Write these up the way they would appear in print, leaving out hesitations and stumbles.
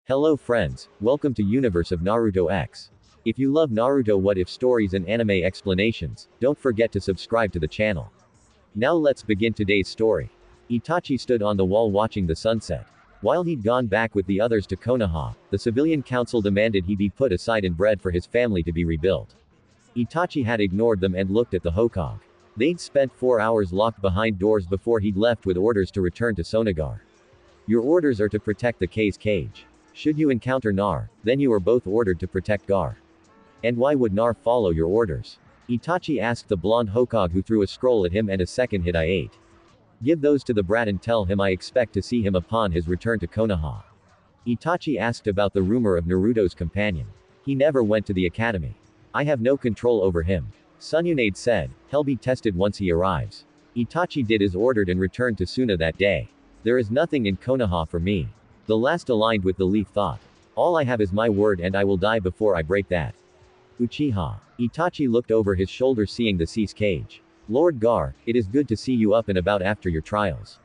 Hello friends, welcome to Universe of Naruto X. If you love Naruto what if stories and anime explanations, don't forget to subscribe to the channel. Now let's begin today's story. Itachi stood on the wall watching the sunset. While he'd gone back with the others to Konoha, the civilian council demanded he be put aside and bred for his family to be rebuilt. Itachi had ignored them and looked at the Hokage. They'd spent 4 hours locked behind doors before he'd left with orders to return to Sonagar. Your orders are to protect the K's cage. Should you encounter Nar, then you are both ordered to protect Gar. And why would Nar follow your orders? Itachi asked the blonde Hokage who threw a scroll at him and a second hit I ate. Give those to the brat and tell him I expect to see him upon his return to Konoha. Itachi asked about the rumor of Naruto's companion. He never went to the academy. I have no control over him. Tsunade said, he'll be tested once he arrives. Itachi did as ordered and returned to Suna that day. There is nothing in Konoha for me. The last aligned with the leaf thought. All I have is my word and I will die before I break that. Uchiha. Itachi looked over his shoulder seeing the C's cage. Lord Gar, it is good to see you up and about after your trials.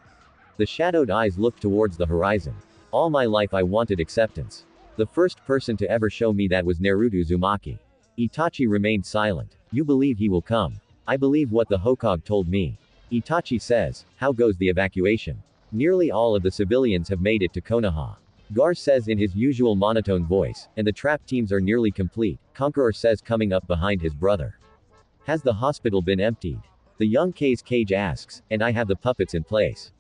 The shadowed eyes looked towards the horizon. All my life I wanted acceptance. The first person to ever show me that was Naruto Uzumaki. Itachi remained silent. You believe he will come. I believe what the Hokage told me. Itachi says, how goes the evacuation? Nearly all of the civilians have made it to Konoha. Gar says in his usual monotone voice, and the trap teams are nearly complete, Conqueror says coming up behind his brother. Has the hospital been emptied? The young K's cage asks, and I have the puppets in place.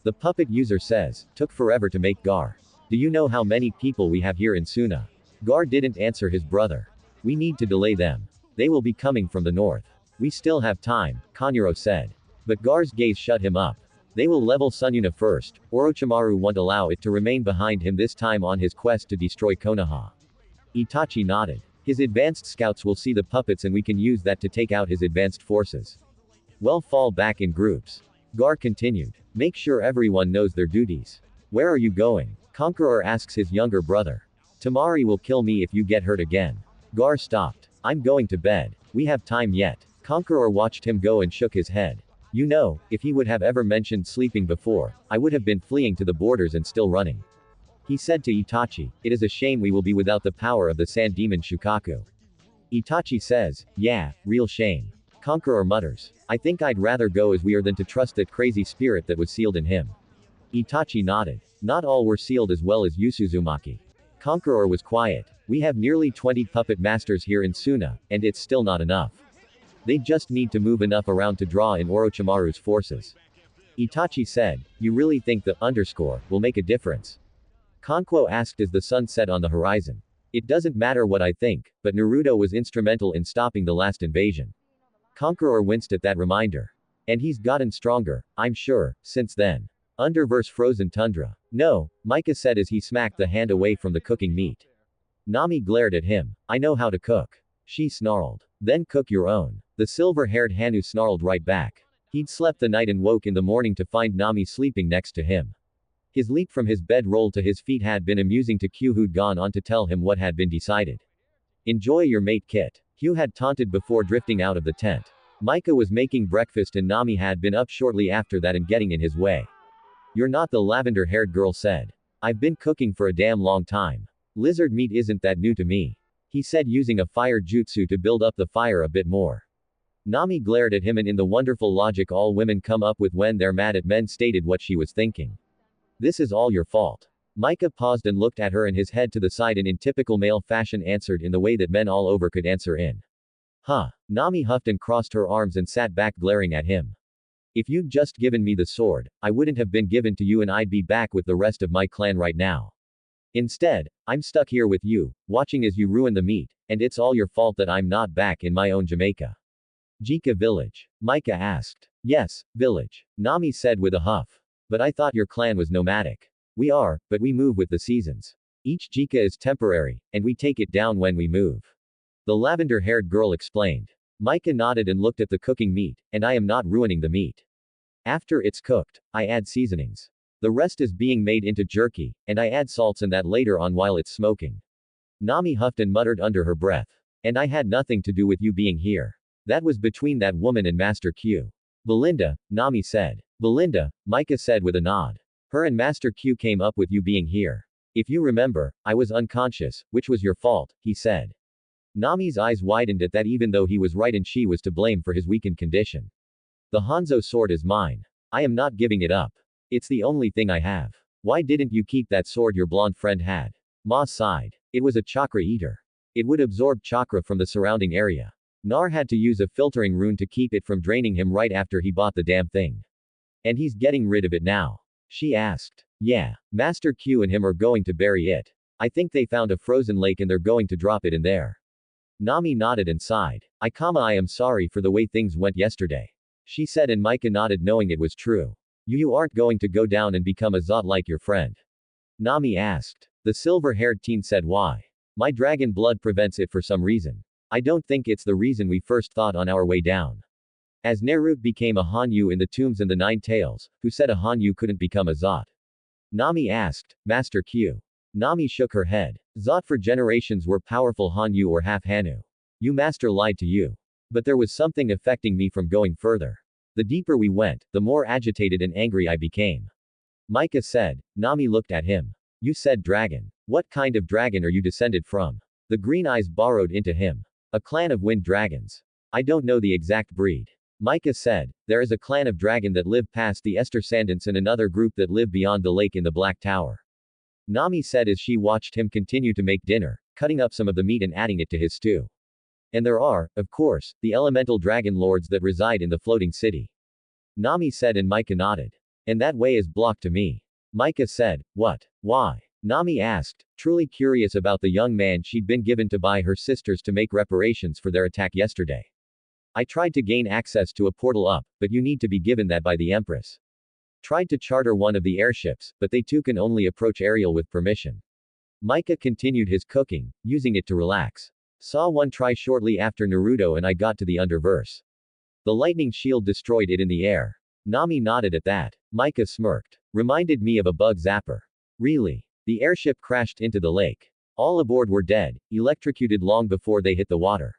The puppet user says, took forever to make Gar. Do you know how many people we have here in Suna? Gar didn't answer his brother. We need to delay them. They will be coming from the north. We still have time, Konuro said. But Gar's gaze shut him up. They will level Sununa first, Orochimaru won't allow it to remain behind him this time on his quest to destroy Konoha. Itachi nodded. His advanced scouts will see the puppets and we can use that to take out his advanced forces. Well, fall back in groups. Gar continued. Make sure everyone knows their duties. Where are you going? Conqueror asks his younger brother. Tamari will kill me if you get hurt again. Gar stopped. I'm going to bed. We have time yet. Conqueror watched him go and shook his head. You know, if he would have ever mentioned sleeping before, I would have been fleeing to the borders and still running. He said to Itachi, it is a shame we will be without the power of the sand demon Shukaku. Itachi says, yeah, real shame. Conqueror mutters. I think I'd rather go as we are than to trust that crazy spirit that was sealed in him. Itachi nodded. Not all were sealed as well as Uzumaki. Conqueror was quiet. We have nearly 20 puppet masters here in Suna, and it's still not enough. They just need to move enough around to draw in Orochimaru's forces. Itachi said, you really think the underscore will make a difference? Konquo asked as the sun set on the horizon. It doesn't matter what I think, but Naruto was instrumental in stopping the last invasion. Conqueror winced at that reminder. And he's gotten stronger, I'm sure, since then. Underverse frozen tundra. No, Micah said as he smacked the hand away from the cooking meat. Nami glared at him. I know how to cook. She snarled. Then cook your own. The silver-haired Hanu snarled right back. He'd slept the night and woke in the morning to find Nami sleeping next to him. His leap from his bed roll to his feet had been amusing to Q, who'd gone on to tell him what had been decided. Enjoy your mate kit. Hugh had taunted before drifting out of the tent. Micah was making breakfast and Nami had been up shortly after that and getting in his way. You're not the lavender-haired girl said. I've been cooking for a damn long time. Lizard meat isn't that new to me. He said using a fire jutsu to build up the fire a bit more. Nami glared at him and in the wonderful logic all women come up with when they're mad at men stated what she was thinking. This is all your fault. Micah paused and looked at her and his head to the side and in typical male fashion answered in the way that men all over could answer in. Huh. Nami huffed and crossed her arms and sat back glaring at him. If you'd just given me the sword, I wouldn't have been given to you and I'd be back with the rest of my clan right now. Instead, I'm stuck here with you, watching as you ruin the meat, and it's all your fault that I'm not back in my own Jamaica. Jika village. Micah asked. Yes, village. Nami said with a huff. But I thought your clan was nomadic. We are, but we move with the seasons. Each Jika is temporary, and we take it down when we move. The lavender-haired girl explained. Micah nodded and looked at the cooking meat, and I am not ruining the meat. After it's cooked, I add seasonings. The rest is being made into jerky, and I add salts and that later on while it's smoking. Nami huffed and muttered under her breath. And I had nothing to do with you being here. That was between that woman and Master Q. Belinda, Nami said. Belinda, Micah said with a nod. Her and Master Q came up with you being here. If you remember, I was unconscious, which was your fault, he said. Nami's eyes widened at that even though he was right and she was to blame for his weakened condition. The Hanzo sword is mine. I am not giving it up. It's the only thing I have. Why didn't you keep that sword your blonde friend had? Ma sighed. It was a chakra eater. It would absorb chakra from the surrounding area. Nar had to use a filtering rune to keep it from draining him right after he bought the damn thing. And he's getting rid of it now. She asked. Yeah. Master Q and him are going to bury it. I think they found a frozen lake and they're going to drop it in there. Nami nodded and sighed. I am sorry for the way things went yesterday. She said and Micah nodded knowing it was true. You aren't going to go down and become a Zot like your friend. Nami asked. The silver-haired teen said why? My dragon blood prevents it for some reason. I don't think it's the reason we first thought on our way down. As Naruto became a Hanyu in the tombs and the Nine Tails, who said a Hanyu couldn't become a Zot? Nami asked. Master Q. Nami shook her head. Zot for generations were powerful Hanyu or half Hanu. You master lied to you. But there was something affecting me from going further. The deeper we went, the more agitated and angry I became. Micah said. Nami looked at him. You said dragon. What kind of dragon are you descended from? The green eyes borrowed into him. A clan of wind dragons. I don't know the exact breed. Micah said. There is a clan of dragon that live past the Esther Sandants and another group that live beyond the lake in the Black Tower. Nami said as she watched him continue to make dinner, cutting up some of the meat and adding it to his stew. And there are, of course, the elemental dragon lords that reside in the floating city. Nami said and Micah nodded. And that way is blocked to me. Micah said. What? Why? Nami asked, truly curious about the young man she'd been given to by her sisters to make reparations for their attack yesterday. I tried to gain access to a portal up, but you need to be given that by the Empress. Tried to charter one of the airships, but they too can only approach Ariel with permission. Micah continued his cooking, using it to relax. Saw one try shortly after Naruto and I got to the underverse. The lightning shield destroyed it in the air. Nami nodded at that. Micah smirked. Reminded me of a bug zapper. Really? The airship crashed into the lake. All aboard were dead, electrocuted long before they hit the water.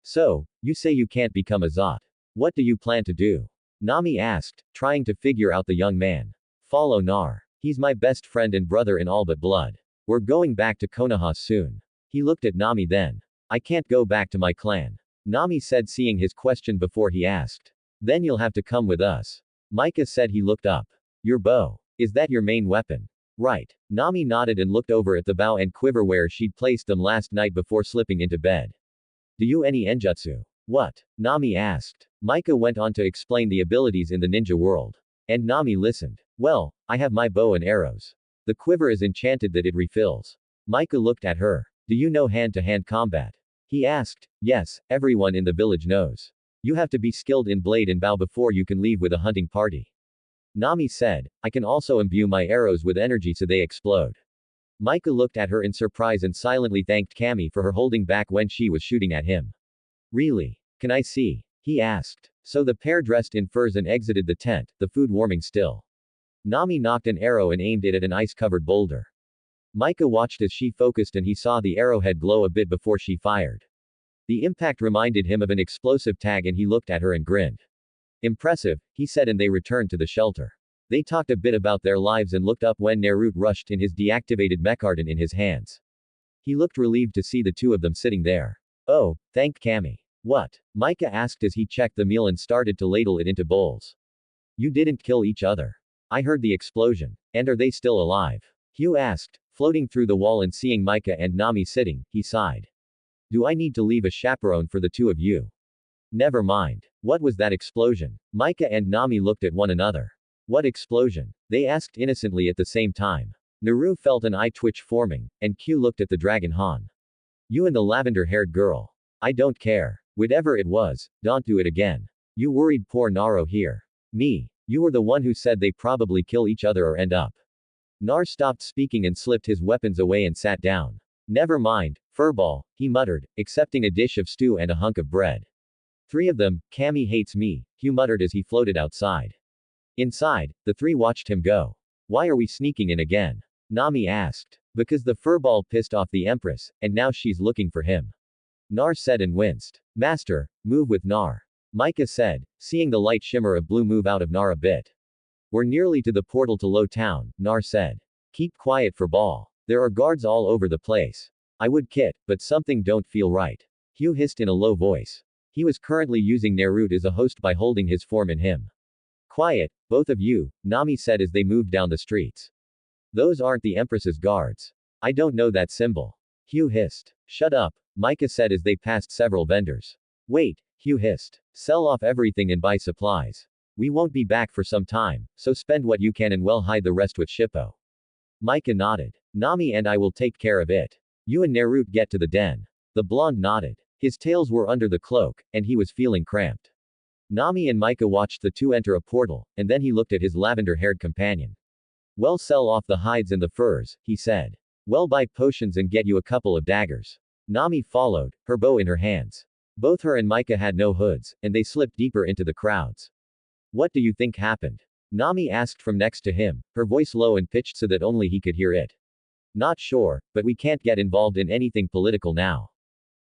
So, you say you can't become a Zot. What do you plan to do? Nami asked, trying to figure out the young man. Follow Nar. He's my best friend and brother in all but blood. We're going back to Konoha soon. He looked at Nami then. I can't go back to my clan. Nami said seeing his question before he asked. Then you'll have to come with us. Micah said he looked up. Your bow. Is that your main weapon? Right. Nami nodded and looked over at the bow and quiver where she'd placed them last night before slipping into bed. Do you any enjutsu? What? Nami asked. Micah went on to explain the abilities in the ninja world. And Nami listened. Well, I have my bow and arrows. The quiver is enchanted that it refills. Micah looked at her. Do you know hand-to-hand combat? He asked. Yes, everyone in the village knows. You have to be skilled in blade and bow before you can leave with a hunting party. Nami said. I can also imbue my arrows with energy so they explode. Micah looked at her in surprise and silently thanked Kami for her holding back when she was shooting at him. Really? Can I see? He asked. So the pair dressed in furs and exited the tent, the food warming still. Nami knocked an arrow and aimed it at an ice-covered boulder. Micah watched as she focused and he saw the arrowhead glow a bit before she fired. The impact reminded him of an explosive tag and he looked at her and grinned. Impressive, he said and they returned to the shelter. They talked a bit about their lives and looked up when Naruto rushed in his deactivated mechardon in his hands. He looked relieved to see the two of them sitting there. Oh, thanked Kami. What? Micah asked as he checked the meal and started to ladle it into bowls. You didn't kill each other. I heard the explosion. And are they still alive? Hugh asked, floating through the wall and seeing Micah and Nami sitting, he sighed. Do I need to leave a chaperone for the two of you? Never mind. What was that explosion? Micah and Nami looked at one another. What explosion? They asked innocently at the same time. Naru felt an eye twitch forming, and Q looked at the dragon Han. You and the lavender-haired girl. I don't care. Whatever it was, don't do it again. You worried poor Naro here. Me. You were the one who said they probably kill each other or end up. Nar stopped speaking and slipped his weapons away and sat down. Never mind, furball, he muttered, accepting a dish of stew and a hunk of bread. Three of them, Kami hates me, Hugh muttered as he floated outside. Inside, the three watched him go. Why are we sneaking in again? Nami asked. Because the furball pissed off the Empress, and now she's looking for him. Nar said and winced. Master, move with Nar. Micah said, seeing the light shimmer of blue move out of Nar a bit. We're nearly to the portal to Low Town, Nar said. Keep quiet for ball. There are guards all over the place. I would kit, but something don't feel right. Hugh hissed in a low voice. He was currently using Naruto as a host by holding his form in him. Quiet, both of you, Nami said as they moved down the streets. Those aren't the Empress's guards. I don't know that symbol. Hugh hissed. Shut up, Micah said as they passed several vendors. Wait, Hugh hissed. Sell off everything and buy supplies. We won't be back for some time, so spend what you can and well hide the rest with Shippo. Micah nodded. Nami and I will take care of it. You and Naruto get to the den. The blonde nodded. His tails were under the cloak, and he was feeling cramped. Nami and Micah watched the two enter a portal, and then he looked at his lavender-haired companion. Well, sell off the hides and the furs, he said. Well, buy potions and get you a couple of daggers. Nami followed, her bow in her hands. Both her and Micah had no hoods, and they slipped deeper into the crowds. What do you think happened? Nami asked from next to him, her voice low and pitched so that only he could hear it. Not sure, but we can't get involved in anything political now.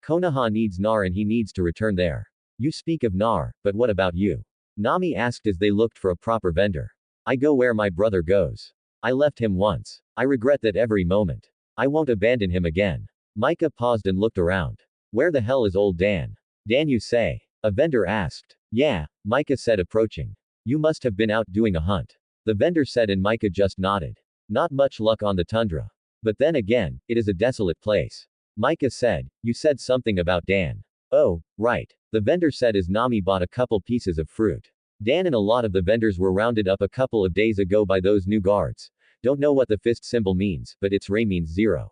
Konoha needs Nar and he needs to return there. You speak of Nar, but what about you? Nami asked as they looked for a proper vendor. I go where my brother goes. I left him once. I regret that every moment. I won't abandon him again. Micah paused and looked around. Where the hell is old Dan? Dan, you say? A vendor asked. Yeah, Micah said, approaching. You must have been out doing a hunt. The vendor said, and Micah just nodded. Not much luck on the tundra. But then again, it is a desolate place. Micah said, you said something about Dan. Oh, right. The vendor said as Nami bought a couple pieces of fruit. Dan and a lot of the vendors were rounded up a couple of days ago by those new guards. Don't know what the fist symbol means, but its ray means 0.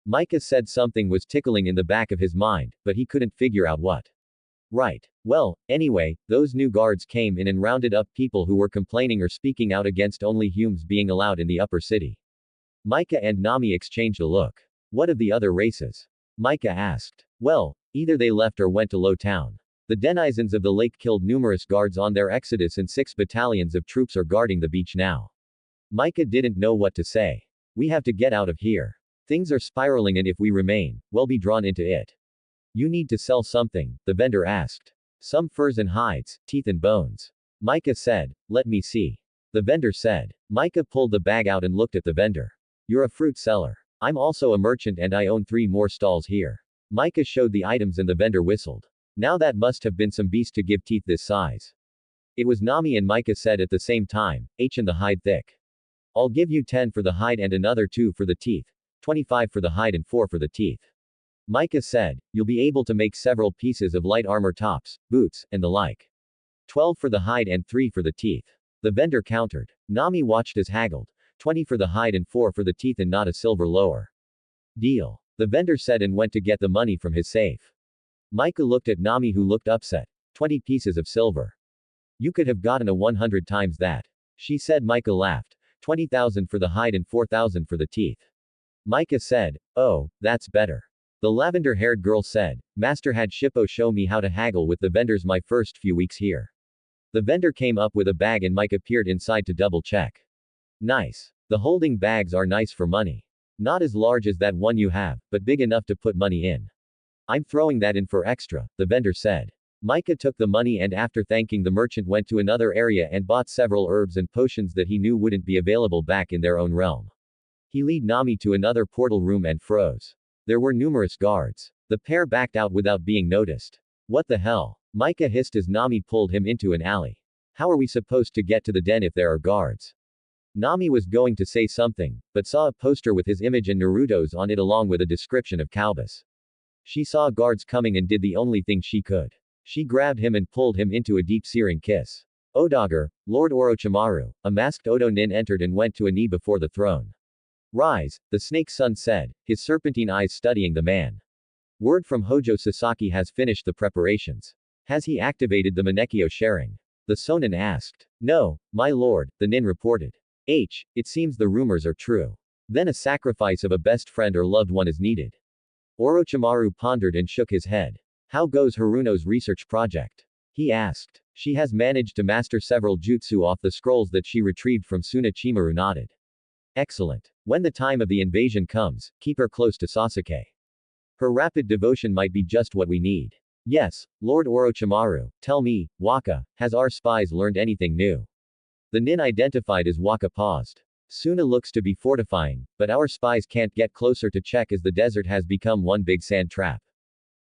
Micah said something was tickling in the back of his mind, but he couldn't figure out what. Right. Well, anyway, those new guards came in and rounded up people who were complaining or speaking out against only humans being allowed in the upper city. Micah and Nami exchanged a look. What of the other races? Micah asked. Well, either they left or went to Low Town. The denizens of the lake killed numerous guards on their exodus and 6 battalions of troops are guarding the beach now. Micah didn't know what to say. We have to get out of here. Things are spiraling and if we remain, we'll be drawn into it. You need to sell something, the vendor asked. Some furs and hides, teeth and bones. Micah said, let me see. The vendor said. Micah pulled the bag out and looked at the vendor. You're a fruit seller. I'm also a merchant and I own 3 more stalls here. Micah showed the items and the vendor whistled. Now that must have been some beast to give teeth this size. It was Nami and Micah said at the same time, H and the hide thick. I'll give you 10 for the hide and another 2 for the teeth, 25 for the hide and 4 for the teeth. Micah said, you'll be able to make several pieces of light armor tops, boots, and the like. 12 for the hide and 3 for the teeth. The vendor countered. Nami watched as haggled, 20 for the hide and 4 for the teeth and not a silver lower. Deal. The vendor said and went to get the money from his safe. Micah looked at Nami who looked upset. 20 pieces of silver. You could have gotten a 100 times that. She said. Micah laughed. 20,000 for the hide and 4,000 for the teeth. Micah said, oh, that's better. The lavender-haired girl said, Master had Shippo show me how to haggle with the vendors my first few weeks here. The vendor came up with a bag and Micah peered inside to double check. Nice. The holding bags are nice for money. Not as large as that one you have, but big enough to put money in. I'm throwing that in for extra, the vendor said. Micah took the money and after thanking the merchant went to another area and bought several herbs and potions that he knew wouldn't be available back in their own realm. He led Nami to another portal room and froze. There were numerous guards. The pair backed out without being noticed. What the hell? Micah hissed as Nami pulled him into an alley. How are we supposed to get to the den if there are guards? Nami was going to say something, but saw a poster with his image and Naruto's on it along with a description of Calbus. She saw guards coming and did the only thing she could. She grabbed him and pulled him into a deep searing kiss. Odagar, Lord Orochimaru, a masked Odo Nin entered and went to a knee before the throne. Rise, the snake's son said, his serpentine eyes studying the man. Word from Hojo Sasaki has finished the preparations. Has he activated the Manekio sharing? The Sonin asked. No, my lord, the Nin reported. It seems the rumors are true. Then a sacrifice of a best friend or loved one is needed. Orochimaru pondered and shook his head. How goes Haruno's research project? He asked. She has managed to master several jutsu off the scrolls that she retrieved from Suna. Chimaru nodded. Excellent. When the time of the invasion comes, keep her close to Sasuke. Her rapid devotion might be just what we need. Yes, Lord Orochimaru, tell me, Waka, has our spies learned anything new? The Nin identified as Waka paused. Suna looks to be fortifying, but our spies can't get closer to check as the desert has become one big sand trap.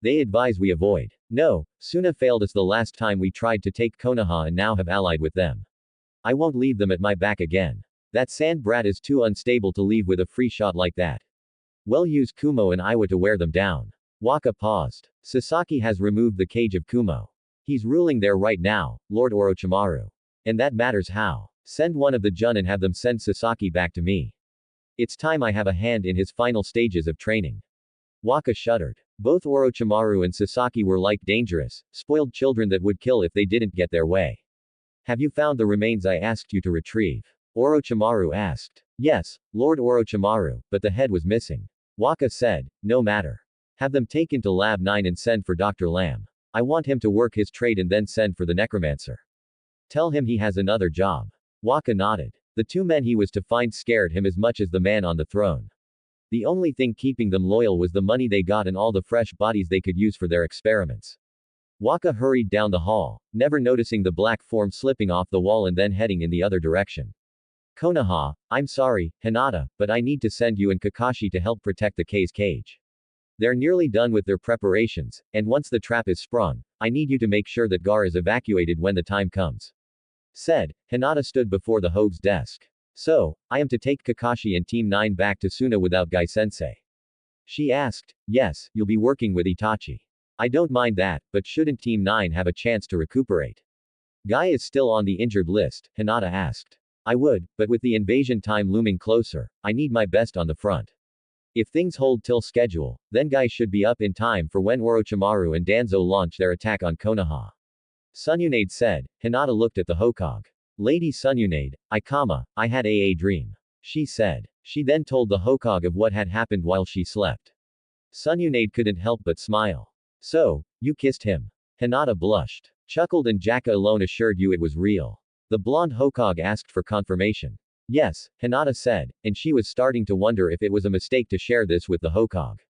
They advise we avoid. No, Suna failed us the last time we tried to take Konoha and now have allied with them. I won't leave them at my back again. That sand brat is too unstable to leave with a free shot like that. Well, use Kumo and Iwa to wear them down. Waka paused. Sasaki has removed the cage of Kumo. He's ruling there right now, Lord Orochimaru. And that matters how. Send one of the Jun and have them send Sasaki back to me. It's time I have a hand in his final stages of training. Waka shuddered. Both Orochimaru and Sasaki were like dangerous, spoiled children that would kill if they didn't get their way. Have you found the remains I asked you to retrieve? Orochimaru asked. Yes, Lord Orochimaru, but the head was missing. Waka said, no matter. Have them taken to Lab 9 and send for Dr. Lamb. I want him to work his trade and then send for the necromancer. Tell him he has another job. Waka nodded. The two men he was to find scared him as much as the man on the throne. The only thing keeping them loyal was the money they got and all the fresh bodies they could use for their experiments. Waka hurried down the hall, never noticing the black form slipping off the wall and then heading in the other direction. Konoha, I'm sorry, Hinata, but I need to send you and Kakashi to help protect the K's cage. They're nearly done with their preparations, and once the trap is sprung, I need you to make sure that Gar is evacuated when the time comes. Said, Hinata stood before the Hogue's desk. So, I am to take Kakashi and Team 9 back to Suna without Gai-sensei? She asked. Yes, you'll be working with Itachi. I don't mind that, but shouldn't Team 9 have a chance to recuperate? Gai is still on the injured list, Hinata asked. I would, but with the invasion time looming closer, I need my best on the front. If things hold till schedule, then Gai should be up in time for when Orochimaru and Danzo launch their attack on Konoha. Sununade said. Hinata looked at the Hokage. Lady Sununade, I had a dream. She said. She then told the Hokage of what had happened while she slept. Sununade couldn't help but smile. So, you kissed him? Hinata blushed. Chuckled and Jaka alone assured you it was real. The blonde Hokage asked for confirmation. Yes, Hinata said, and she was starting to wonder if it was a mistake to share this with the Hokage.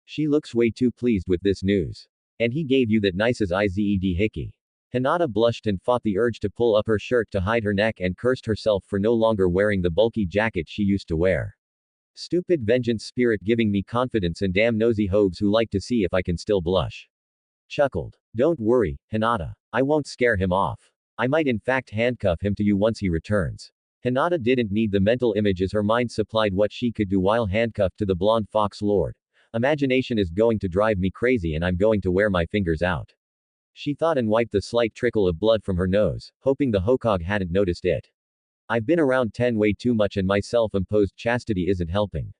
She looks way too pleased with this news. And he gave you that nice's Ized hickey. Hinata blushed and fought the urge to pull up her shirt to hide her neck and cursed herself for no longer wearing the bulky jacket she used to wear. Stupid vengeance spirit giving me confidence and damn nosy hogues who like to see if I can still blush. Chuckled. Don't worry, Hinata. I won't scare him off. I might in fact handcuff him to you once he returns. Hinata didn't need the mental image as her mind supplied what she could do while handcuffed to the blonde fox lord. Imagination is going to drive me crazy and I'm going to wear my fingers out. She thought and wiped the slight trickle of blood from her nose, hoping the Hokage hadn't noticed it. I've been around 10 way too much and my self-imposed chastity isn't helping.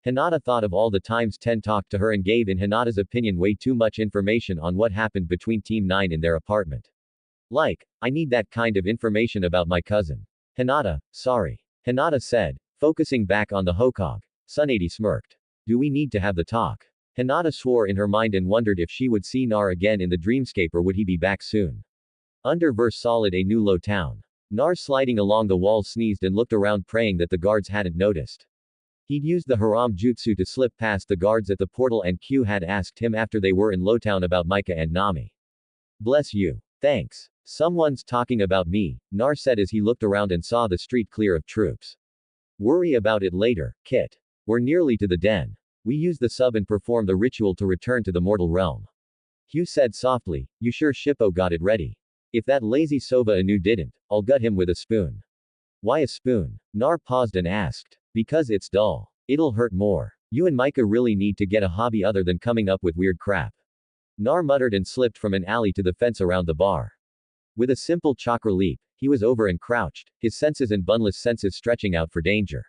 Hinata thought of all the times 10 talked to her and gave in Hinata's opinion way too much information on what happened between Team 9 in their apartment. Like, I need that kind of information about my cousin. Hinata, sorry. Hinata said, focusing back on the Hokage. Tsunade smirked. Do we need to have the talk? Hinata swore in her mind and wondered if she would see Nar again in the dreamscape or would he be back soon. Under verse solid a new low town. Nar sliding along the walls sneezed and looked around praying that the guards hadn't noticed. He'd used the Haram Jutsu to slip past the guards at the portal and Q had asked him after they were in Lowtown about Mika and Nami. Bless you. Thanks. Someone's talking about me, Nar said as he looked around and saw the street clear of troops. Worry about it later, Kit. We're nearly to the den. We use the sub and perform the ritual to return to the mortal realm. Hugh said softly, you sure Shippo got it ready? If that lazy Sova Inu didn't, I'll gut him with a spoon. Why a spoon? Nar paused and asked. Because it's dull. It'll hurt more. You and Micah really need to get a hobby other than coming up with weird crap. Nar muttered and slipped from an alley to the fence around the bar. With a simple chakra leap, he was over and crouched, his senses and bunless senses stretching out for danger.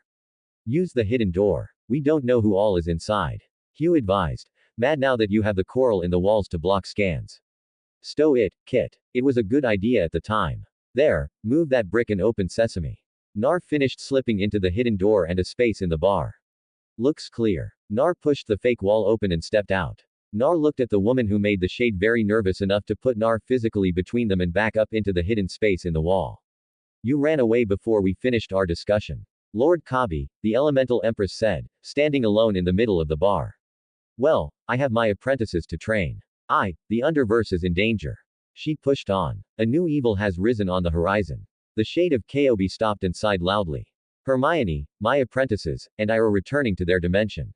Use the hidden door. We don't know who all is inside. Hugh advised. Mad now that you have the coral in the walls to block scans. Stow it, Kit. It was a good idea at the time. There, move that brick and open sesame. Nar finished slipping into the hidden door and a space in the bar. Looks clear. Nar pushed the fake wall open and stepped out. Nar looked at the woman who made the shade very nervous enough to put Nar physically between them and back up into the hidden space in the wall. You ran away before we finished our discussion. Lord Kabi, the elemental empress said, standing alone in the middle of the bar. Well, I have my apprentices to train. The underverse is in danger. She pushed on. A new evil has risen on the horizon. The shade of Kobe stopped and sighed loudly. Hermione, my apprentices, and I are returning to their dimension.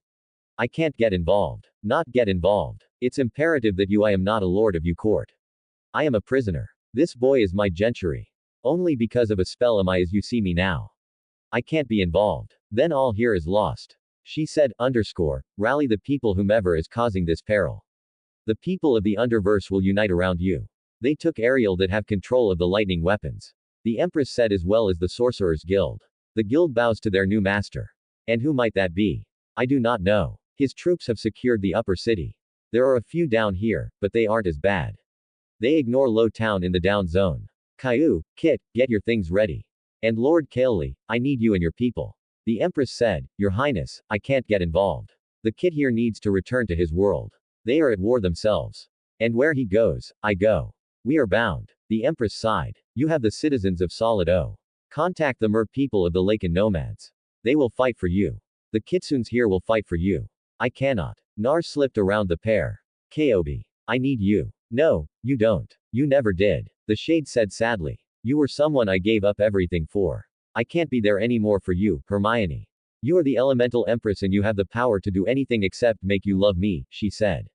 I can't get involved. Not get involved. It's imperative that I am not a lord of court. I am a prisoner. This boy is my gentry. Only because of a spell am I as you see me now. I can't be involved. Then all here is lost. She said, rally the people whomever is causing this peril. The people of the Underverse will unite around you. They took Ariel that have control of the lightning weapons. The Empress said as well as the Sorcerers Guild. The guild bows to their new master. And who might that be? I do not know. His troops have secured the upper city. There are a few down here, but they aren't as bad. They ignore Low Town in the down zone. Caillou, Kit, get your things ready. And Lord Caeley, I need you and your people. The Empress said, Your Highness, I can't get involved. The kid here needs to return to his world. They are at war themselves. And where he goes, I go. We are bound. The Empress sighed. You have the citizens of Solid O. Contact the Mer people of the Lacan nomads. They will fight for you. The Kitsunes here will fight for you. I cannot. Nar slipped around the pair. Kobe. I need you. No, you don't. You never did. The Shade said sadly. You were someone I gave up everything for. I can't be there anymore for you, Hermione. You are the Elemental Empress and you have the power to do anything except make you love me, she said.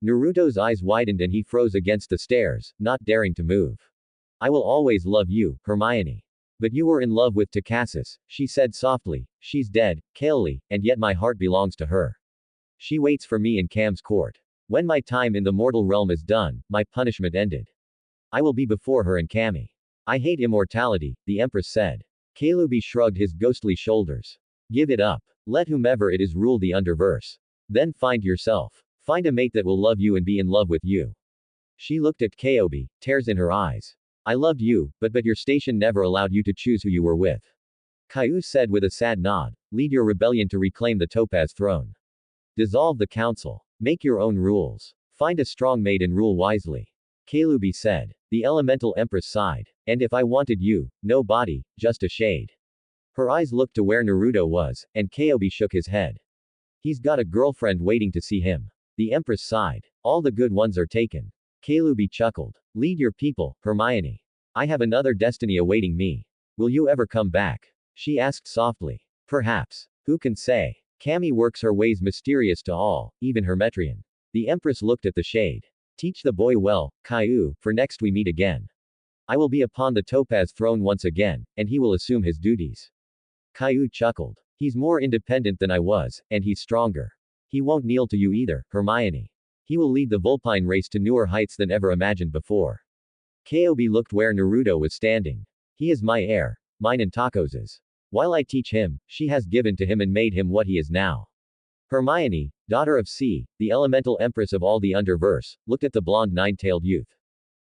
Naruto's eyes widened and he froze against the stairs, not daring to move. I will always love you, Hermione. But you were in love with Takasis, she said softly. She's dead, Caeley, and yet my heart belongs to her. She waits for me in Cam's court. When my time in the mortal realm is done, my punishment ended. I will be before her and Cammy. I hate immortality, the Empress said. Kalubi shrugged his ghostly shoulders. Give it up. Let whomever it is rule the Underverse. Then find yourself. Find a mate that will love you and be in love with you. She looked at Kobe, tears in her eyes. I loved you, but your station never allowed you to choose who you were with. Caillou said with a sad nod, lead your rebellion to reclaim the Topaz throne. Dissolve the council. Make your own rules. Find a strong mate and rule wisely. Kalubi said. The Elemental Empress sighed. And if I wanted you, no body, just a shade. Her eyes looked to where Naruto was, and Kobe shook his head. He's got a girlfriend waiting to see him. The Empress sighed. All the good ones are taken. Kalubi chuckled. Lead your people, Hermione. I have another destiny awaiting me. Will you ever come back? She asked softly. Perhaps. Who can say? Cammy works her ways mysterious to all, even her Metrian. The Empress looked at the Shade. Teach the boy well, Caillou, for next we meet again. I will be upon the Topaz throne once again, and he will assume his duties. Caillou chuckled. He's more independent than I was, and he's stronger. He won't kneel to you either, Hermione. He will lead the Vulpine race to newer heights than ever imagined before. Kobe looked where Naruto was standing. He is my heir, mine and Takos's. While I teach him, she has given to him and made him what he is now. Hermione, daughter of C, the Elemental Empress of all the Underverse, looked at the blonde nine-tailed youth.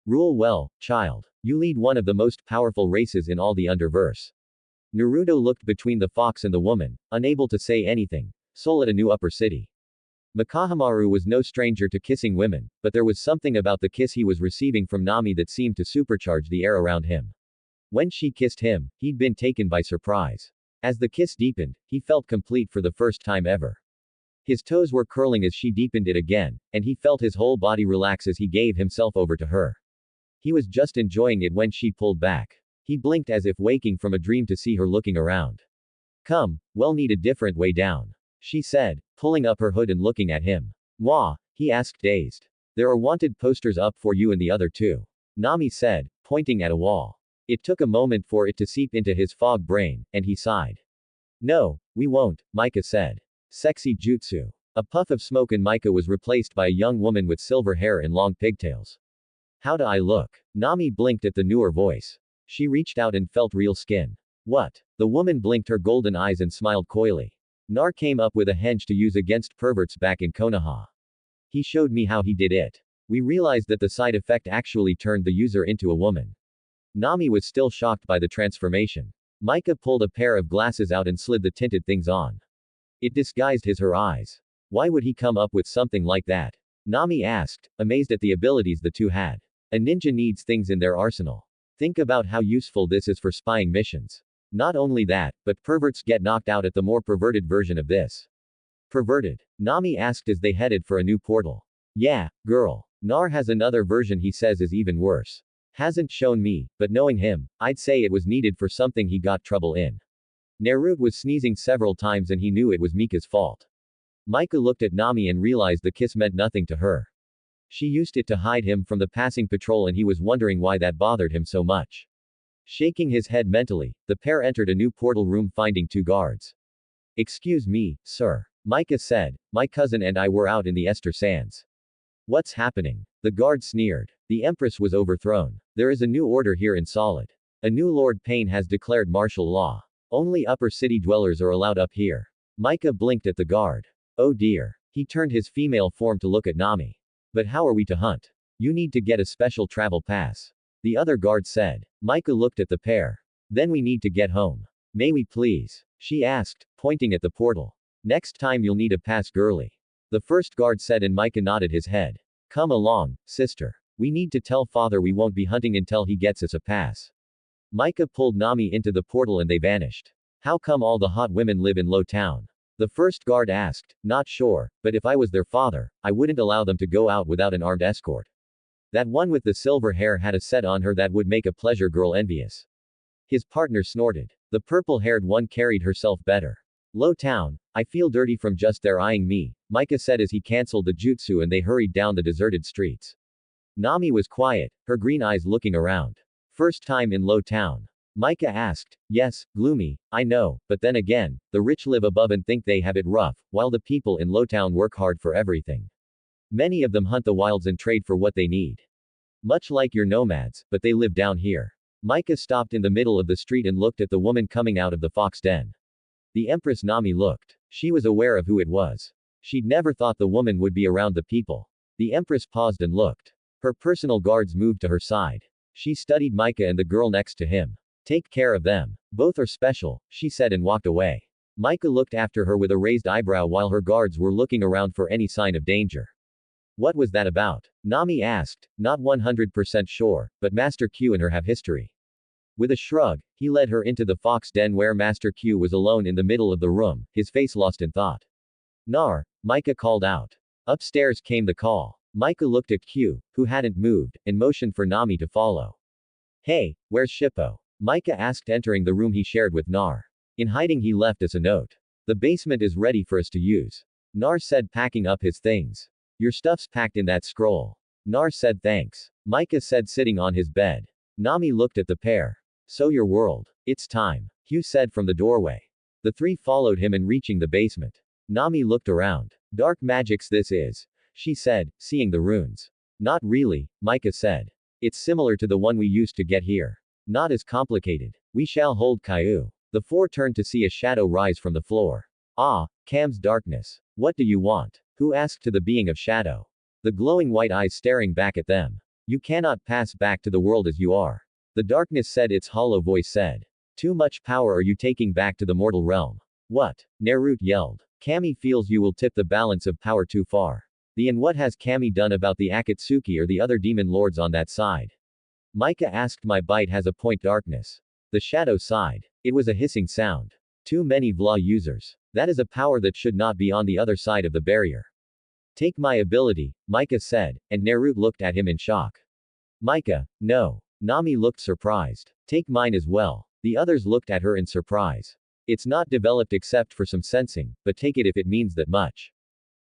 Rule well, child. You lead one of the most powerful races in all the Underverse. Naruto looked between the fox and the woman, unable to say anything. Soul at a new upper city. Makahamaru was no stranger to kissing women, but there was something about the kiss he was receiving from Nami that seemed to supercharge the air around him. When she kissed him, he'd been taken by surprise. As the kiss deepened, he felt complete for the first time ever. His toes were curling as she deepened it again, and he felt his whole body relax as he gave himself over to her. He was just enjoying it when she pulled back. He blinked as if waking from a dream to see her looking around. Come, we'll need a different way down. She said, pulling up her hood and looking at him. Wah? He asked dazed. There are wanted posters up for you and the other two. Nami said, pointing at a wall. It took a moment for it to seep into his fog brain, and he sighed. No, we won't, Micah said. Sexy jutsu. A puff of smoke and Micah was replaced by a young woman with silver hair and long pigtails. How do I look? Nami blinked at the newer voice. She reached out and felt real skin. What? The woman blinked her golden eyes and smiled coyly. Nar came up with a henge to use against perverts back in Konoha. He showed me how he did it. We realized that the side effect actually turned the user into a woman. Nami was still shocked by the transformation. Micah pulled a pair of glasses out and slid the tinted things on. It disguised her eyes. Why would he come up with something like that? Nami asked, amazed at the abilities the two had. A ninja needs things in their arsenal. Think about how useful this is for spying missions. Not only that, but perverts get knocked out at the more perverted version of this. Perverted? Nami asked as they headed for a new portal. Yeah, girl. Nar has another version he says is even worse. Hasn't shown me, but knowing him, I'd say it was needed for something he got trouble in. Naruto was sneezing several times and he knew it was Mika's fault. Mika looked at Nami and realized the kiss meant nothing to her. She used it to hide him from the passing patrol and he was wondering why that bothered him so much. Shaking his head mentally, the pair entered a new portal room finding 2 guards. Excuse me, sir. Mika said, my cousin and I were out in the Ester Sands. What's happening? The guard sneered. The Empress was overthrown. There is a new order here in Solid. A new Lord Pain has declared martial law. Only upper city dwellers are allowed up here. Mika blinked at the guard. Oh dear. He turned his female form to look at Nami. But how are we to hunt? You need to get a special travel pass. The other guard said. Mika looked at the pair. Then we need to get home. May we please? She asked, pointing at the portal. Next time you'll need a pass, girly. The first guard said and Mika nodded his head. Come along, sister. We need to tell father we won't be hunting until he gets us a pass. Mika pulled Nami into the portal and they vanished. How come all the hot women live in Low Town? The first guard asked. Not sure, but if I was their father, I wouldn't allow them to go out without an armed escort. That one with the silver hair had a set on her that would make a pleasure girl envious. His partner snorted. The purple-haired one carried herself better. Low Town, I feel dirty from just their eyeing me, Mika said as he cancelled the jutsu and they hurried down the deserted streets. Nami was quiet, her green eyes looking around. First time in Low Town. Mika asked. Yes, gloomy, I know, but then again, the rich live above and think they have it rough, while the people in Low Town work hard for everything. Many of them hunt the wilds and trade for what they need. Much like your nomads, but they live down here. Mika stopped in the middle of the street and looked at the woman coming out of the fox den. The Empress Nami looked. She was aware of who it was. She'd never thought the woman would be around the people. The Empress paused and looked. Her personal guards moved to her side. She studied Mika and the girl next to him. Take care of them. Both are special, she said and walked away. Mika looked after her with a raised eyebrow while her guards were looking around for any sign of danger. What was that about? Nami asked, not 100% sure, but Master Q and her have history. With a shrug, he led her into the fox den where Master Q was alone in the middle of the room, his face lost in thought. Nar, Mika called out. Upstairs came the call. Mika looked at Q, who hadn't moved, and motioned for Nami to follow. Hey, where's Shippo? Mika asked entering the room he shared with Nar. In hiding he left us a note. The basement is ready for us to use. Nar said packing up his things. Your stuff's packed in that scroll. Nar said thanks. Mika said sitting on his bed. Nami looked at the pair. So your world. It's time. Hugh said from the doorway. The 3 followed him and reaching the basement. Nami looked around. Dark magics this is. She said, seeing the runes. Not really, Mika said. It's similar to the one we used to get here. Not as complicated. We shall hold Caillou. The 4 turned to see a shadow rise from the floor. Ah, Cam's darkness. What do you want? Who asked to the being of shadow. The glowing white eyes staring back at them. You cannot pass back to the world as you are. The darkness said, its hollow voice said. Too much power are you taking back to the mortal realm? What? Naruto yelled. Kami feels you will tip the balance of power too far. And what has Kami done about the Akatsuki or the other demon lords on that side? Mika asked. My bite has a point. Darkness. The shadow sighed. It was a hissing sound. Too many Vla users. That is a power that should not be on the other side of the barrier. Take my ability, Mika said, and Naruto looked at him in shock. Mika, no. Nami looked surprised. Take mine as well. The others looked at her in surprise. It's not developed except for some sensing, but take it if it means that much.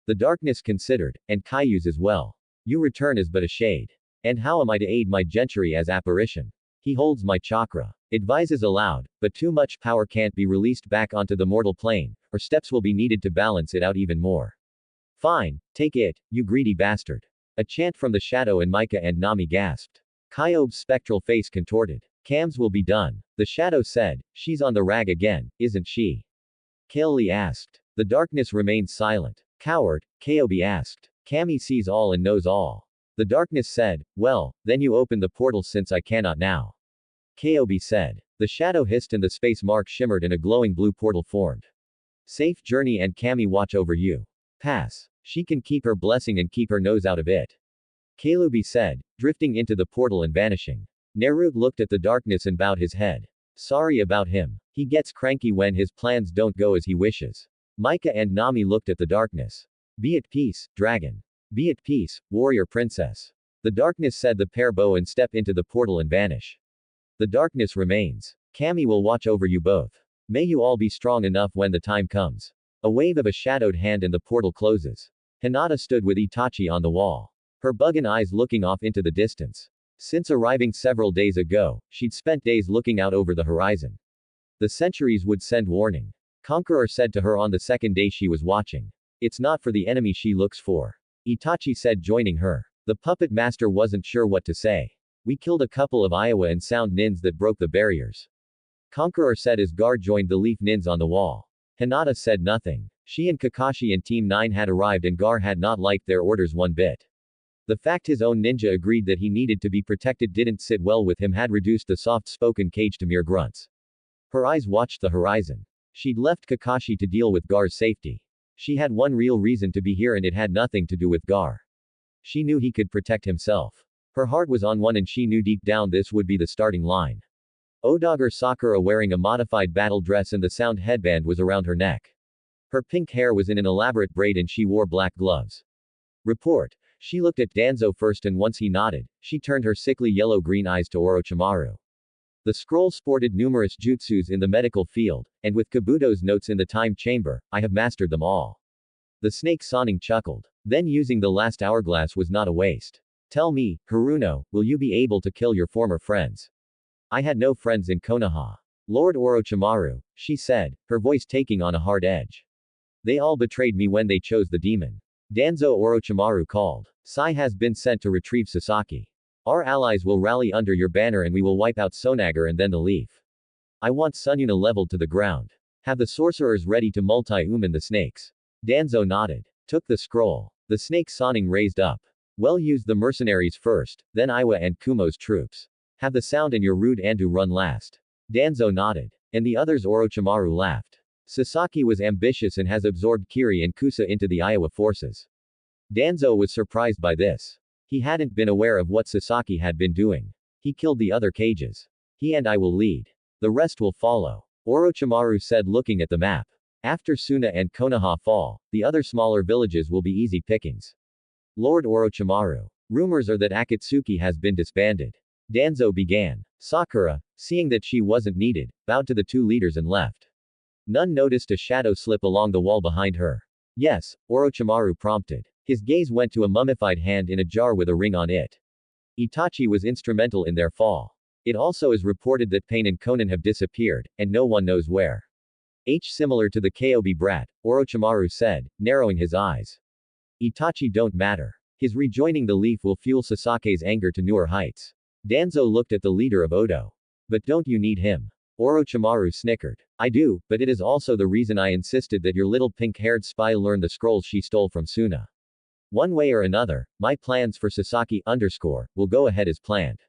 The darkness considered, and Caillou's as well. You return as but a shade. And how am I to aid my gentry as apparition? He holds my chakra. Advises aloud, but too much power can't be released back onto the mortal plane, or steps will be needed to balance it out even more. Fine, take it, you greedy bastard. A chant from the shadow and Mika and Nami gasped. Kyobe's spectral face contorted. Cams will be done. The shadow said, she's on the rag again, isn't she? Kaylee asked. The darkness remained silent. Coward, Kyobe asked. Kami sees all and knows all. The darkness said, well, then you open the portal since I cannot now. Kyobe said. The shadow hissed and the space mark shimmered and a glowing blue portal formed. Safe journey and Kami watch over you. Pass. She can keep her blessing and keep her nose out of it. Kyobe said, drifting into the portal and vanishing. Naruto looked at the darkness and bowed his head. Sorry about him. He gets cranky when his plans don't go as he wishes. Mika and Nami looked at the darkness. Be at peace, dragon. Be at peace, warrior princess. The darkness said. The pair bow and step into the portal and vanish. The darkness remains. Kami will watch over you both. May you all be strong enough when the time comes. A wave of a shadowed hand and the portal closes. Hinata stood with Itachi on the wall. Her buggy eyes looking off into the distance. Since arriving several days ago, she'd spent days looking out over the horizon. The centuries would send warning. Conqueror said to her on the second day she was watching. It's not for the enemy she looks for. Itachi said, joining her. The puppet master wasn't sure what to say. We killed a couple of Iowa and sound nins that broke the barriers. Conqueror said as Gar joined the leaf nins on the wall. Hinata said nothing. She and Kakashi and Team 9 had arrived and Gar had not liked their orders one bit. The fact his own ninja agreed that he needed to be protected didn't sit well with him had reduced the soft-spoken cage to mere grunts. Her eyes watched the horizon. She'd left Kakashi to deal with Gar's safety. She had one real reason to be here and it had nothing to do with Gar. She knew he could protect himself. Her heart was on one and she knew deep down this would be the starting line. Odagar Sakura wearing a modified battle dress and the sound headband was around her neck. Her pink hair was in an elaborate braid and she wore black gloves. Report. She looked at Danzo first and once he nodded, she turned her sickly yellow-green eyes to Orochimaru. The scroll sported numerous jutsus in the medical field, and with Kabuto's notes in the time chamber, I have mastered them all. The snake Soning chuckled. Then using the last hourglass was not a waste. Tell me, Haruno, will you be able to kill your former friends? I had no friends in Konoha. Lord Orochimaru, she said, her voice taking on a hard edge. They all betrayed me when they chose the demon. Danzo Orochimaru called. Sai has been sent to retrieve Sasaki. Our allies will rally under your banner and we will wipe out Sonagar and then the leaf. I want Sunyuna leveled to the ground. Have the sorcerers ready to multi-uman the snakes. Danzo nodded. Took the scroll. The snake Soning raised up. Well, use the mercenaries first, then Iwa and Kumo's troops. Have the sound and your rude Andu run last. Danzo nodded. And the others Orochimaru laughed. Sasaki was ambitious and has absorbed Kiri and Kusa into the Iowa forces. Danzo was surprised by this. He hadn't been aware of what Sasaki had been doing. He killed the other cages. He and I will lead. The rest will follow. Orochimaru said looking at the map. After Suna and Konoha fall, the other smaller villages will be easy pickings. Lord Orochimaru. Rumors are that Akatsuki has been disbanded. Danzo began. Sakura, seeing that she wasn't needed, bowed to the two leaders and left. None noticed a shadow slip along the wall behind her. Yes, Orochimaru prompted. His gaze went to a mummified hand in a jar with a ring on it. Itachi was instrumental in their fall. It also is reported that Pain and Konan have disappeared, and no one knows where. Similar to the Kobe brat, Orochimaru said, narrowing his eyes. Itachi don't matter. His rejoining the leaf will fuel Sasake's anger to newer heights. Danzo looked at the leader of Odo. But don't you need him? Orochimaru snickered. I do, but it is also the reason I insisted that your little pink-haired spy learn the scrolls she stole from Suna. One way or another, my plans for Sasaki will go ahead as planned.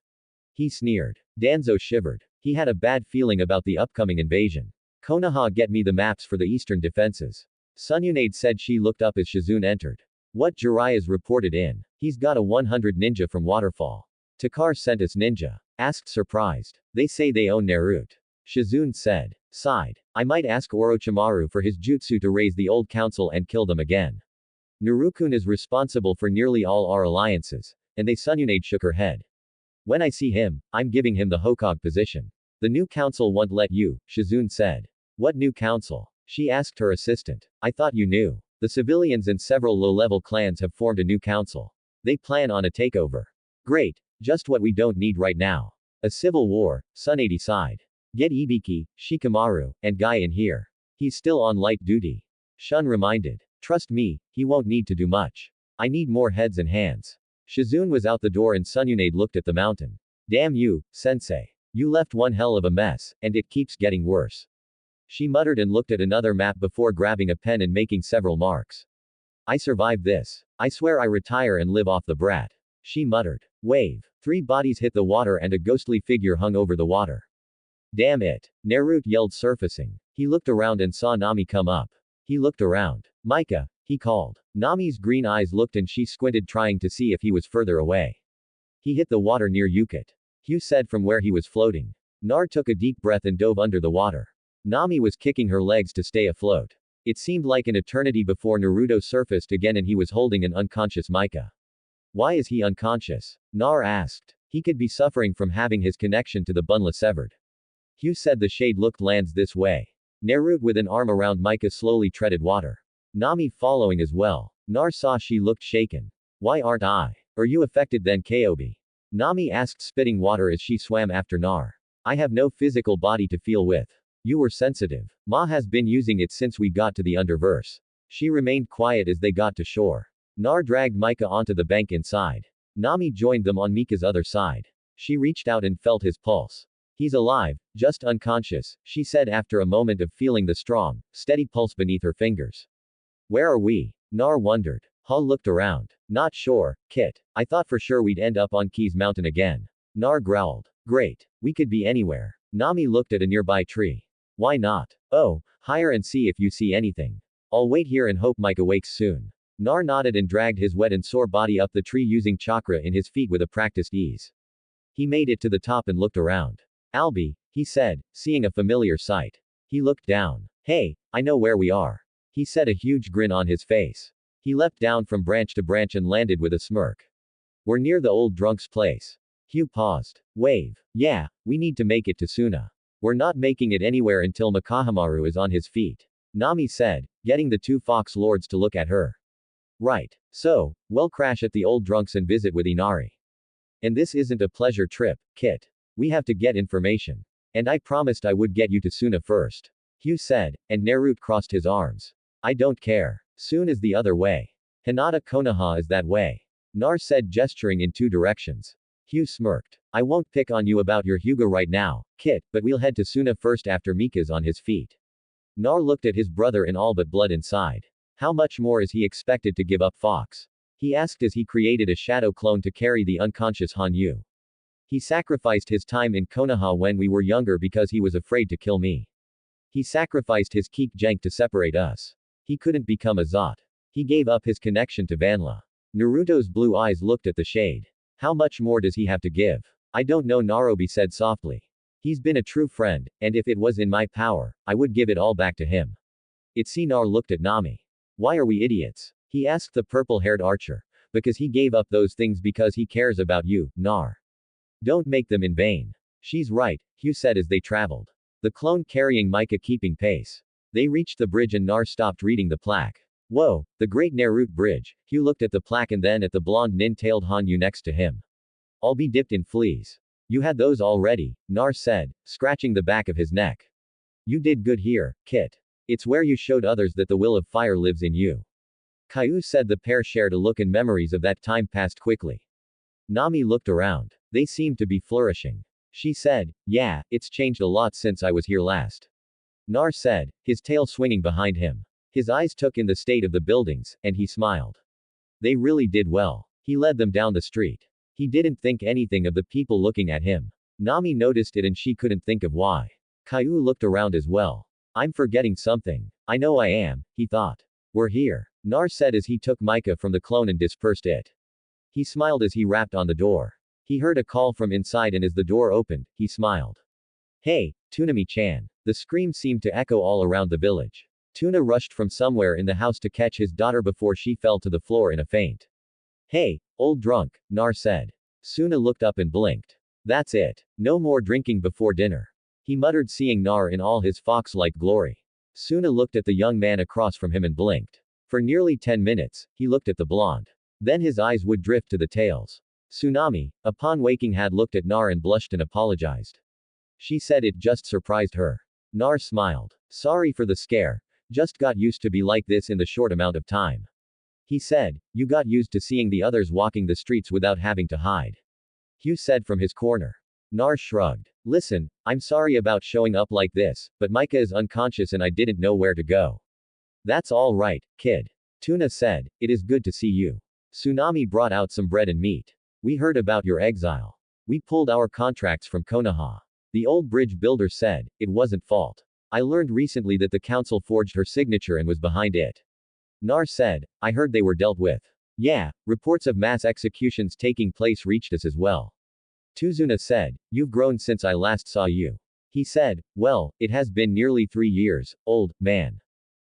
He sneered. Danzo shivered. He had a bad feeling about the upcoming invasion. Konoha, get me the maps for the eastern defenses. Sunyunade said. She looked up as Shizune entered. What Jiraiya's reported in. He's got a 100 ninja from Waterfall. Takar sent us ninja. Asked surprised. They say they own Naruto. Shizune said. Sighed. I might ask Orochimaru for his jutsu to raise the old council and kill them again. Narukun is responsible for nearly all our alliances, and they Sunyunade shook her head. When I see him, I'm giving him the Hokage position. The new council won't let you, Shizune said. What new council? She asked her assistant. I thought you knew. The civilians and several low-level clans have formed a new council. They plan on a takeover. Great. Just what we don't need right now. A civil war, Tsunade sighed. Get Ibiki, Shikamaru, and Guy in here. He's still on light duty. Shun reminded. Trust me, he won't need to do much. I need more heads and hands. Shizune was out the door and Sunyunade looked at the mountain. Damn you, sensei. You left one hell of a mess, and it keeps getting worse. She muttered and looked at another map before grabbing a pen and making several marks. I survived this. I swear I retire and live off the brat. She muttered. Wave. 3 bodies hit the water and a ghostly figure hung over the water. Damn it. Naruto yelled, surfacing. He looked around and saw Nami come up. He looked around. Micah, he called. Nami's green eyes looked and she squinted trying to see if he was further away. He hit the water near Yukit. Hugh said from where he was floating. Nar took a deep breath and dove under the water. Nami was kicking her legs to stay afloat. It seemed like an eternity before Naruto surfaced again and he was holding an unconscious Micah. Why is he unconscious? Nar asked. He could be suffering from having his connection to the Bunla severed. Hugh said the shade looked lands this way. Naruto with an arm around Micah slowly treaded water. Nami following as well. Nar saw she looked shaken. Why aren't I? Are you affected then, Kobe? Nami asked, spitting water as she swam after Nar. I have no physical body to feel with. You were sensitive. Ma has been using it since we got to the underverse. She remained quiet as they got to shore. Nar dragged Micah onto the bank inside. Nami joined them on Mika's other side. She reached out and felt his pulse. He's alive, just unconscious, she said after a moment of feeling the strong, steady pulse beneath her fingers. Where are we? Nar wondered. Ha looked around. Not sure, Kit. I thought for sure we'd end up on Keys Mountain again. Nar growled. Great. We could be anywhere. Nami looked at a nearby tree. Why not? Oh, higher and see if you see anything. I'll wait here and hope Mike awakes soon. Nar nodded and dragged his wet and sore body up the tree using chakra in his feet with a practiced ease. He made it to the top and looked around. Albi, he said, seeing a familiar sight. He looked down. Hey, I know where we are. He said, a huge grin on his face. He leapt down from branch to branch and landed with a smirk. We're near the old drunk's place. Hugh paused. Wave. Yeah, we need to make it to Suna. We're not making it anywhere until Makahamaru is on his feet. Nami said, getting the two fox lords to look at her. Right. So, we'll crash at the old drunks and visit with Inari. And this isn't a pleasure trip, Kit. We have to get information. And I promised I would get you to Suna first. Hugh said, and Naruto crossed his arms. I don't care. Soon is the other way. Hinata Konoha is that way. Nar said, gesturing in two directions. Hugh smirked. I won't pick on you about your Hyuga right now, Kit, but we'll head to Suna first after Mika's on his feet. Nar looked at his brother in all but blood inside. How much more is he expected to give up Fox? He asked as he created a shadow clone to carry the unconscious Hanyu. He sacrificed his time in Konoha when we were younger because he was afraid to kill me. He sacrificed his Keek Jank to separate us. He couldn't become a Zot. He gave up his connection to Vanla. Naruto's blue eyes looked at the shade. How much more does he have to give? I don't know, Narobi said softly. He's been a true friend, and if it was in my power, I would give it all back to him. Nar looked at Nami. Why are we idiots? He asked the purple-haired archer. Because he gave up those things because he cares about you, Nar. Don't make them in vain. She's right, Hugh said as they traveled. The clone carrying Micah keeping pace. They reached the bridge and Nar stopped reading the plaque. Whoa, the Great Naruto Bridge. Hugh looked at the plaque and then at the blonde nin-tailed Hanyu next to him. I'll be dipped in fleas. You had those already, Nar said, scratching the back of his neck. You did good here, Kit. It's where you showed others that the will of fire lives in you. Caillou said. The pair shared a look and memories of that time passed quickly. Nami looked around. They seemed to be flourishing. She said, yeah, it's changed a lot since I was here last. Nar said, his tail swinging behind him. His eyes took in the state of the buildings, and he smiled. They really did well. He led them down the street. He didn't think anything of the people looking at him. Nami noticed it and she couldn't think of why. Caillou looked around as well. I'm forgetting something. I know I am, he thought. We're here. Nar said as he took Micah from the clone and dispersed it. He smiled as he rapped on the door. He heard a call from inside and as the door opened, he smiled. Hey, Tsunami-chan. The scream seemed to echo all around the village. Tuna rushed from somewhere in the house to catch his daughter before she fell to the floor in a faint. Hey, old drunk, Nar said. Suna looked up and blinked. That's it. No more drinking before dinner. He muttered, seeing Nar in all his fox-like glory. Suna looked at the young man across from him and blinked. For nearly 10 minutes, he looked at the blonde. Then his eyes would drift to the tails. Tsunami, upon waking, had looked at Nar and blushed and apologized. She said it just surprised her. Nar smiled. Sorry for the scare. Just got used to be like this in the short amount of time. He said, you got used to seeing the others walking the streets without having to hide. Hugh said from his corner. Nar shrugged. Listen, I'm sorry about showing up like this, but Micah is unconscious and I didn't know where to go. That's all right, kid. Tuna said, it is good to see you. Tsunami brought out some bread and meat. We heard about your exile. We pulled our contracts from Konoha. The old bridge builder said, it wasn't fault. I learned recently that the council forged her signature and was behind it. Nar said, I heard they were dealt with. Yeah, reports of mass executions taking place reached us as well. Tuzuna said, you've grown since I last saw you. He said, well, it has been nearly 3 years, old man.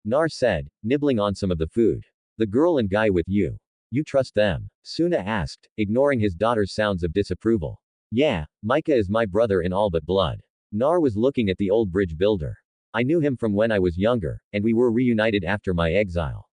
Nar said, nibbling on some of the food. The girl and guy with you. You trust them? Suna asked, ignoring his daughter's sounds of disapproval. Yeah, Micah is my brother in all but blood. Nar was looking at the old bridge builder. I knew him from when I was younger, and we were reunited after my exile.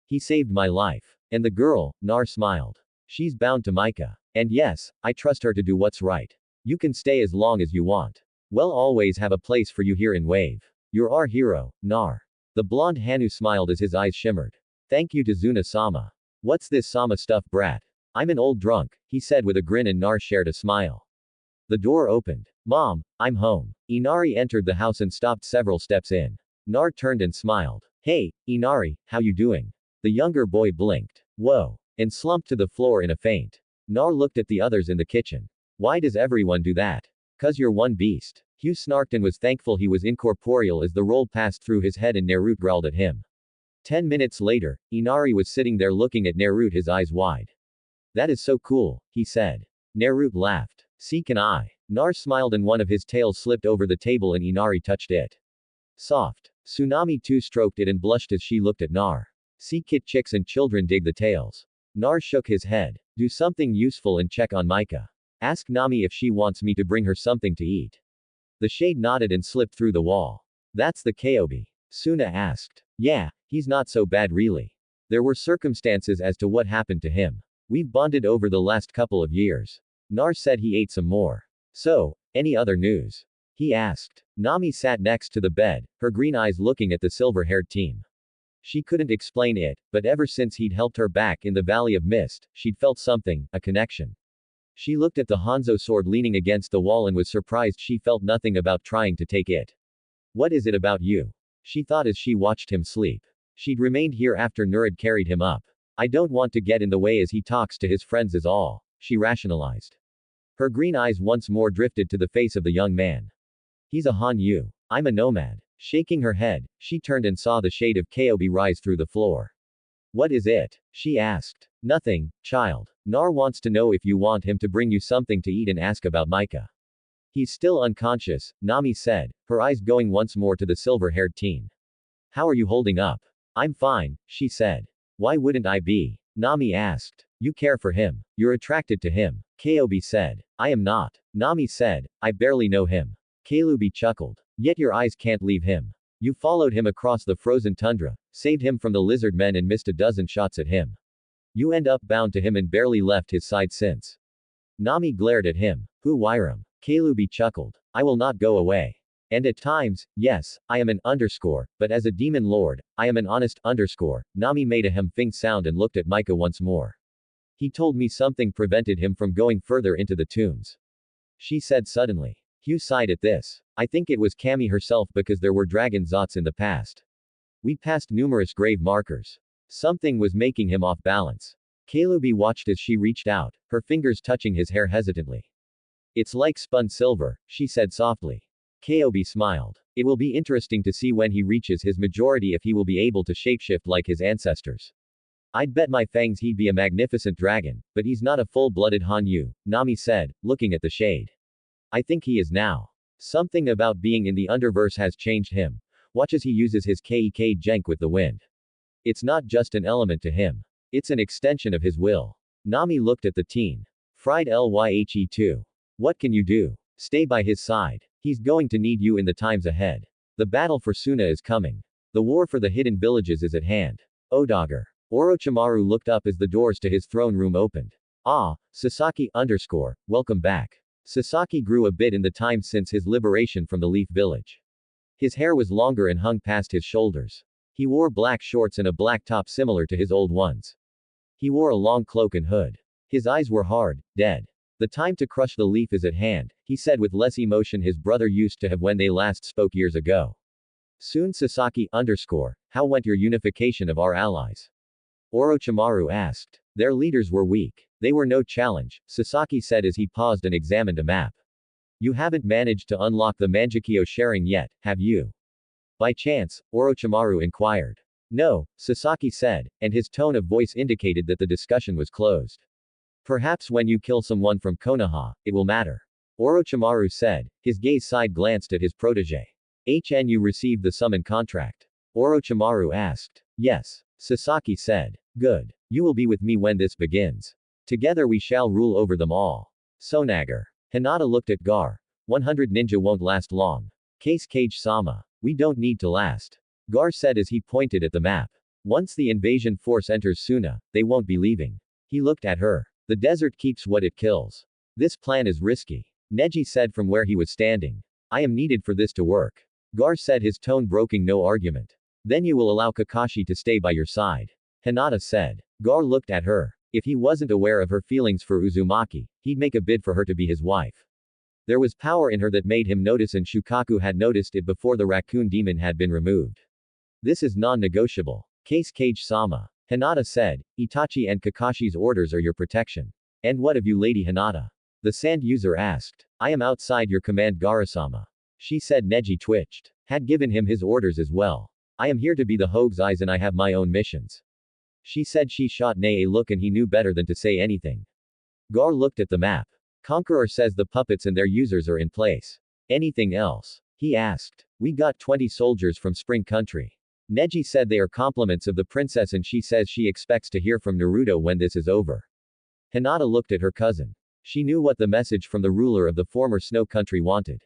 He saved my life. And the girl, Nar smiled. She's bound to Micah. And yes, I trust her to do what's right. You can stay as long as you want. We'll always have a place for you here in Wave. You're our hero, Nar. The blonde Hanu smiled as his eyes shimmered. Thank you to Zuna-sama. What's this Sama stuff, brat? I'm an old drunk, he said with a grin, and Nar shared a smile. The door opened. Mom, I'm home. Inari entered the house and stopped several steps in. Nar turned and smiled. Hey, Inari, how you doing? The younger boy blinked. Whoa. And slumped to the floor in a faint. Nar looked at the others in the kitchen. Why does everyone do that? 'Cause you're one beast. Hugh snarked and was thankful he was incorporeal as the roll passed through his head and Naruto growled at him. 10 minutes later, Inari was sitting there looking at Naruto, his eyes wide. That is so cool, he said. Naruto laughed. See, can I? Nar smiled and one of his tails slipped over the table and Inari touched it. Soft. Tsunami too stroked it and blushed as she looked at Nar. See, kit chicks and children dig the tails. Nar shook his head. Do something useful and check on Micah. Ask Nami if she wants me to bring her something to eat. The shade nodded and slipped through the wall. That's the Kobe. Suna asked. Yeah, he's not so bad really. There were circumstances as to what happened to him. We've bonded over the last couple of years. Nar said he ate some more. So, any other news? He asked. Nami sat next to the bed, her green eyes looking at the silver-haired team. She couldn't explain it, but ever since he'd helped her back in the Valley of Mist, she'd felt something, a connection. She looked at the Hanzo sword leaning against the wall and was surprised she felt nothing about trying to take it. What is it about you? She thought as she watched him sleep. She'd remained here after Nurad carried him up. I don't want to get in the way as he talks to his friends is all, she rationalized. Her green eyes once more drifted to the face of the young man. He's a Hanyu. I'm a nomad. Shaking her head, she turned and saw the shade of Kobe rise through the floor. What is it? She asked. Nothing, child. Nar wants to know if you want him to bring you something to eat and ask about Micah. He's still unconscious, Nami said, her eyes going once more to the silver-haired teen. How are you holding up? I'm fine, she said. Why wouldn't I be? Nami asked. You care for him. You're attracted to him, Kobe said. I am not. Nami said, I barely know him. Kalubi chuckled. Yet your eyes can't leave him. You followed him across the frozen tundra, saved him from the lizard men and missed a dozen shots at him. You end up bound to him and barely left his side since. Nami glared at him. Who Wyram? Kalubi chuckled. I will not go away. And at times, yes, I am an underscore, but as a demon lord, I am an honest underscore. Nami made a hemphing sound and looked at Micah once more. He told me something prevented him from going further into the tombs. She said suddenly. Hugh sighed at this. I think it was Kami herself because there were dragon zots in the past. We passed numerous grave markers. Something was making him off balance. Kalubi watched as she reached out, her fingers touching his hair hesitantly. It's like spun silver, she said softly. Kobe smiled. It will be interesting to see when he reaches his majority if he will be able to shapeshift like his ancestors. I'd bet my fangs he'd be a magnificent dragon, but he's not a full-blooded Hanyu, Nami said, looking at the shade. I think he is now. Something about being in the underverse has changed him. Watch as he uses his Kek Jenk with the wind. It's not just an element to him. It's an extension of his will. Nami looked at the teen. Fried Lye2. What can you do? Stay by his side. He's going to need you in the times ahead. The battle for Suna is coming. The war for the hidden villages is at hand. Odagar. Orochimaru looked up as the doors to his throne room opened. Ah, Sasaki _ welcome back. Sasaki grew a bit in the time since his liberation from the Leaf Village. His hair was longer and hung past his shoulders. He wore black shorts and a black top similar to his old ones. He wore a long cloak and hood. His eyes were hard, dead. The time to crush the leaf is at hand, he said with less emotion his brother used to have when they last spoke years ago. Soon Sasaki _ how went your unification of our allies? Orochimaru asked. Their leaders were weak. They were no challenge, Sasaki said as he paused and examined a map. You haven't managed to unlock the Mangekyo sharing yet, have you? By chance, Orochimaru inquired. No, Sasaki said, and his tone of voice indicated that the discussion was closed. Perhaps when you kill someone from Konoha, it will matter. Orochimaru said, his gaze side glanced at his protege. HNU received the summon contract. Orochimaru asked. Yes. Sasaki said. Good. You will be with me when this begins. Together we shall rule over them all. Sonagar. Hinata looked at Gar. 100 ninja won't last long. Case Cage Sama. We don't need to last. Gar said as he pointed at the map. Once the invasion force enters Suna, they won't be leaving. He looked at her. The desert keeps what it kills. This plan is risky. Neji said from where he was standing. I am needed for this to work. Gar said, his tone broking no argument. Then you will allow Kakashi to stay by your side. Hinata said. Gar looked at her. If he wasn't aware of her feelings for Uzumaki, he'd make a bid for her to be his wife. There was power in her that made him notice, and Shukaku had noticed it before the raccoon demon had been removed. This is non-negotiable. Case Kage-sama. Hinata said, Itachi and Kakashi's orders are your protection. And what of you, Lady Hinata? The sand user asked. I am outside your command, Garasama. She said. Neji twitched. Had given him his orders as well. I am here to be the Hogue's eyes and I have my own missions. She said. She shot Nae a look and he knew better than to say anything. Gar looked at the map. Conqueror says the puppets and their users are in place. Anything else? He asked. We got 20 soldiers from Spring Country. Neji said they are compliments of the princess and she says she expects to hear from Naruto when this is over. Hinata looked at her cousin. She knew what the message from the ruler of the former Snow Country wanted.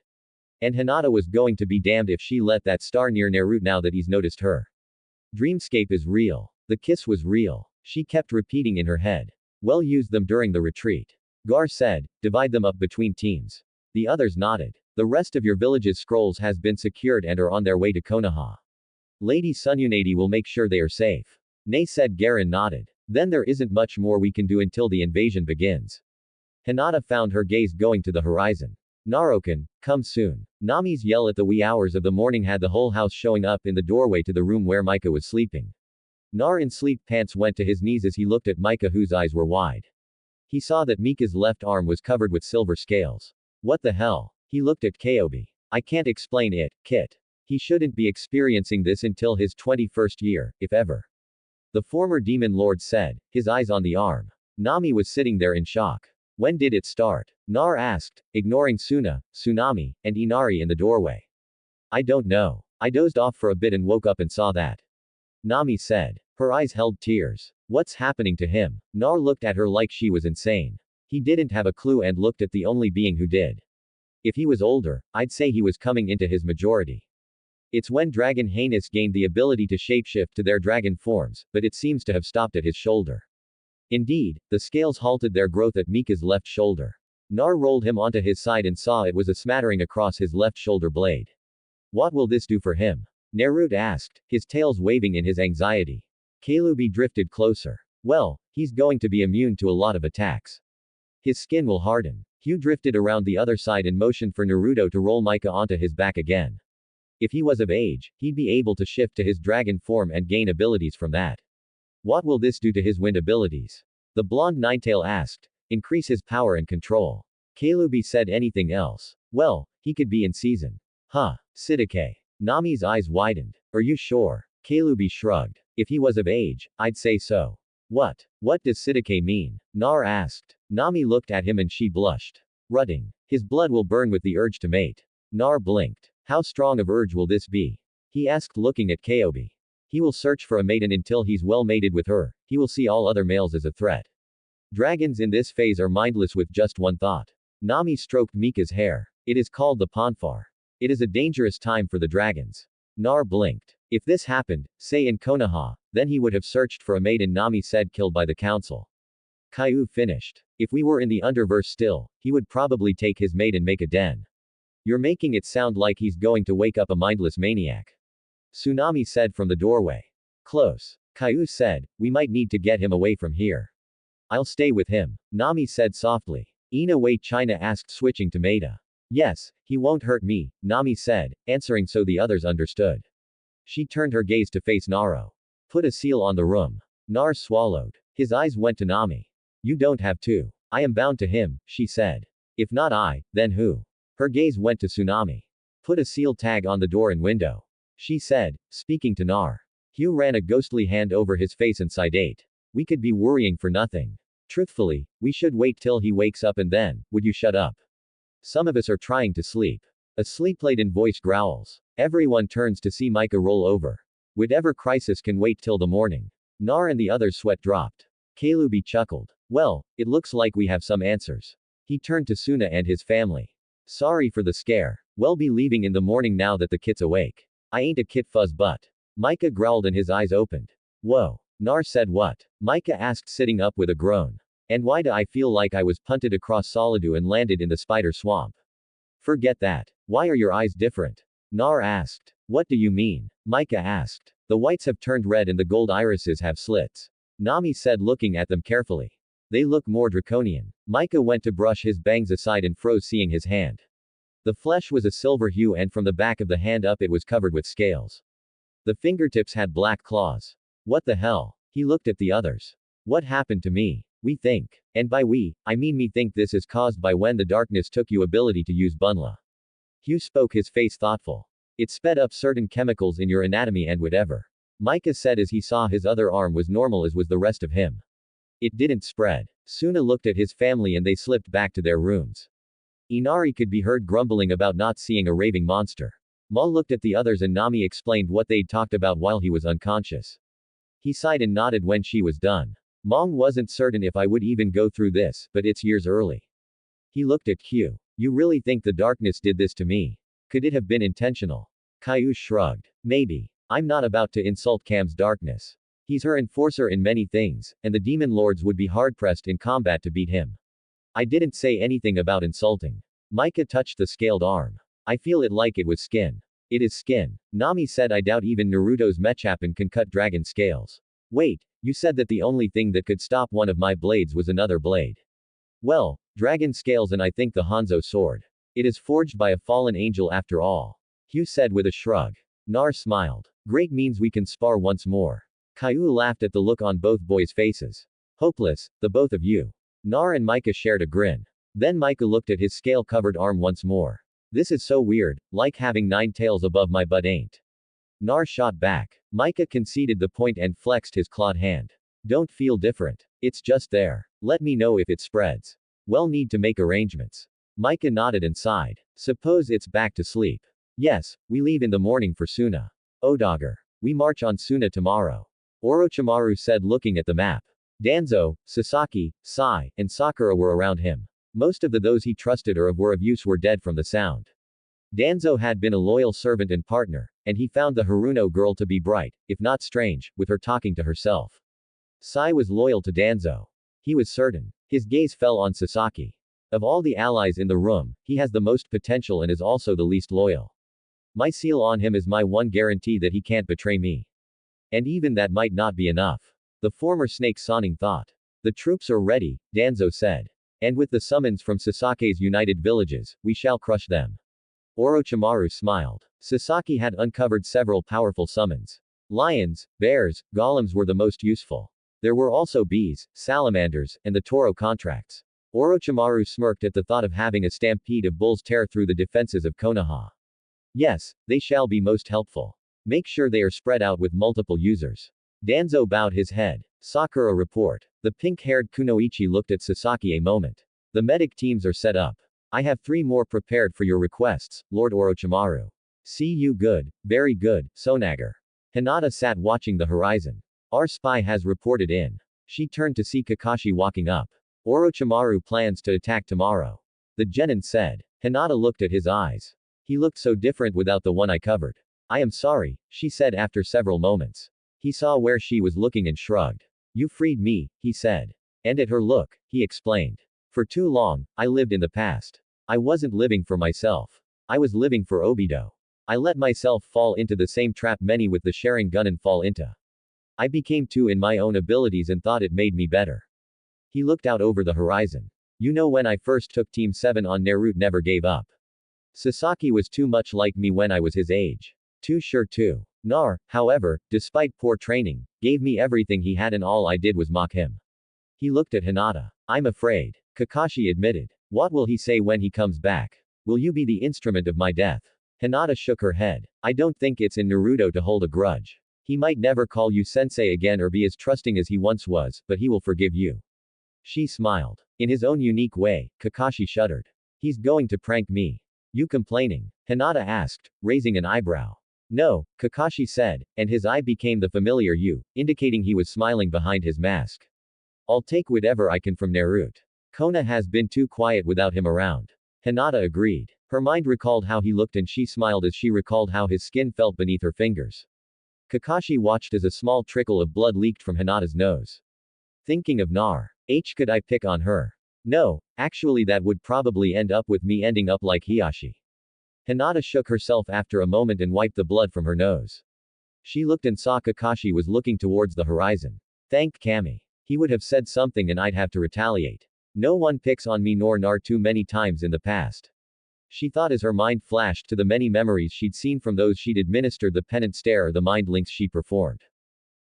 And Hinata was going to be damned if she let that star near Naruto now that he's noticed her. Dreamscape is real. The kiss was real. She kept repeating in her head. Well, use them during the retreat. Gar said, divide them up between teams. The others nodded. The rest of your village's scrolls has been secured and are on their way to Konoha. Lady Sununade will make sure they are safe. Nae said. Garen nodded. Then there isn't much more we can do until the invasion begins. Hinata found her gaze going to the horizon. Narokan, come soon. Nami's yell at the wee hours of the morning had the whole house showing up in the doorway to the room where Micah was sleeping. Nar in sleep pants went to his knees as he looked at Micah, whose eyes were wide. He saw that Mika's left arm was covered with silver scales. What the hell? He looked at Kobe. I can't explain it, Kit. He shouldn't be experiencing this until his 21st year, if ever. The former demon lord said, his eyes on the arm. Nami was sitting there in shock. When did it start? Nar asked, ignoring Suna, Tsunami, and Inari in the doorway. I don't know. I dozed off for a bit and woke up and saw that. Nami said. Her eyes held tears. What's happening to him? Nar looked at her like she was insane. He didn't have a clue and looked at the only being who did. If he was older, I'd say he was coming into his majority. It's when Dragon Heinous gained the ability to shapeshift to their dragon forms, but it seems to have stopped at his shoulder. Indeed, the scales halted their growth at Mika's left shoulder. Nar rolled him onto his side and saw it was a smattering across his left shoulder blade. What will this do for him? Naruto asked, his tails waving in his anxiety. Kalubi drifted closer. Well, he's going to be immune to a lot of attacks. His skin will harden. Hugh drifted around the other side and motioned for Naruto to roll Micah onto his back again. If he was of age, he'd be able to shift to his dragon form and gain abilities from that. What will this do to his wind abilities? The blonde Ninetail asked. Increase his power and control. Kalubi said. Anything else? Well, he could be in season. Huh. Sidake. Nami's eyes widened. Are you sure? Kalubi shrugged. If he was of age, I'd say so. What does Sidake mean? Nar asked. Nami looked at him and she blushed. Rutting. His blood will burn with the urge to mate. Nar blinked. How strong of urge will this be? He asked, looking at Kobe. He will search for a maiden until he's well mated with her. He will see all other males as a threat. Dragons in this phase are mindless with just one thought. Nami stroked Mika's hair. It is called the Ponfar. It is a dangerous time for the dragons. Nar blinked. If this happened, say in Konoha, then he would have searched for a maiden. Nami said. Killed by the council. Caillou finished. If we were in the underverse still, he would probably take his maid and make a den. You're making it sound like he's going to wake up a mindless maniac. Tsunami said from the doorway. Close. Caillou said, we might need to get him away from here. I'll stay with him. Nami said softly. Ina wait, China asked, switching to Maida. Yes, he won't hurt me, Nami said, answering so the others understood. She turned her gaze to face Naro. Put a seal on the room. Nar swallowed. His eyes went to Nami. You don't have to. I am bound to him, she said. If not I, then who? Her gaze went to Tsunami. Put a seal tag on the door and window. She said, speaking to Nar. Hugh ran a ghostly hand over his face and sighed. We could be worrying for nothing. Truthfully, we should wait till he wakes up and then, would you shut up? Some of us are trying to sleep. A sleep-laden voice growls. Everyone turns to see Micah roll over. Whatever crisis can wait till the morning. Nar and the others' sweat dropped. Kalubi chuckled. Well, it looks like we have some answers. He turned to Suna and his family. Sorry for the scare. We'll be leaving in the morning now that the kit's awake. I ain't a kit fuzz butt. Micah growled and his eyes opened. Whoa. Nar said what? Micah asked, sitting up with a groan. And why do I feel like I was punted across Solidoo and landed in the spider swamp? Forget that. Why are your eyes different? Nar asked. What do you mean? Micah asked. The whites have turned red and the gold irises have slits. Nami said, looking at them carefully. They look more draconian. Micah went to brush his bangs aside and froze, seeing his hand. The flesh was a silver hue and from the back of the hand up it was covered with scales. The fingertips had black claws. What the hell? He looked at the others. What happened to me? We think. And by we, I mean me think this is caused by when the darkness took you ability to use Bunla. Hugh spoke, his face thoughtful. It sped up certain chemicals in your anatomy and whatever. Micah said as he saw his other arm was normal as was the rest of him. It didn't spread. Suna looked at his family and they slipped back to their rooms. Inari could be heard grumbling about not seeing a raving monster. Ma looked at the others and Nami explained what they'd talked about while he was unconscious. He sighed and nodded when she was done. Mong wasn't certain if I would even go through this, but it's years early. He looked at Q. You really think the darkness did this to me? Could it have been intentional? Caillou shrugged. Maybe. I'm not about to insult Cam's darkness. He's her enforcer in many things, and the demon lords would be hard-pressed in combat to beat him. I didn't say anything about insulting. Micah touched the scaled arm. I feel it like it was skin. It is skin. Nami said, I doubt even Naruto's Mechappin can cut dragon scales. Wait, you said that the only thing that could stop one of my blades was another blade. Well, dragon scales and I think the Hanzo sword. It is forged by a fallen angel after all. Hugh said with a shrug. Nar smiled. Great, means we can spar once more. Caillou laughed at the look on both boys' faces. Hopeless, the both of you. Nar and Micah shared a grin. Then Micah looked at his scale-covered arm once more. This is so weird, like having 9 tails above my butt ain't. Nar shot back. Micah conceded the point and flexed his clawed hand. Don't feel different. It's just there. Let me know if it spreads. Well, need to make arrangements. Micah nodded and sighed. Suppose it's back to sleep. Yes, we leave in the morning for Suna. Odagar. We march on Suna tomorrow. Orochimaru said, looking at the map. Danzo, Sasaki, Sai, and Sakura were around him. Most of those he trusted or were of use were dead from the sound. Danzo had been a loyal servant and partner, and he found the Haruno girl to be bright, if not strange, with her talking to herself. Sai was loyal to Danzo. He was certain. His gaze fell on Sasaki. Of all the allies in the room, he has the most potential and is also the least loyal. My seal on him is my one guarantee that he can't betray me. And even that might not be enough. The former snake Sanning thought. The troops are ready, Danzo said. And with the summons from Sasake's united villages, we shall crush them. Orochimaru smiled. Sasaki had uncovered several powerful summons. Lions, bears, golems were the most useful. There were also bees, salamanders, and the Toro contracts. Orochimaru smirked at the thought of having a stampede of bulls tear through the defenses of Konoha. Yes, they shall be most helpful. Make sure they are spread out with multiple users. Danzo bowed his head. Sakura report. The pink-haired Kunoichi looked at Sasaki a moment. The medic teams are set up. I have 3 more prepared for your requests, Lord Orochimaru. See you good, very good, Sonagar. Hinata sat watching the horizon. Our spy has reported in. She turned to see Kakashi walking up. Orochimaru plans to attack tomorrow. The genin said. Hinata looked at his eyes. He looked so different without the one I covered. I am sorry, she said after several moments. He saw where she was looking and shrugged. You freed me, he said. And at her look, he explained. For too long, I lived in the past. I wasn't living for myself. I was living for Obito. I let myself fall into the same trap many with the Sharingan fall into. I became too in my own abilities and thought it made me better. He looked out over the horizon. You know, when I first took Team 7 on Naruto, never gave up. Sasaki was too much like me when I was his age. Too sure too. Nar, however, despite poor training, gave me everything he had and all I did was mock him. He looked at Hinata. I'm afraid. Kakashi admitted. What will he say when he comes back? Will you be the instrument of my death? Hinata shook her head. I don't think it's in Naruto to hold a grudge. He might never call you sensei again or be as trusting as he once was, but he will forgive you. She smiled. In his own unique way, Kakashi shuddered. He's going to prank me. You complaining? Hinata asked, raising an eyebrow. No, Kakashi said, and his eye became the familiar you, indicating he was smiling behind his mask. I'll take whatever I can from Naruto. Konoha has been too quiet without him around. Hinata agreed. Her mind recalled how he looked and she smiled as she recalled how his skin felt beneath her fingers. Kakashi watched as a small trickle of blood leaked from Hinata's nose. Thinking of could I pick on her? No, actually that would probably end up with me ending up like Hiashi. Hinata shook herself after a moment and wiped the blood from her nose. She looked and saw Kakashi was looking towards the horizon. Thank Kami. He would have said something and I'd have to retaliate. No one picks on me nor Nar too many times in the past. She thought as her mind flashed to the many memories she'd seen from those she'd administered the penance stare or the mind links she performed.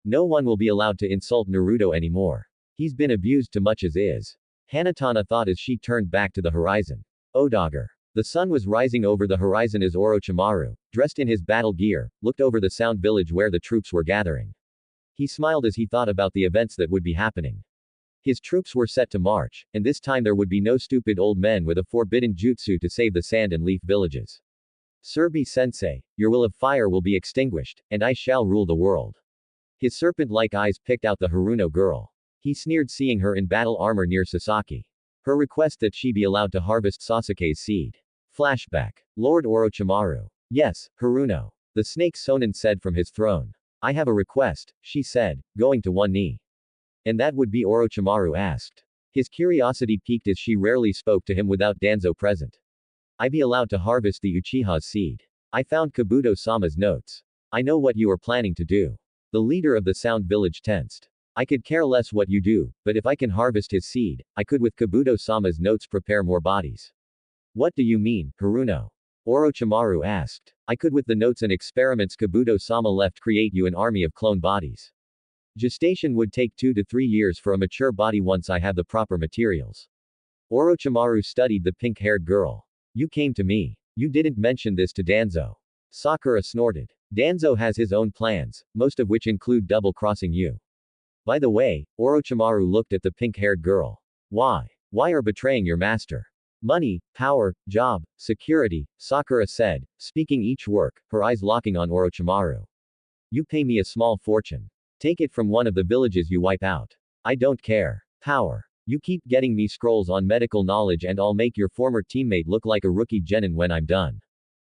No one will be allowed to insult Naruto anymore. He's been abused too much as is. Hanatana thought as she turned back to the horizon. Odagar. The sun was rising over the horizon as Orochimaru, dressed in his battle gear, looked over the Sound Village where the troops were gathering. He smiled as he thought about the events that would be happening. His troops were set to march, and this time there would be no stupid old men with a forbidden jutsu to save the sand and leaf villages. Surbi-sensei, your will of fire will be extinguished, and I shall rule the world. His serpent-like eyes picked out the Haruno girl. He sneered seeing her in battle armor near Sasaki. Her request that she be allowed to harvest Sasuke's seed. Flashback. Lord Orochimaru. Yes, Haruno. The snake Sonin said from his throne. I have a request, she said, going to one knee. And that would be Orochimaru asked. His curiosity piqued as she rarely spoke to him without Danzo present. I be allowed to harvest the Uchiha's seed. I found Kabuto-sama's notes. I know what you are planning to do. The leader of the Sound Village tensed. I could care less what you do, but if I can harvest his seed, I could with Kabuto-sama's notes prepare more bodies. What do you mean, Haruno? Orochimaru asked. I could with the notes and experiments Kabuto-sama left create you an army of clone bodies. Gestation would take 2 to 3 years for a mature body once I have the proper materials. Orochimaru studied the pink-haired girl. You came to me. You didn't mention this to Danzo. Sakura snorted. Danzo has his own plans, most of which include double-crossing you. By the way, Orochimaru looked at the pink-haired girl. Why? Why are betraying your master? Money, power, job, security, Sakura said, speaking each word, her eyes locking on Orochimaru. You pay me a small fortune. Take it from one of the villages you wipe out. I don't care. Power. You keep getting me scrolls on medical knowledge and I'll make your former teammate look like a rookie genin when I'm done.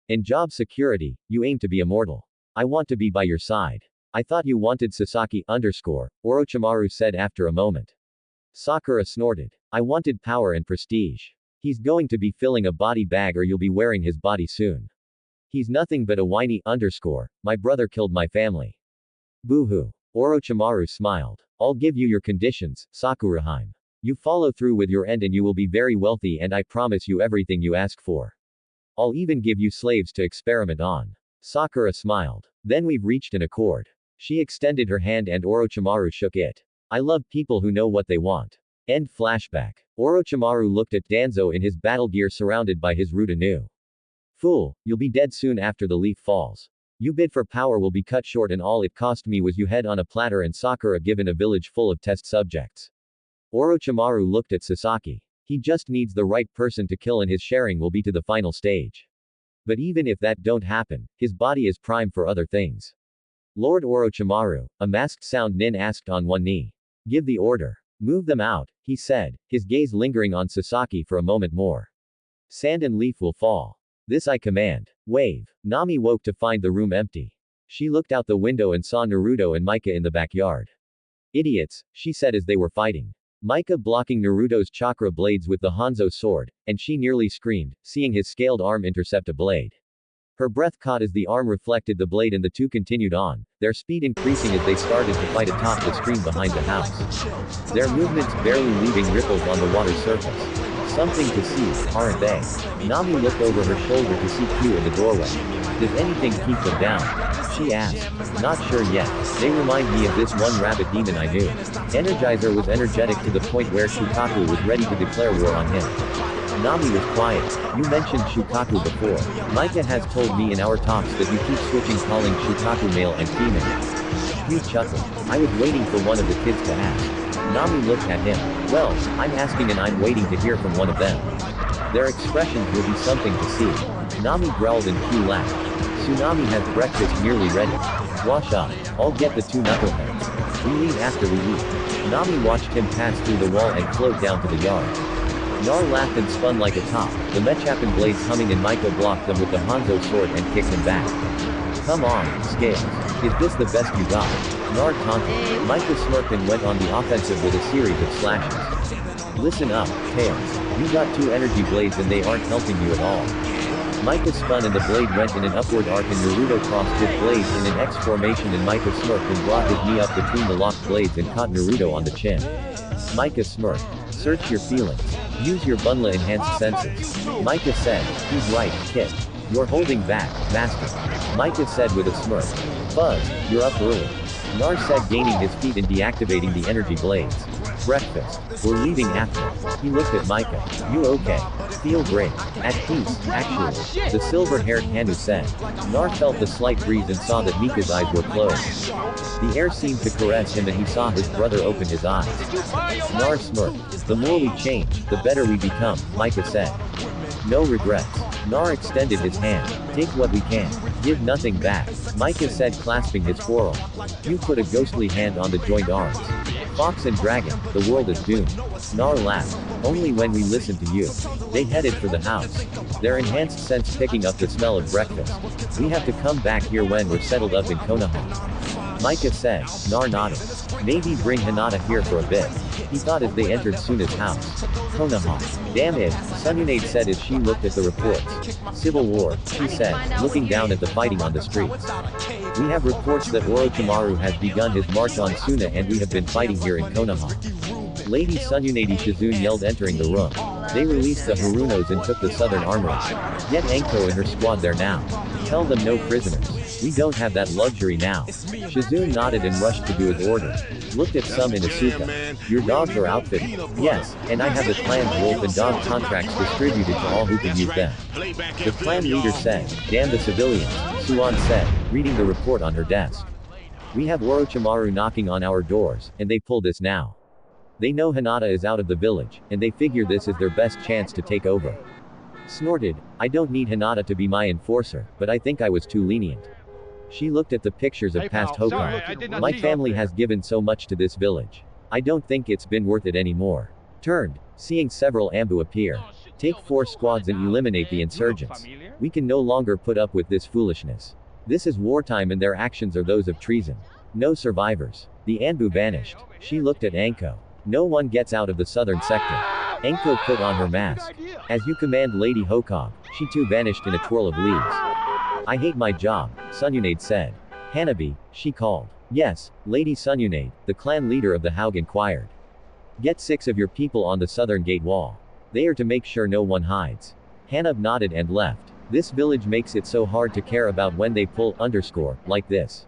In job security, you aim to be immortal. I want to be by your side. I thought you wanted Sasaki, Orochimaru said after a moment. Sakura snorted. I wanted power and prestige. He's going to be filling a body bag or you'll be wearing his body soon. He's nothing but a whiny, my brother killed my family. Boo-hoo. Orochimaru smiled. I'll give you your conditions, Sakurahime. You follow through with your end and you will be very wealthy and I promise you everything you ask for. I'll even give you slaves to experiment on. Sakura smiled. Then we've reached an accord. She extended her hand and Orochimaru shook it. I love people who know what they want. End flashback. Orochimaru looked at Danzo in his battle gear surrounded by his retinue. Fool, you'll be dead soon after the leaf falls. You bid for power will be cut short and all it cost me was you head on a platter and Sakura given a village full of test subjects. Orochimaru looked at Sasaki. He just needs the right person to kill and his sharing will be to the final stage. But even if that don't happen, his body is prime for other things. Lord Orochimaru, a masked sound nin asked on one knee. Give the order. Move them out, he said, his gaze lingering on Sasaki for a moment more. Sand and leaf will fall. This I command. Wave. Nami woke to find the room empty. She looked out the window and saw Naruto and Mika in the backyard. Idiots, she said as they were fighting. Mika blocking Naruto's chakra blades with the Hanzo sword, and she nearly screamed, seeing his scaled arm intercept a blade. Her breath caught as the arm reflected the blade and the two continued on, their speed increasing as they started to fight atop the stream behind the house. Their movements barely leaving ripples on the water surface. Something to see, aren't they? Nami looked over her shoulder to see Q in the doorway. Does anything keep them down? She asked. Not sure yet. They remind me of this one rabbit demon I knew. Energizer was energetic to the point where Shukaku was ready to declare war on him. Nami was quiet. You mentioned Shukaku before. Mika has told me in our talks that you keep switching calling Shukaku male and female. Q chuckled. I was waiting for one of the kids to ask. Nami looked at him. Well, I'm asking and I'm waiting to hear from one of them. Their expressions will be something to see. Nami growled and Q laughed. Tsunami has breakfast nearly ready. Wash up. I'll get the two knuckleheads. We leave after we eat. Nami watched him pass through the wall and float down to the yard. Nar laughed and spun like a top, the Mechapan blades humming and Micah blocked them with the Hanzo sword and kicked him back. Come on, Scales. Is this the best you got? Nar taunted. Micah smirked and went on the offensive with a series of slashes. Listen up, Tails. You got 2 energy blades and they aren't helping you at all. Micah spun and the blade went in an upward arc and Naruto crossed his blades in an X formation and Micah smirked and brought his knee up between the locked blades and caught Naruto on the chin. Micah smirked. Search your feelings. Use your Bunla enhanced senses. Micah said, he's right, kid. You're holding back, master. Micah said with a smirk. Fuzz, you're up early. Nar said gaining his feet and deactivating the energy blades. Breakfast. We're leaving after. He looked at Micah. You okay? Feel great. At peace, actually. The silver-haired Hanu said. Nar felt the slight breeze and saw that Mika's eyes were closed. The air seemed to caress him and he saw his brother open his eyes. Nar smirked. The more we change, the better we become, Micah said. No regrets. Nar extended his hand. Take what we can. Give nothing back, Micah said clasping his forearm. You put a ghostly hand on the joined arms. Fox and Dragon, the world is doomed. Nar laughed. Only when we listen to you. They headed for the house. Their enhanced sense picking up the smell of breakfast. We have to come back here when we're settled up in Konoha. Micah said. Nar nodded. Maybe bring Hinata here for a bit. He thought as they entered Suna's house. Konoha. Damn it, Sununade said as she looked at the reports. Civil war, she said, looking down at the fighting on the streets. We have reports that Orochimaru has begun his march on Suna and we have been fighting here in Konoha. Lady Sununade Shizune yelled entering the room. They released the Harunos and took the southern armory. Get Anko and her squad there now. Tell them no prisoners. We don't have that luxury now. Shizune nodded and rushed to do his order. Looked at some in Asuka. Your dogs are outfitted. Yes, and I have the clan's wolf and dog contracts distributed to all who can use them. The clan leader said, damn the civilians, Suan said, reading the report on her desk. We have Orochimaru knocking on our doors, and they pull this now. They know Hinata is out of the village, and they figure this is their best chance to take over. Snorted, I don't need Hinata to be my enforcer, but I think I was too lenient. She looked at the pictures of past Hokage. My family has given so much to this village. I don't think it's been worth it anymore. Turned, seeing several Ambu appear. Take 4 squads and eliminate the insurgents. We can no longer put up with this foolishness. This is wartime and their actions are those of treason. No survivors. The Anbu vanished. She looked at Anko. No one gets out of the southern sector. Anko put on her mask. As you command Lady Hokage, she too vanished in a twirl of leaves. I hate my job, Sununade said. Hanabi, she called. Yes, Lady Sununade, the clan leader of the Haug inquired. Get 6 of your people on the southern gate wall. They are to make sure no one hides. Hanab nodded and left. This village makes it so hard to care about when they pull like this.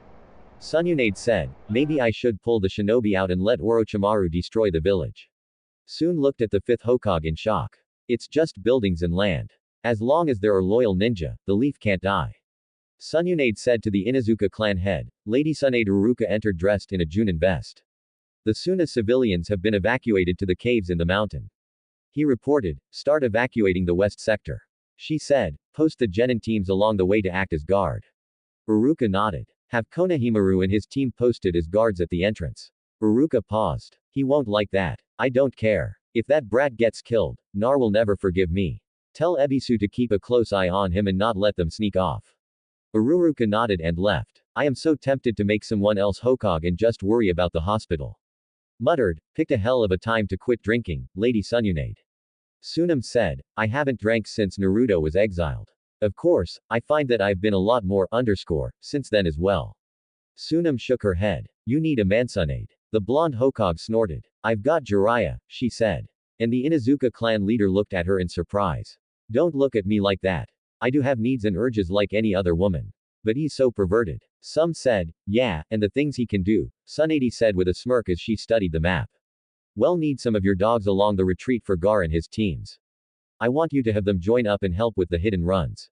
Sununade said, maybe I should pull the shinobi out and let Orochimaru destroy the village. Soon looked at the 5th Hokage in shock. It's just buildings and land. As long as there are loyal ninja, the leaf can't die. Sununade said to the Inuzuka clan head. Lady Tsunade Uruka entered dressed in a Junin vest. The Suna civilians have been evacuated to the caves in the mountain. He reported, start evacuating the west sector. She said, post the genin teams along the way to act as guard. Uruka nodded. Have Konohimaru and his team posted as guards at the entrance. Uruka paused. He won't like that. I don't care. If that brat gets killed, Nar will never forgive me. Tell Ebisu to keep a close eye on him and not let them sneak off. Uruka nodded and left. I am so tempted to make someone else Hokage and just worry about the hospital. Muttered, picked a hell of a time to quit drinking, Lady Sununade. Sunam said, I haven't drank since Naruto was exiled. Of course, I find that I've been a lot more since then as well. Sunam shook her head. You need a Mansunade. The blonde Hokage snorted. I've got Jiraiya, she said. And the Inuzuka clan leader looked at her in surprise. Don't look at me like that. I do have needs and urges like any other woman. But he's so perverted. Some said, yeah, and the things he can do, Tsunade said with a smirk as she studied the map. Well, need some of your dogs along the retreat for Gar and his teams. I want you to have them join up and help with the hidden runs.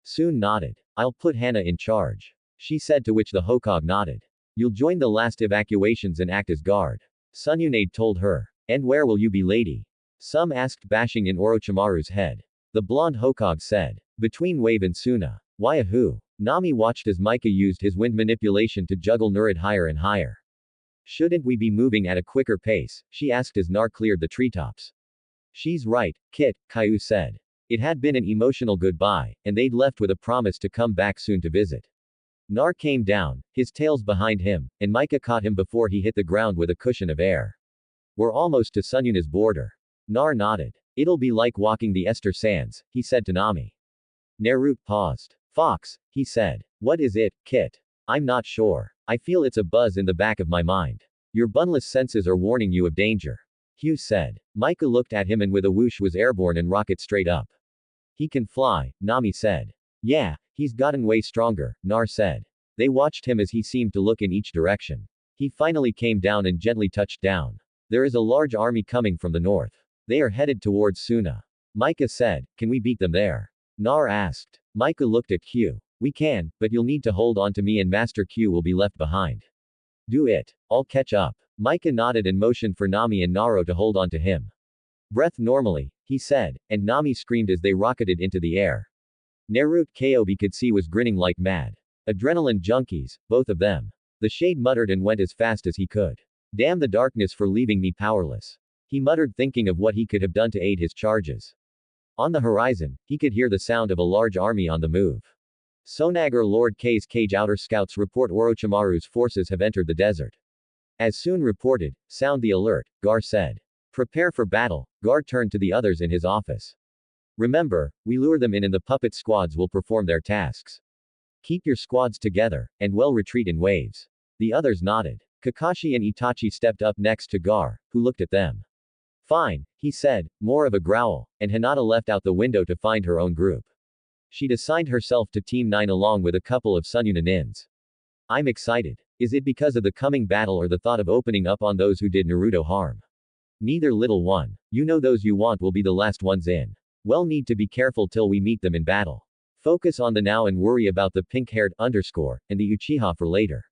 Soon nodded. I'll put Hana in charge. She said, to which the Hokage nodded. You'll join the last evacuations and act as guard. Sununade told her. And where will you be, lady? Some asked, bashing in Orochimaru's head. The blonde Hokage said. Between Wave and Suna. Why a who? Nami watched as Micah used his wind manipulation to juggle Nurid higher and higher. Shouldn't we be moving at a quicker pace? She asked as Nar cleared the treetops. She's right, Kit, Caillou said. It had been an emotional goodbye, and they'd left with a promise to come back soon to visit. Nar came down, his tails behind him, and Micah caught him before he hit the ground with a cushion of air. We're almost to Sunyuna's border. Nar nodded. It'll be like walking the Ester Sands, he said to Nami. Naruto paused. Fox, he said. What is it, Kit? I'm not sure. I feel it's a buzz in the back of my mind. Your bunless senses are warning you of danger. Hugh said. Micah looked at him and with a whoosh was airborne and rocket straight up. He can fly, Nami said. Yeah, he's gotten way stronger, Nar said. They watched him as he seemed to look in each direction. He finally came down and gently touched down. There is a large army coming from the north. They are headed towards Suna. Micah said, can we beat them there? Nar asked. Micah looked at Q. We can, but you'll need to hold on to me and Master Q will be left behind. Do it. I'll catch up. Micah nodded and motioned for Nami and Naro to hold on to him. Breath normally, he said, and Nami screamed as they rocketed into the air. Naruto Konoha could see was grinning like mad. Adrenaline junkies, both of them. The shade muttered and went as fast as he could. Damn the darkness for leaving me powerless. He muttered thinking of what he could have done to aid his charges. On the horizon, he could hear the sound of a large army on the move. Sonagar Lord K's Cage outer scouts report Orochimaru's forces have entered the desert. As soon reported, sound the alert, Gar said. Prepare for battle, Gar turned to the others in his office. Remember, we lure them in and the puppet squads will perform their tasks. Keep your squads together, and well retreat in waves. The others nodded. Kakashi and Itachi stepped up next to Gar, who looked at them. Fine, he said, more of a growl, and Hinata left out the window to find her own group. She'd assigned herself to Team 9 along with a couple of Sunyuna nins. I'm excited. Is it because of the coming battle or the thought of opening up on those who did Naruto harm? Neither, little one. You know those you want will be the last ones in. Well, need to be careful till we meet them in battle. Focus on the now and worry about the pink-haired underscore, and the Uchiha for later.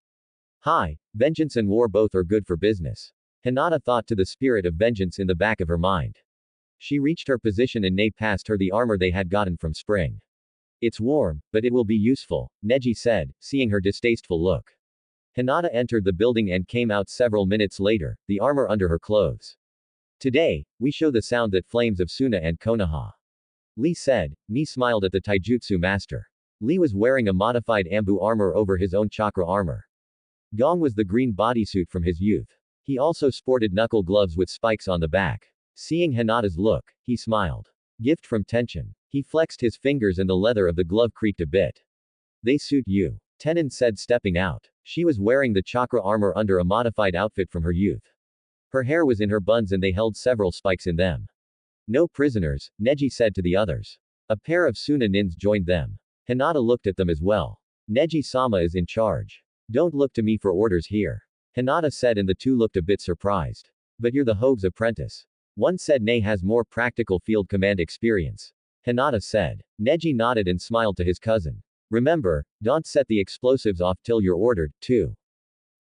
Hi, vengeance and war both are good for business. Hinata thought to the spirit of vengeance in the back of her mind. She reached her position and Nae passed her the armor they had gotten from Spring. It's warm, but it will be useful, Neji said, seeing her distasteful look. Hinata entered the building and came out several minutes later, the armor under her clothes. Today, we show the sound that flames of Suna and Konoha. Lee said. Ni smiled at the taijutsu master. Lee was wearing a modified Ambu armor over his own chakra armor. Gong was the green bodysuit from his youth. He also sported knuckle gloves with spikes on the back. Seeing Hinata's look, he smiled. Gift from Tenshin. He flexed his fingers and the leather of the glove creaked a bit. They suit you. Tenon said stepping out. She was wearing the chakra armor under a modified outfit from her youth. Her hair was in her buns and they held several spikes in them. No prisoners, Neji said to the others. A pair of Suna nins joined them. Hinata looked at them as well. Neji-sama is in charge. Don't look to me for orders here. Hinata said and the two looked a bit surprised. But you're the Hogue's apprentice. One said Nae has more practical field command experience. Hinata said. Neji nodded and smiled to his cousin. Remember, don't set the explosives off till you're ordered, too.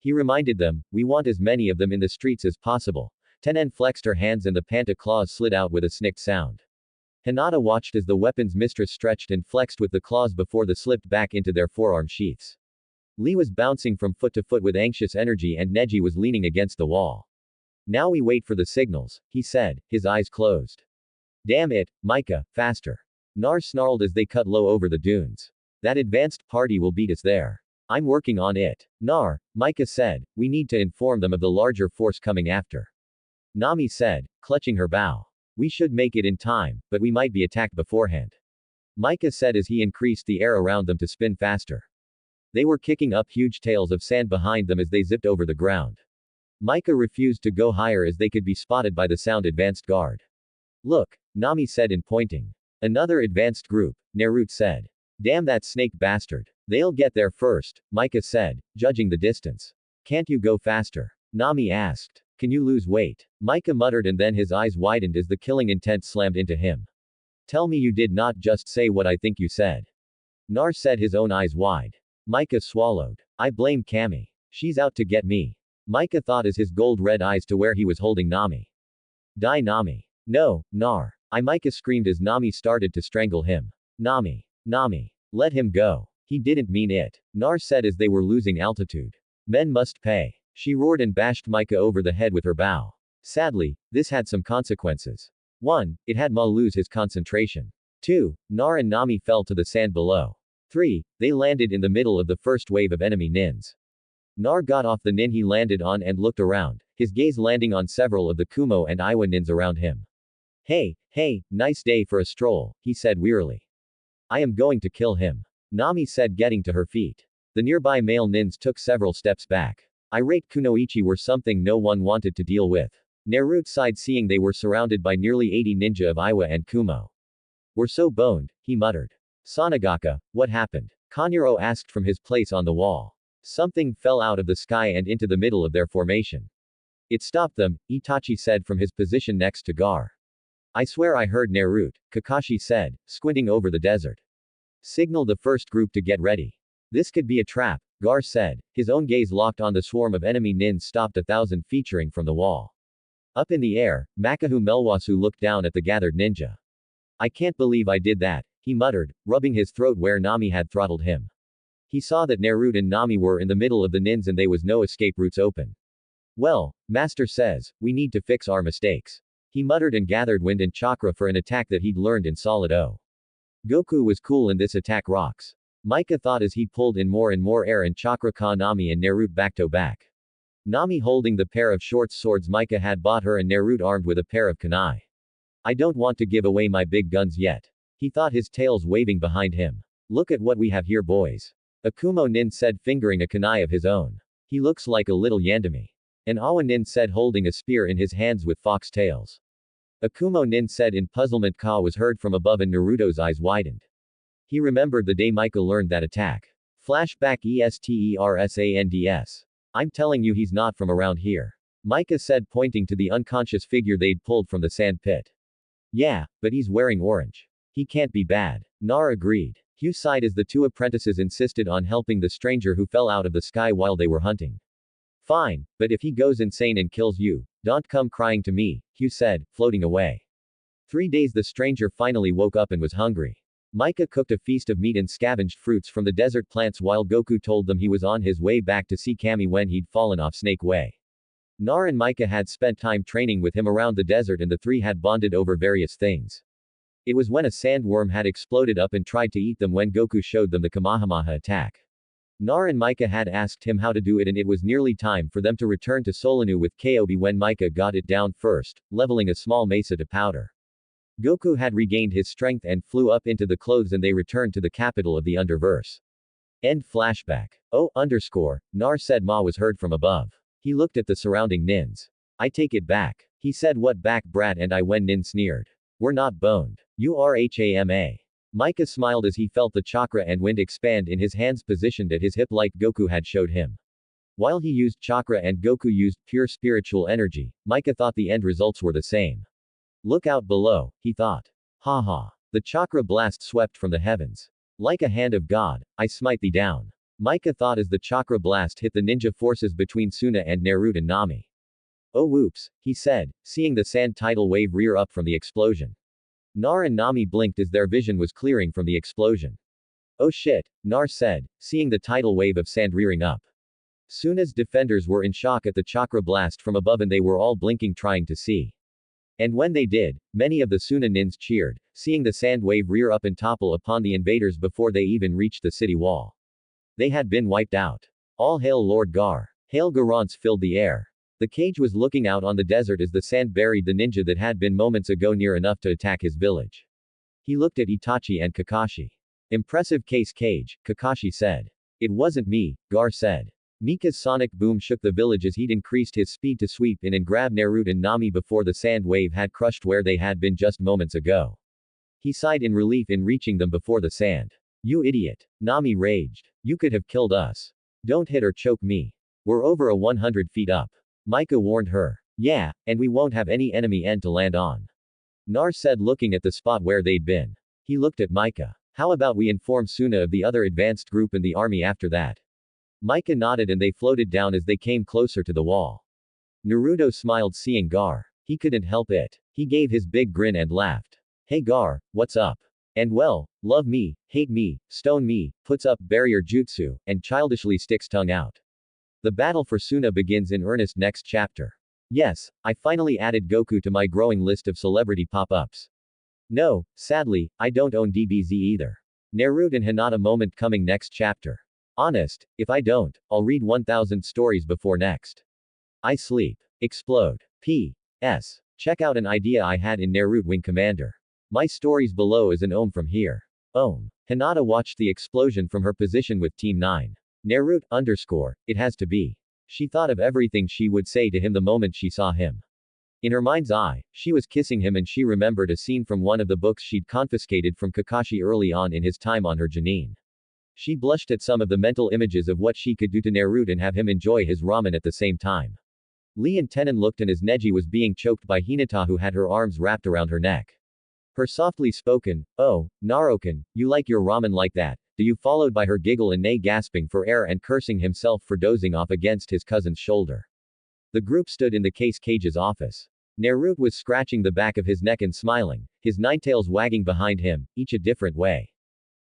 He reminded them, we want as many of them in the streets as possible. Tenen flexed her hands and the panta claws slid out with a snicked sound. Hinata watched as the weapon's mistress stretched and flexed with the claws before they slipped back into their forearm sheaths. Lee was bouncing from foot to foot with anxious energy and Neji was leaning against the wall. Now we wait for the signals, he said, his eyes closed. Damn it, Micah, faster. Nar snarled as they cut low over the dunes. That advanced party will beat us there. I'm working on it. Nar, Micah said, we need to inform them of the larger force coming after. Nami said, clutching her bow. We should make it in time, but we might be attacked beforehand. Micah said as he increased the air around them to spin faster. They were kicking up huge tails of sand behind them as they zipped over the ground. Micah refused to go higher as they could be spotted by the sound advanced guard. Look, Nami said in pointing. Another advanced group, Naruto said. Damn that snake bastard. They'll get there first, Micah said, judging the distance. Can't you go faster? Nami asked. Can you lose weight? Micah muttered and then his eyes widened as the killing intent slammed into him. Tell me you did not just say what I think you said. Nar said, his own eyes wide. Micah swallowed. I blame Kami. She's out to get me. Micah thought as his gold-red eyes to where he was holding Nami. Die Nami. No, Nar. Micah screamed as Nami started to strangle him. Nami. Nami. Let him go. He didn't mean it. Nar said as they were losing altitude. Men must pay. She roared and bashed Micah over the head with her bow. Sadly, this had some consequences. 1. It had Ma lose his concentration. 2. Nar and Nami fell to the sand below. 3. They landed in the middle of the first wave of enemy nins. Nar got off the nin he landed on and looked around, his gaze landing on several of the Kumo and Iwa nins around him. Hey, nice day for a stroll, he said wearily. I am going to kill him. Nami said, getting to her feet. The nearby male nins took several steps back. Irate kunoichi were something no one wanted to deal with. Naruto sighed, seeing they were surrounded by nearly 80 ninja of Iwa and Kumo. We're so boned, he muttered. Sonagaka, what happened? Kanyuro asked from his place on the wall. Something fell out of the sky and into the middle of their formation. It stopped them, Itachi said from his position next to Gar. I swear I heard Naruto, Kakashi said, squinting over the desert. Signal the first group to get ready. This could be a trap, Gar said, his own gaze locked on the swarm of enemy nins stopped 1,000 featuring from the wall. Up in the air, Makahu Melwasu looked down at the gathered ninja. I can't believe I did that, he muttered, rubbing his throat where Nami had throttled him. He saw that Naruto and Nami were in the middle of the nins and there was no escape routes open. Well, Master says, we need to fix our mistakes. He muttered and gathered wind and chakra for an attack that he'd learned in Solid O. Goku was cool in this attack rocks. Micah thought as he pulled in more and more air and chakra ka Nami and Naruto back to back. Nami holding the pair of short swords Micah had bought her and Naruto armed with a pair of kunai. I don't want to give away my big guns yet. He thought, his tails waving behind him. Look at what we have here, boys. Akumo Nin said, fingering a kunai of his own. He looks like a little Yandami. An Awa Nin said, holding a spear in his hands with fox tails. Akumo Nin said in puzzlement. Ka was heard from above and Naruto's eyes widened. He remembered the day Micah learned that attack. Flashback ESTERSANDS. I'm telling you, he's not from around here. Micah said, pointing to the unconscious figure they'd pulled from the sand pit. Yeah, but he's wearing orange. He can't be bad. Nar agreed. Hugh sighed as the two apprentices insisted on helping the stranger who fell out of the sky while they were hunting. Fine, but if he goes insane and kills you, don't come crying to me, Hugh said, floating away. 3 days the stranger finally woke up and was hungry. Micah cooked a feast of meat and scavenged fruits from the desert plants while Goku told them he was on his way back to see Kami when he'd fallen off Snake Way. Nar and Micah had spent time training with him around the desert and the three had bonded over various things. It was when a sandworm had exploded up and tried to eat them when Goku showed them the Kamehameha attack. Nar and Micah had asked him how to do it and it was nearly time for them to return to Solanu with Kobe when Micah got it down first, leveling a small mesa to powder. Goku had regained his strength and flew up into the clothes and they returned to the capital of the Underverse. End flashback. Nar said Ma was heard from above. He looked at the surrounding nins. I take it back. He said, what back, brat, and I when Nin sneered. We're not boned. Urhama. Micah smiled as he felt the chakra and wind expand in his hands positioned at his hip like Goku had showed him. While he used chakra and Goku used pure spiritual energy, Micah thought the end results were the same. Look out below, he thought. Haha. The chakra blast swept from the heavens. Like a hand of God, I smite thee down. Micah thought as the chakra blast hit the ninja forces between Suna and Naruto and Nami. Oh whoops, he said, seeing the sand tidal wave rear up from the explosion. Nar and Nami blinked as their vision was clearing from the explosion. Oh shit, Nar said, seeing the tidal wave of sand rearing up. Suna's defenders were in shock at the chakra blast from above and they were all blinking trying to see. And when they did, many of the Suna nins cheered, seeing the sand wave rear up and topple upon the invaders before they even reached the city wall. They had been wiped out. All hail Lord Gar. Hail Garance filled the air. The cage was looking out on the desert as the sand buried the ninja that had been moments ago near enough to attack his village. He looked at Itachi and Kakashi. Impressive case, Cage, Kakashi said. It wasn't me, Gar said. Mika's sonic boom shook the village as he'd increased his speed to sweep in and grab Naruto and Nami before the sand wave had crushed where they had been just moments ago. He sighed in relief in reaching them before the sand. You idiot. Nami raged. You could have killed us. Don't hit or choke me. We're over 100 feet up. Micah warned her. Yeah, and we won't have any enemy end to land on. Nar said looking at the spot where they'd been. He looked at Micah. How about we inform Suna of the other advanced group in the army after that? Micah nodded and they floated down as they came closer to the wall. Naruto smiled seeing Gar. He couldn't help it. He gave his big grin and laughed. Hey Gar, what's up? And well, love me, hate me, stone me, puts up barrier jutsu, and childishly sticks tongue out. The battle for Suna begins in earnest next chapter. Yes, I finally added Goku to my growing list of celebrity pop-ups. No, sadly, I don't own DBZ either. Naruto and Hinata moment coming next chapter. Honest, if I don't, I'll read 1000 stories before next. I sleep. Explode. P.S. Check out an idea I had in Naruto Wing Commander. My stories below is an ohm from here. Ohm. Hinata watched the explosion from her position with Team 9. Naruto, it has to be. She thought of everything she would say to him the moment she saw him. In her mind's eye, she was kissing him and she remembered a scene from one of the books she'd confiscated from Kakashi early on in his time on her Janine. She blushed at some of the mental images of what she could do to Naruto and have him enjoy his ramen at the same time. Lee and Tenon looked and as Neji was being choked by Hinata who had her arms wrapped around her neck. Her softly spoken, "Oh, Naruto, you like your ramen like that, do you?" followed by her giggle and Nae gasping for air and cursing himself for dozing off against his cousin's shoulder. The group stood in the case cage's office. Naruto was scratching the back of his neck and smiling, his ninetails wagging behind him, each a different way.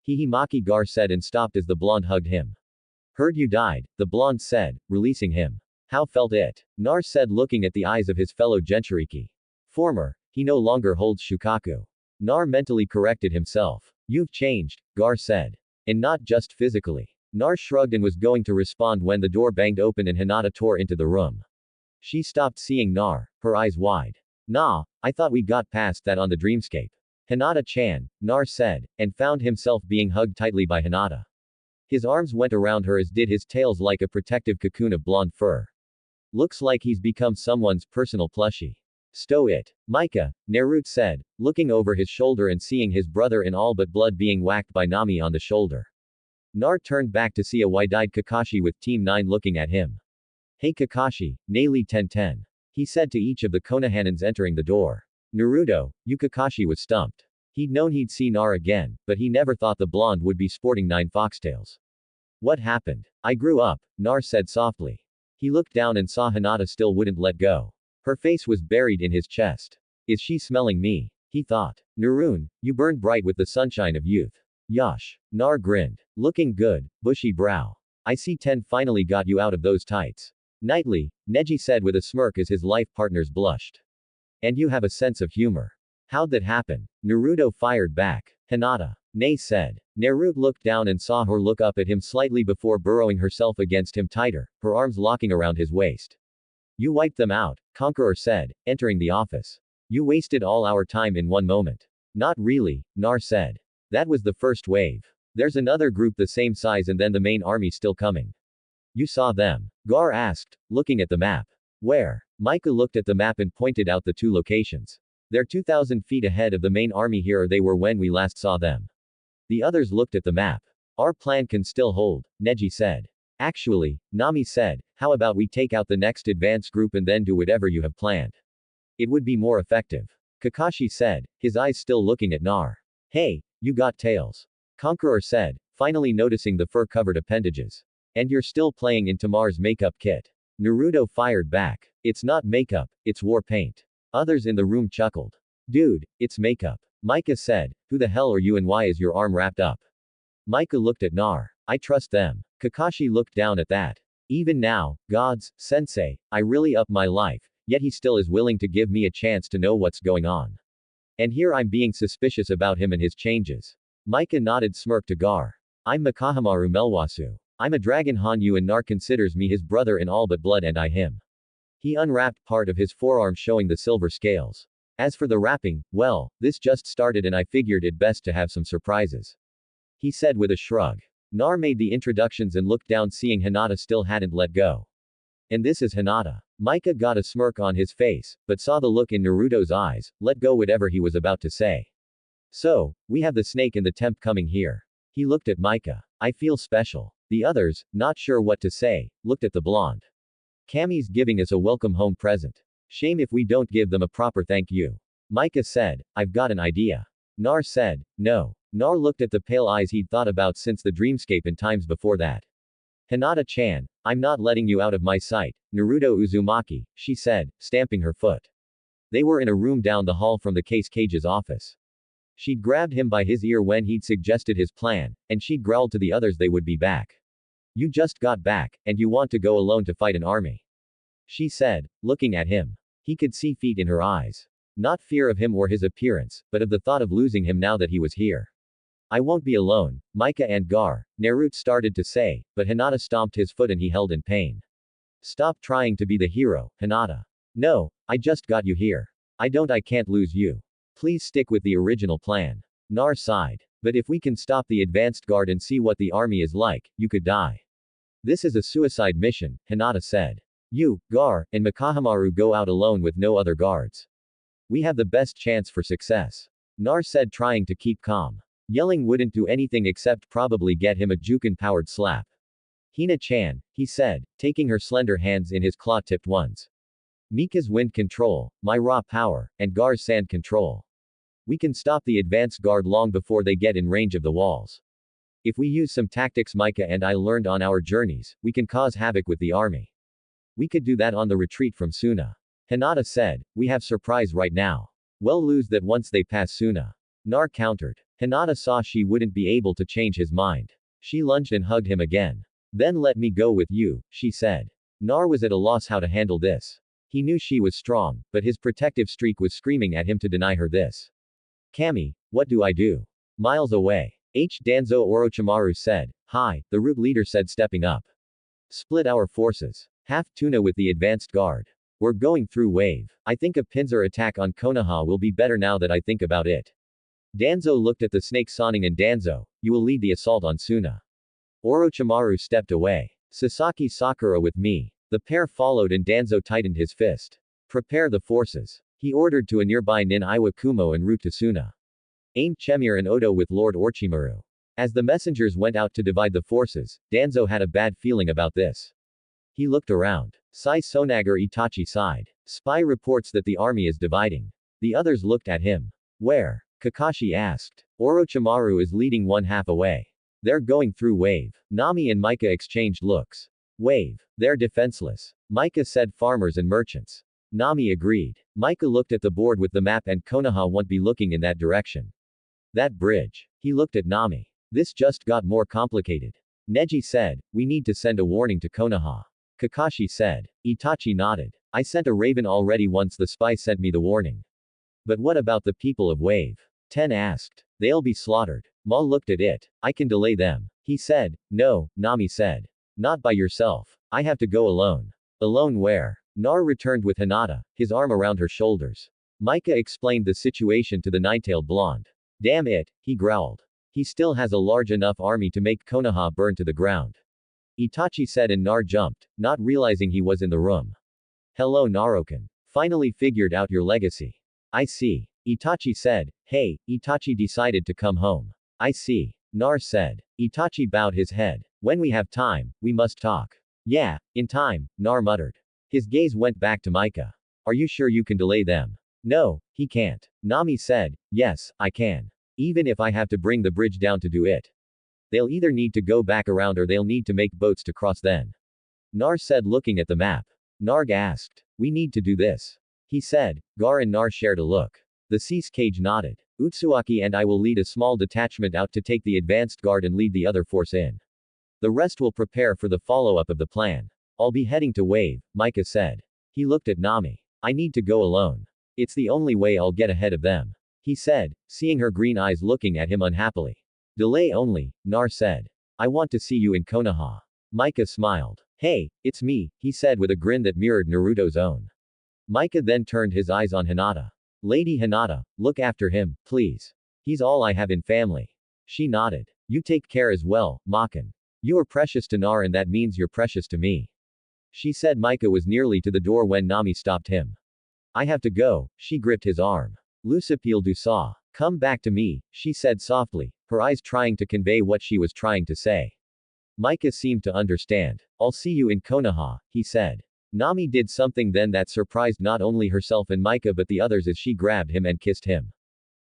Hihimaki Gar said and stopped as the blonde hugged him. Heard you died, the blonde said, releasing him. How felt it? Nar said looking at the eyes of his fellow Jinchuriki. Former, he no longer holds Shukaku. Nar mentally corrected himself. You've changed, Gar said. And not just physically. Nar shrugged and was going to respond when the door banged open and Hinata tore into the room. She stopped seeing Nar, her eyes wide. Nah, I thought we got past that on the dreamscape. Hinata-chan, Nar said, and found himself being hugged tightly by Hinata. His arms went around her as did his tails like a protective cocoon of blonde fur. Looks like he's become someone's personal plushie. Stow it. Micah, Naruto said, looking over his shoulder and seeing his brother in all but blood being whacked by Nami on the shoulder. Nar turned back to see a wide-eyed Kakashi with Team 9 looking at him. Hey Kakashi, Naili 1010. He said to each of the Konohanans entering the door. Naruto, you Kakashi was stumped. He'd known he'd see Nar again, but he never thought the blonde would be sporting 9 foxtails. What happened? I grew up, Nar said softly. He looked down and saw Hinata still wouldn't let go. Her face was buried in his chest. Is she smelling me? He thought. Naruto, you burned bright with the sunshine of youth. Yosh. Nar grinned. Looking good, bushy brow. I see 10 finally got you out of those tights. Nightly, Neji said with a smirk as his life partners blushed. And you have a sense of humor. How'd that happen? Naruto fired back. Hinata. Nae said. Naruto looked down and saw her look up at him slightly before burrowing herself against him tighter, her arms locking around his waist. You wiped them out, Conqueror said, entering the office. You wasted all our time in one moment. Not really, Nar said. That was the first wave. There's another group the same size and then the main army still coming. You saw them? Gar asked, looking at the map. Where? Micah looked at the map and pointed out the 2 locations. They're 2,000 feet ahead of the main army here, or they were when we last saw them. The others looked at the map. Our plan can still hold, Neji said. Actually, Nami said, how about we take out the next advance group and then do whatever you have planned? It would be more effective. Kakashi said, his eyes still looking at Nar. Hey, you got tails. Conqueror said, finally noticing the fur-covered appendages. And you're still playing in Tamar's makeup kit. Naruto fired back. It's not makeup, it's war paint. Others in the room chuckled. Dude, it's makeup. Micah said, who the hell are you and why is your arm wrapped up? Micah looked at Nar. I trust them. Kakashi looked down at that. Even now, gods, sensei, I really up my life, yet he still is willing to give me a chance to know what's going on. And here I'm being suspicious about him and his changes. Micah nodded smirk to Gar. I'm Makahamaru Melwasu. I'm a dragon Hanyu and Nar considers me his brother in all but blood and I him. He unwrapped part of his forearm showing the silver scales. As for the wrapping, well, this just started and I figured it best to have some surprises. He said with a shrug. Nar made the introductions and looked down seeing Hinata still hadn't let go. And this is Hinata. Micah got a smirk on his face, but saw the look in Naruto's eyes, let go whatever he was about to say. So, we have the snake and the temp coming here. He looked at Micah. I feel special. The others, not sure what to say, looked at the blonde. Cammy's giving us a welcome home present. Shame if we don't give them a proper thank you. Micah said, I've got an idea. Nar said, no. Nar looked at the pale eyes he'd thought about since the dreamscape and times before that. Hinata-chan, I'm not letting you out of my sight, Naruto Uzumaki, she said, stamping her foot. They were in a room down the hall from the case cage's office. She'd grabbed him by his ear when he'd suggested his plan, and she'd growled to the others they would be back. You just got back, and you want to go alone to fight an army. she said, looking at him. He could see feet in her eyes. Not fear of him or his appearance, but of the thought of losing him now that he was here. I won't be alone, Micah and Gar, Naruto started to say, but Hinata stomped his foot and he held in pain. Stop trying to be the hero, Hinata. No, I just got you here. I can't lose you. Please stick with the original plan. Nar sighed. But if we can stop the advanced guard and see what the army is like, you could die. This is a suicide mission, Hinata said. You, Gar, and Mikahamaru go out alone with no other guards. We have the best chance for success. Nar said, trying to keep calm. Yelling wouldn't do anything except probably get him a Jukin-powered slap. Hina-chan, he said, taking her slender hands in his claw-tipped ones. Mika's wind control, my raw power, and Gar's sand control. We can stop the advanced guard long before they get in range of the walls. If we use some tactics Micah and I learned on our journeys, we can cause havoc with the army. We could do that on the retreat from Suna. Hinata said, we have surprise right now. We'll lose that once they pass Suna. Nar countered. Hinata saw she wouldn't be able to change his mind. She lunged and hugged him again. Then let me go with you, she said. Nar was at a loss how to handle this. He knew she was strong, but his protective streak was screaming at him to deny her this. Kami, what do I do? Miles away. Danzo Orochimaru said. Hi, the root leader said, stepping up. Split our forces. Half tuna with the advanced guard. We're going through wave. I think a pincer attack on Konoha will be better now that I think about it. Danzo looked at the snake Soning and Danzo, you will lead the assault on Suna. Orochimaru stepped away. Sasaki Sakura with me. The pair followed and Danzo tightened his fist. Prepare the forces. He ordered to a nearby Nin Iwakumo en route to Suna. Aim Chemir and Odo with Lord Orochimaru. As the messengers went out to divide the forces, Danzo had a bad feeling about this. He looked around. Sai Sonagar Itachi sighed. Spy reports that the army is dividing. The others looked at him. Where? Kakashi asked. Orochimaru is leading one half away. They're going through wave. Nami and Micah exchanged looks. Wave. They're defenseless. Micah said farmers and merchants. Nami agreed. Micah looked at the board with the map and Konoha won't be looking in that direction. That bridge. He looked at Nami. This just got more complicated. Neji said, we need to send a warning to Konoha. Kakashi said. Itachi nodded. I sent a raven already once the spy sent me the warning. But what about the people of Wave? Ten asked. They'll be slaughtered. Ma looked at it. I can delay them. He said. No, Nami said. Not by yourself. I have to go alone. Alone where? Nar returned with Hinata, his arm around her shoulders. Micah explained the situation to the nine-tailed blonde. Damn it, he growled. He still has a large enough army to make Konoha burn to the ground. Itachi said and Nar jumped, not realizing he was in the room. Hello Naruto. Finally figured out your legacy. I see. Itachi said. Hey, Itachi decided to come home. I see. Nar said. Itachi bowed his head. When we have time, we must talk. Yeah, in time, Nar muttered. His gaze went back to Micah. Are you sure you can delay them? No, he can't. Nami said. Yes, I can. Even if I have to bring the bridge down to do it. They'll either need to go back around or they'll need to make boats to cross then. Nar said looking at the map. Narg asked. We need to do this. He said. Gar and Nar shared a look. The Cease Cage nodded. Utsuaki and I will lead a small detachment out to take the advanced guard and lead the other force in. The rest will prepare for the follow-up of the plan. I'll be heading to Wave, Micah said. He looked at Nami. I need to go alone. It's the only way I'll get ahead of them. He said, seeing her green eyes looking at him unhappily. Delay only, Nar said. I want to see you in Konoha. Micah smiled. Hey, it's me, he said with a grin that mirrored Naruto's own. Micah then turned his eyes on Hinata. Lady Hinata, look after him, please. He's all I have in family. She nodded. You take care as well, Makan. You are precious to Nar and that means you're precious to me. She said. Micah was nearly to the door when Nami stopped him. I have to go, she gripped his arm. Lucipile du saw. Come back to me, she said softly, her eyes trying to convey what she was trying to say. Micah seemed to understand. I'll see you in Konoha, he said. Nami did something then that surprised not only herself and Micah but the others as she grabbed him and kissed him.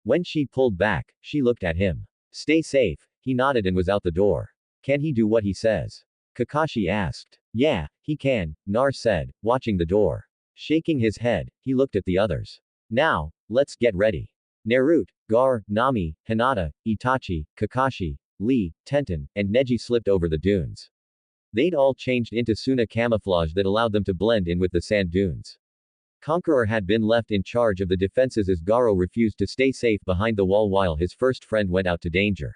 When she pulled back, she looked at him. Stay safe, he nodded and was out the door. Can he do what he says? Kakashi asked. Yeah, he can, Nar said, watching the door. Shaking his head, he looked at the others. Now, let's get ready. Naruto, Gar, Nami, Hinata, Itachi, Kakashi, Lee, Tenten, and Neji slipped over the dunes. They'd all changed into Suna camouflage that allowed them to blend in with the sand dunes. Conqueror had been left in charge of the defenses as Garo refused to stay safe behind the wall while his first friend went out to danger.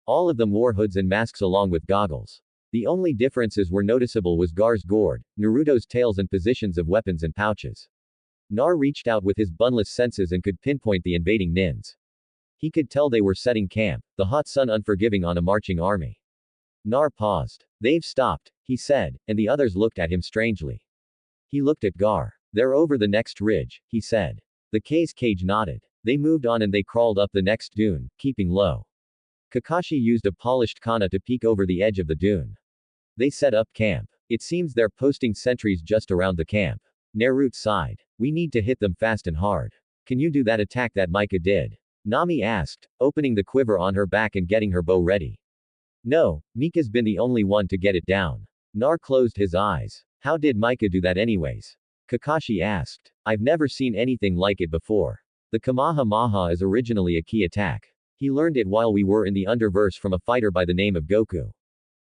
All of them wore hoods and masks along with goggles. The only differences were noticeable was Gar's gourd, Naruto's tails and positions of weapons and pouches. Nar reached out with his bunless senses and could pinpoint the invading nins. He could tell they were setting camp, the hot sun unforgiving on a marching army. Nar paused. They've stopped, he said, and the others looked at him strangely. He looked at Gar. They're over the next ridge, he said. The Kage nodded. They moved on and they crawled up the next dune, keeping low. Kakashi used a polished kana to peek over the edge of the dune. They set up camp. It seems they're posting sentries just around the camp. Naruto sighed. We need to hit them fast and hard. Can you do that attack that Mika did? Nami asked, opening the quiver on her back and getting her bow ready. No, Mika's been the only one to get it down. Nar closed his eyes. How did Mika do that anyways? Kakashi asked. I've never seen anything like it before. The Kamehameha is originally a key attack. He learned it while we were in the Underverse from a fighter by the name of Goku.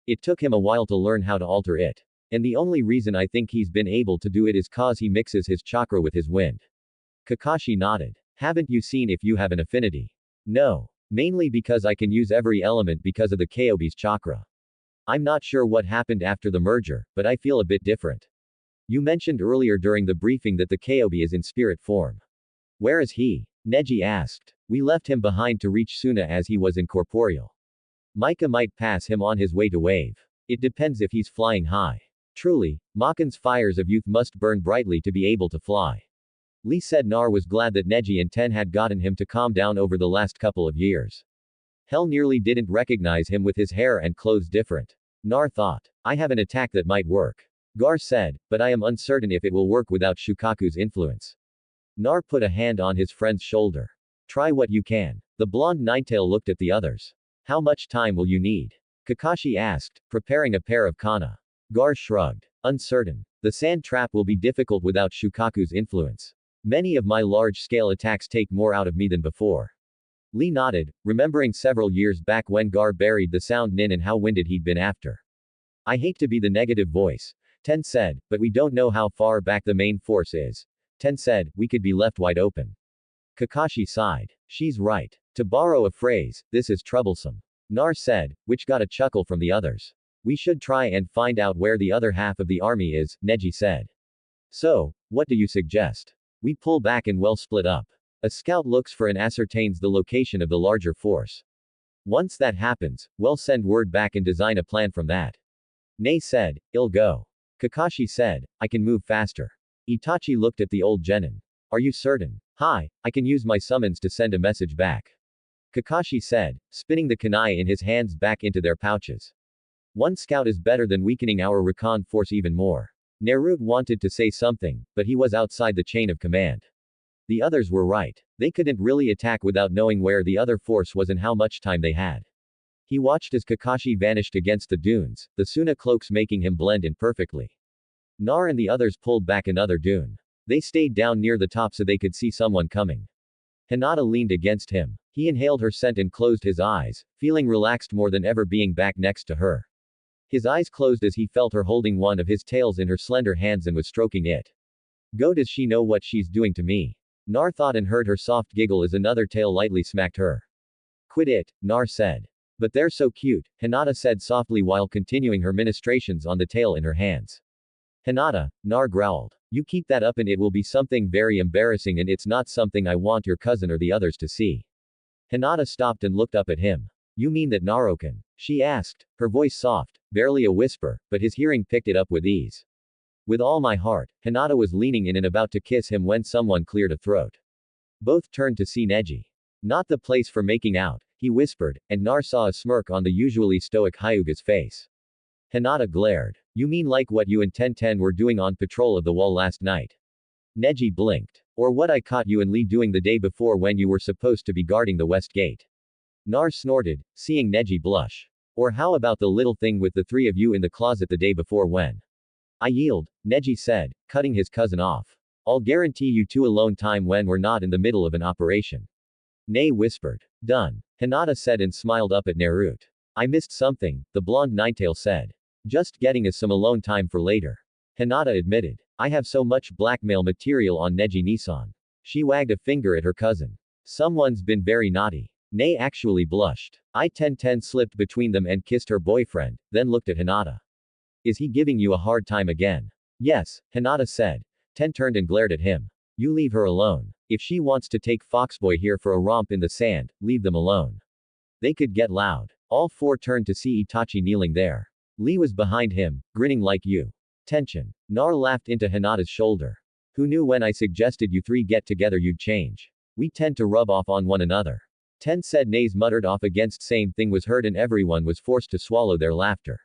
It took him a while to learn how to alter it. And the only reason I think he's been able to do it is cause he mixes his chakra with his wind. Kakashi nodded. Haven't you seen if you have an affinity? No. Mainly because I can use every element because of the Kyuubi's chakra. I'm not sure what happened after the merger, but I feel a bit different. You mentioned earlier during the briefing that the Kyuubi is in spirit form. Where is he? Neji asked. We left him behind to reach Suna as he was incorporeal. Mika might pass him on his way to Wave. It depends if he's flying high. Truly, Makin's fires of youth must burn brightly to be able to fly. Lee said Nar was glad that Neji and Ten had gotten him to calm down over the last couple of years. Hell nearly didn't recognize him with his hair and clothes different. Nar thought. I have an attack that might work. Gar said, but I am uncertain if it will work without Shukaku's influence. Nar put a hand on his friend's shoulder. Try what you can. The blonde Ninetail looked at the others. How much time will you need? Kakashi asked, preparing a pair of kana. Gar shrugged. Uncertain. The sand trap will be difficult without Shukaku's influence. Many of my large-scale attacks take more out of me than before. Lee nodded, remembering several years back when Gar buried the sound nin and how winded he'd been after. I hate to be the negative voice. Ten said, but we don't know how far back the main force is. Ten said, we could be left wide open. Kakashi sighed. She's right. To borrow a phrase, this is troublesome. Nar said, which got a chuckle from the others. We should try and find out where the other half of the army is, Neji said. So, what do you suggest? We pull back and well split up. A scout looks for and ascertains the location of the larger force. Once that happens, we'll send word back and design a plan from that. Nei said, I'll go. Kakashi said, I can move faster. Itachi looked at the old genin. Are you certain? Hi, I can use my summons to send a message back. Kakashi said, spinning the kunai in his hands back into their pouches. One scout is better than weakening our recon force even more. Naruto wanted to say something, but he was outside the chain of command. The others were right. They couldn't really attack without knowing where the other force was and how much time they had. He watched as Kakashi vanished against the dunes, the Suna cloaks making him blend in perfectly. Nar and the others pulled back another dune. They stayed down near the top so they could see someone coming. Hinata leaned against him. He inhaled her scent and closed his eyes, feeling relaxed more than ever being back next to her. His eyes closed as he felt her holding one of his tails in her slender hands and was stroking it. Go, does she know what she's doing to me? Nar thought and heard her soft giggle as another tail lightly smacked her. Quit it, Nar said. But they're so cute, Hinata said softly while continuing her ministrations on the tail in her hands. Hinata, Nar growled. You keep that up and it will be something very embarrassing and it's not something I want your cousin or the others to see. Hinata stopped and looked up at him. You mean that Naruto? She asked, her voice soft, barely a whisper, but his hearing picked it up with ease. With all my heart, Hinata was leaning in and about to kiss him when someone cleared a throat. Both turned to see Neji. Not the place for making out, he whispered, and Nar saw a smirk on the usually stoic Hyuga's face. Hinata glared. You mean like what you and Ten were doing on patrol of the wall last night? Neji blinked. Or what I caught you and Lee doing the day before when you were supposed to be guarding the west gate. Nar snorted, seeing Neji blush. Or how about the little thing with the three of you in the closet the day before when? I yield, Neji said, cutting his cousin off. I'll guarantee you two alone time when we're not in the middle of an operation. Nei whispered. Done. Hinata said and smiled up at Naruto. I missed something, the blonde Ninetail said. Just getting us some alone time for later. Hinata admitted. I have so much blackmail material on Neji Nissan. She wagged a finger at her cousin. Someone's been very naughty. Nei actually blushed. I-10-10 slipped between them and kissed her boyfriend, then looked at Hinata. Is he giving you a hard time again? Yes, Hinata said. Ten turned and glared at him. You leave her alone. If she wants to take Foxboy here for a romp in the sand, leave them alone. They could get loud. All four turned to see Itachi kneeling there. Lee was behind him, grinning like you. Tension. Nar laughed into Hinata's shoulder. Who knew when I suggested you three get together you'd change? We tend to rub off on one another. Ten said. Nays muttered off against same thing was heard and everyone was forced to swallow their laughter.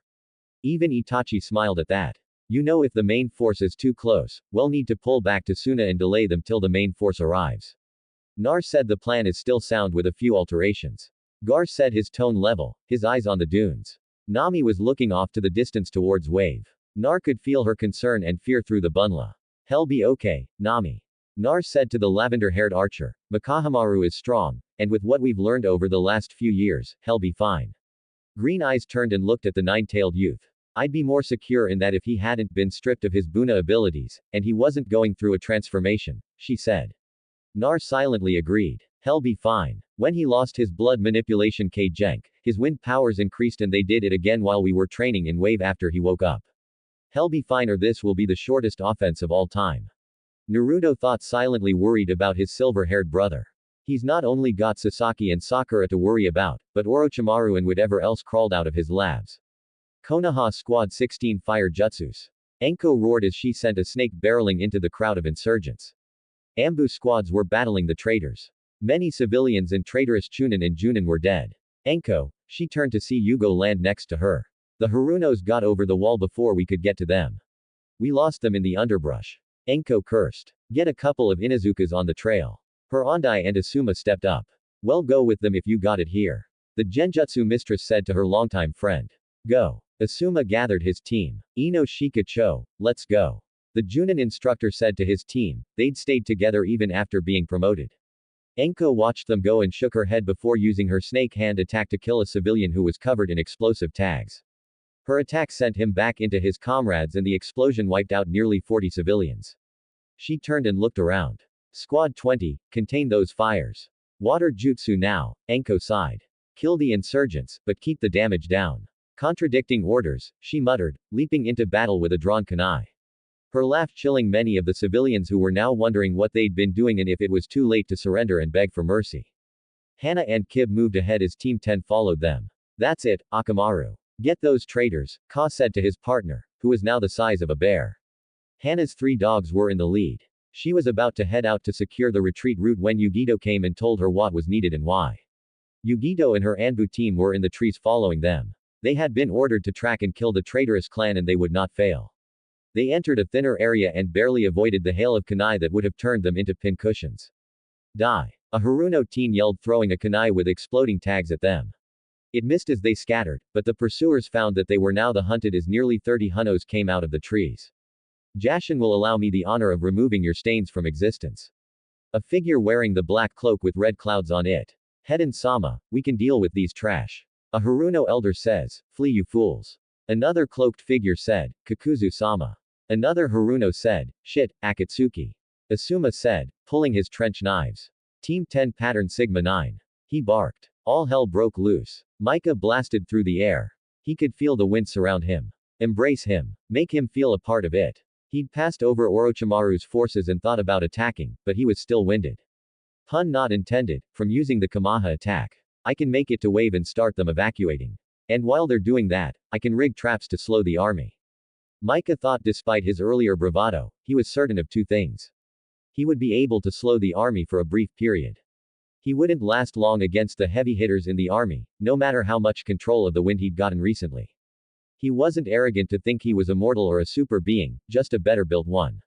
Even Itachi smiled at that. You know if the main force is too close, we'll need to pull back to Suna and delay them till the main force arrives. Nar said the plan is still sound with a few alterations. Gar said, his tone level, his eyes on the dunes. Nami was looking off to the distance towards Wave. Nar could feel her concern and fear through the bunla. Hell be okay, Nami. Nar said to the lavender-haired archer, Makahamaru is strong, and with what we've learned over the last few years, hell be fine. Green eyes turned and looked at the nine-tailed youth. I'd be more secure in that if he hadn't been stripped of his Buna abilities, and he wasn't going through a transformation, she said. Nar silently agreed. Hell be fine. When he lost his blood manipulation K-Jenk, his wind powers increased and they did it again while we were training in Wave after he woke up. Hell be fine or this will be the shortest offense of all time. Naruto thought silently worried about his silver-haired brother. He's not only got Sasaki and Sakura to worry about, but Orochimaru and whatever else crawled out of his labs. Konoha Squad 16 Fire Jutsus. Enko roared as she sent a snake barreling into the crowd of insurgents. Ambu squads were battling the traitors. Many civilians and traitorous Chunin and Junin were dead. Enko, she turned to see Yugo land next to her. The Harunos got over the wall before we could get to them. We lost them in the underbrush. Enko cursed. Get a couple of Inazukas on the trail. Her Ondai and Asuma stepped up. Well, go with them if you got it here. The Genjutsu mistress said to her longtime friend. Go. Asuma gathered his team. Ino Shika Cho, let's go. The Junin instructor said to his team, they'd stayed together even after being promoted. Enko watched them go and shook her head before using her snake hand attack to kill a civilian who was covered in explosive tags. Her attack sent him back into his comrades and the explosion wiped out nearly 40 civilians. She turned and looked around. Squad 20, contain those fires. Water jutsu now, Enko sighed. Kill the insurgents, but keep the damage down. Contradicting orders, she muttered, leaping into battle with a drawn kunai. Her laugh chilling many of the civilians who were now wondering what they'd been doing and if it was too late to surrender and beg for mercy. Hana and Kib moved ahead as Team 10 followed them. That's it, Akamaru. Get those traitors, Ka said to his partner, who was now the size of a bear. Hana's 3 dogs were in the lead. She was about to head out to secure the retreat route when Yugito came and told her what was needed and why. Yugito and her Anbu team were in the trees following them. They had been ordered to track and kill the traitorous clan and they would not fail. They entered a thinner area and barely avoided the hail of kunai that would have turned them into pincushions. Die. A Haruno teen yelled, throwing a kunai with exploding tags at them. It missed as they scattered, but the pursuers found that they were now the hunted as nearly 30 Hunos came out of the trees. Jashin will allow me the honor of removing your stains from existence. A figure wearing the black cloak with red clouds on it. Hedon-sama, we can deal with these trash. A Haruno elder says, flee you fools. Another cloaked figure said, Kakuzu-sama. Another Haruno said, shit, Akatsuki. Asuma said, pulling his trench knives. Team 10 pattern Sigma 9. He barked. All hell broke loose. Micah blasted through the air. He could feel the wind surround him. Embrace him. Make him feel a part of it. He'd passed over Orochimaru's forces and thought about attacking, but he was still winded. Pun not intended, from using the Kamaha attack. I can make it to Wave and start them evacuating. And while they're doing that, I can rig traps to slow the army. Micah thought despite his earlier bravado, he was certain of 2 things. He would be able to slow the army for a brief period. He wouldn't last long against the heavy hitters in the army, no matter how much control of the wind he'd gotten recently. He wasn't arrogant to think he was immortal or a super being, just a better built one.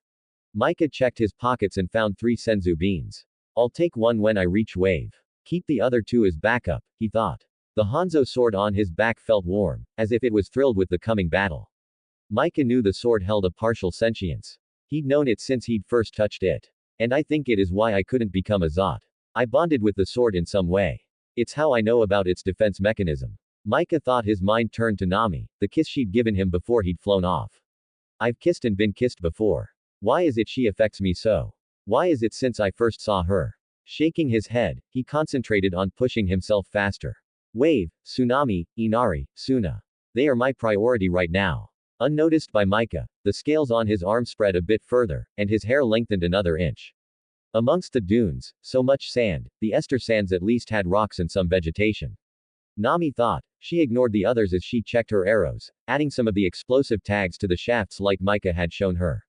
Micah checked his pockets and found 3 senzu beans. I'll take one when I reach Wave. Keep the other 2 as backup, he thought. The Hanzo sword on his back felt warm, as if it was thrilled with the coming battle. Micah knew the sword held a partial sentience. He'd known it since he'd first touched it. And I think it is why I couldn't become a Zot. I bonded with the sword in some way. It's how I know about its defense mechanism. Micah thought his mind turned to Nami, the kiss she'd given him before he'd flown off. I've kissed and been kissed before. Why is it she affects me so? Why is it since I first saw her? Shaking his head, he concentrated on pushing himself faster. Wave, tsunami, Inari, Suna. They are my priority right now. Unnoticed by Micah, the scales on his arm spread a bit further, and his hair lengthened another inch. Amongst the dunes, so much sand, the Ester sands at least had rocks and some vegetation. Nami thought. She ignored the others as she checked her arrows, adding some of the explosive tags to the shafts like Micah had shown her.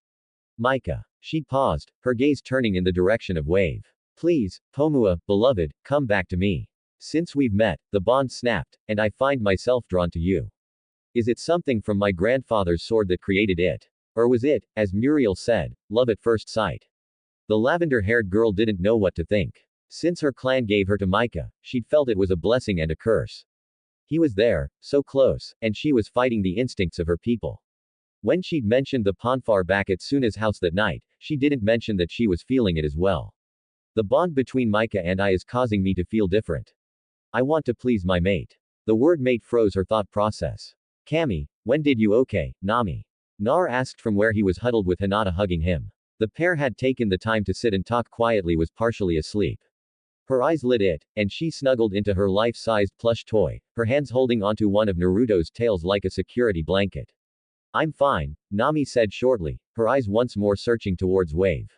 Micah. She paused, her gaze turning in the direction of Wave. Please, Pomua, beloved, come back to me. Since we've met, the bond snapped, and I find myself drawn to you. Is it something from my grandfather's sword that created it? Or was it, as Muriel said, love at first sight? The lavender-haired girl didn't know what to think. Since her clan gave her to Micah, she'd felt it was a blessing and a curse. He was there, so close, and she was fighting the instincts of her people. When she'd mentioned the Ponfar back at Suna's house that night, she didn't mention that she was feeling it as well. The bond between Micah and I is causing me to feel different. I want to please my mate. The word mate froze her thought process. Kami, when did you okay, Nami? Nar asked from where he was huddled with Hinata hugging him. The pair had taken the time to sit and talk quietly was partially asleep. Her eyes lit it, and she snuggled into her life-sized plush toy, her hands holding onto one of Naruto's tails like a security blanket. I'm fine, Nami said shortly, her eyes once more searching towards Wave.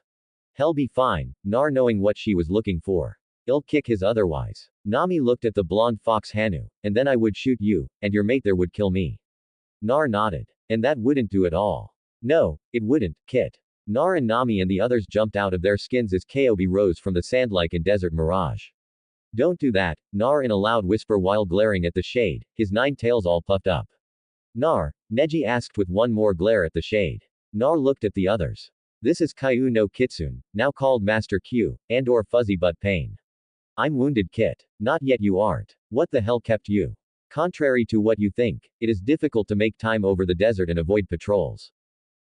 Hell be fine, Nar knowing what she was looking for. I'll kick his otherwise. Nami looked at the blonde fox Hanu, and then I would shoot you, and your mate there would kill me. Nar nodded. And that wouldn't do at all. No, it wouldn't, Kit. Nar and Nami and the others jumped out of their skins as Kobe rose from the sand like a desert mirage. Don't do that, Nar in a loud whisper while glaring at the shade, his 9 tails all puffed up. Nar, Neji asked with one more glare at the shade. Nar looked at the others. This is Kaiu no Kitsune, now called Master Q, and/or Fuzzy Butt Pain. I'm wounded, Kit. Not yet, you aren't. What the hell kept you? Contrary to what you think, it is difficult to make time over the desert and avoid patrols.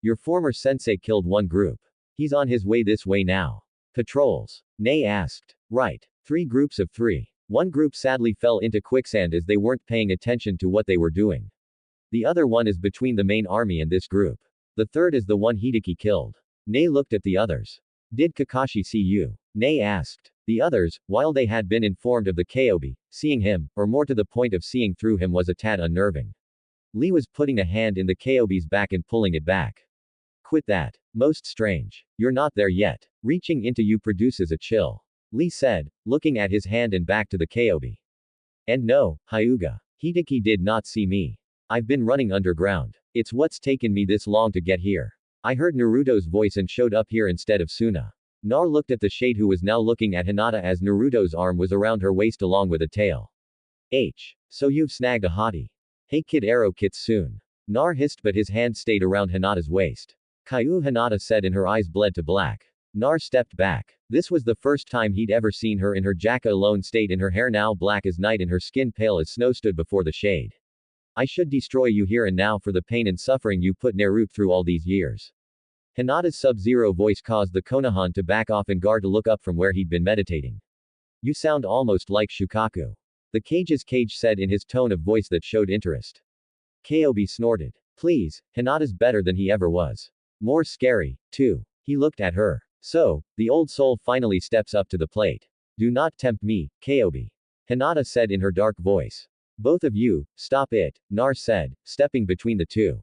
Your former sensei killed one group. He's on his way this way now. Patrols? Nei asked. Right. 3 groups of 3. One group sadly fell into quicksand as they weren't paying attention to what they were doing. The other one is between the main army and this group. The third is the one Hideki killed. Nei looked at the others. Did Kakashi see you? Nei asked. The others, while they had been informed of the Kobe, seeing him, or more to the point of seeing through him was a tad unnerving. Lee was putting a hand in the Kobe's back and pulling it back. Quit that. Most strange. You're not there yet. Reaching into you produces a chill. Lee said, looking at his hand and back to the Kobe. And no, Hyuga. Hideki did not see me. I've been running underground. It's what's taken me this long to get here. I heard Naruto's voice and showed up here instead of Suna. Nar looked at the shade who was now looking at Hinata as Naruto's arm was around her waist along with a tail. So you've snagged a hottie. Hey kid, arrow kits soon. Nar hissed but his hand stayed around Hinata's waist. Kaiu, Hinata said and her eyes bled to black. Nar stepped back. This was the first time he'd ever seen her in her jaka alone state, in her hair now black as night and her skin pale as snow stood before the shade. I should destroy you here and now for the pain and suffering you put Naruto through all these years. Hinata's sub-zero voice caused the Konohan to back off and Gar to look up from where he'd been meditating. You sound almost like Shukaku. The cage's cage said in his tone of voice that showed interest. Kobe snorted. Please, Hinata's better than he ever was. More scary, too. He looked at her. So, the old soul finally steps up to the plate. Do not tempt me, Kobe. Hinata said in her dark voice. Both of you, stop it, Nar said, stepping between the two.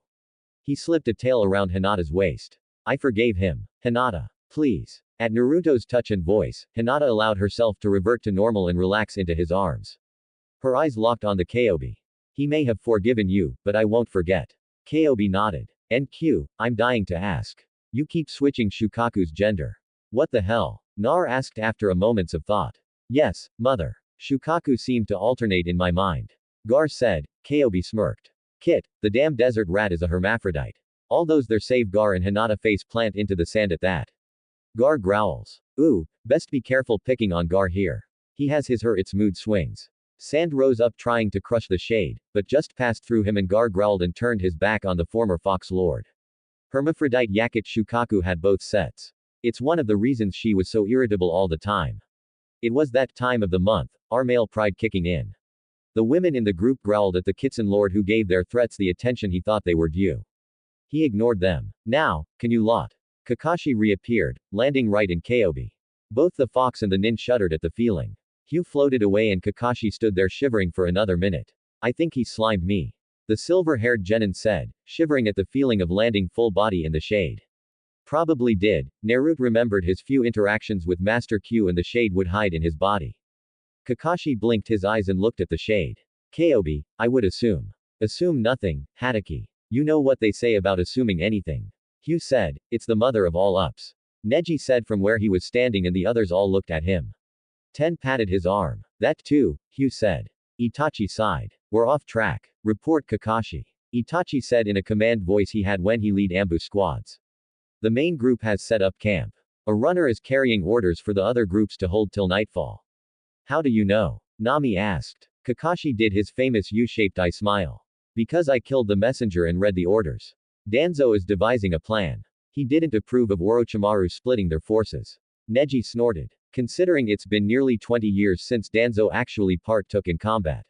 He slipped a tail around Hinata's waist. I forgave him. Hinata. Please. At Naruto's touch and voice, Hinata allowed herself to revert to normal and relax into his arms. Her eyes locked on the Kobe. He may have forgiven you, but I won't forget. Kobe nodded. And I'm dying to ask. You keep switching Shukaku's gender. What the hell? Nar asked after a moments of thought. Yes, mother. Shukaku seemed to alternate in my mind. Gar said. Kobe smirked. Kit, the damn desert rat is a hermaphrodite. All those there save Gar and Hinata face plant into the sand at that. Gar growls. Ooh, best be careful picking on Gar here. He has its mood swings. Sand rose up trying to crush the shade, but just passed through him and Gar growled and turned his back on the former Fox Lord. Hermaphrodite Yakut Shukaku had both sets. It's one of the reasons she was so irritable all the time. It was that time of the month, our male pride kicking in. The women in the group growled at the Kitsun Lord who gave their threats the attention he thought they were due. He ignored them. Now, can you lot? Kakashi reappeared, landing right in Kobe. Both the fox and the nin shuddered at the feeling. Hugh floated away and Kakashi stood there shivering for another minute. I think he slimed me. The silver-haired genin said, shivering at the feeling of landing full body in the shade. Probably did. Naruto remembered his few interactions with Master Q and the shade would hide in his body. Kakashi blinked his eyes and looked at the shade. Kobe, I would assume. Assume nothing, Hatake. You know what they say about assuming anything. Hugh said, it's the mother of all ups. Neji said from where he was standing and the others all looked at him. Ten patted his arm. That too, Hugh said. Itachi sighed. We're off track. Report Kakashi. Itachi said in a command voice he had when he lead ambush squads. The main group has set up camp. A runner is carrying orders for the other groups to hold till nightfall. How do you know? Nami asked. Kakashi did his famous U-shaped eye smile. Because I killed the messenger and read the orders. Danzo is devising a plan. He didn't approve of Orochimaru splitting their forces. Neji snorted. Considering it's been nearly 20 years since Danzo actually partook in combat.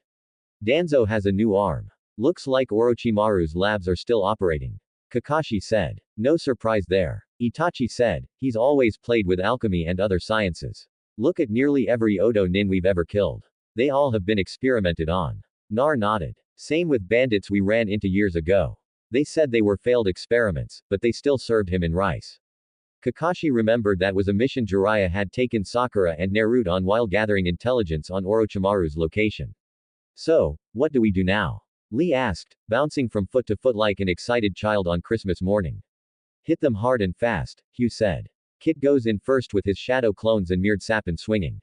Danzo has a new arm. Looks like Orochimaru's labs are still operating. Kakashi said. No surprise there. Itachi said, he's always played with alchemy and other sciences. Look at nearly every Odo nin we've ever killed. They all have been experimented on. Nar nodded. Same with bandits we ran into years ago. They said they were failed experiments, but they still served him in rice. Kakashi remembered that was a mission Jiraiya had taken Sakura and Naruto on while gathering intelligence on Orochimaru's location. So, what do we do now? Lee asked, bouncing from foot to foot like an excited child on Christmas morning. Hit them hard and fast, Hugh said. Kit goes in first with his shadow clones and mirrored sapin swinging.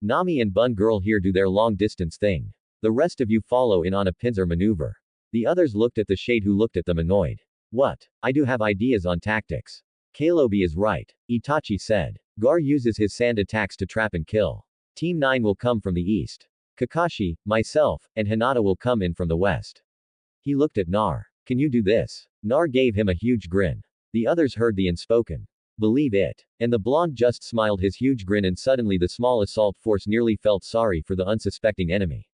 Nami and Bun Girl here do their long distance thing. The rest of you follow in on a pincer maneuver. The others looked at the shade who looked at them annoyed. What? I do have ideas on tactics. Kalobi is right. Itachi said. Gar uses his sand attacks to trap and kill. Team 9 will come from the east. Kakashi, myself, and Hinata will come in from the west. He looked at Nar. Can you do this? Nar gave him a huge grin. The others heard the unspoken. Believe it. And the blonde just smiled his huge grin and suddenly the small assault force nearly felt sorry for the unsuspecting enemy.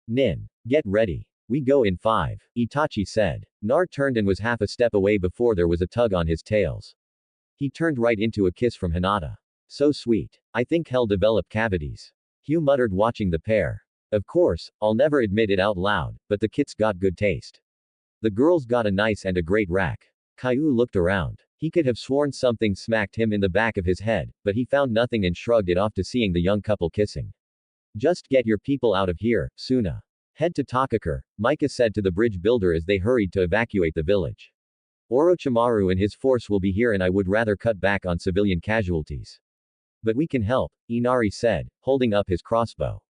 Nin. Get ready. We go in 5. Itachi said. Nar turned and was half a step away before there was a tug on his tails. He turned right into a kiss from Hinata. So sweet. I think hell developed cavities. Hugh muttered watching the pair. Of course, I'll never admit it out loud, but the kits got good taste. The girls got a nice and a great rack. Caillou looked around. He could have sworn something smacked him in the back of his head, but he found nothing and shrugged it off to seeing the young couple kissing. Just get your people out of here, Suna. Head to Takakure, Micah said to the bridge builder as they hurried to evacuate the village. Orochimaru and his force will be here and I would rather cut back on civilian casualties. But we can help, Inari said, holding up his crossbow.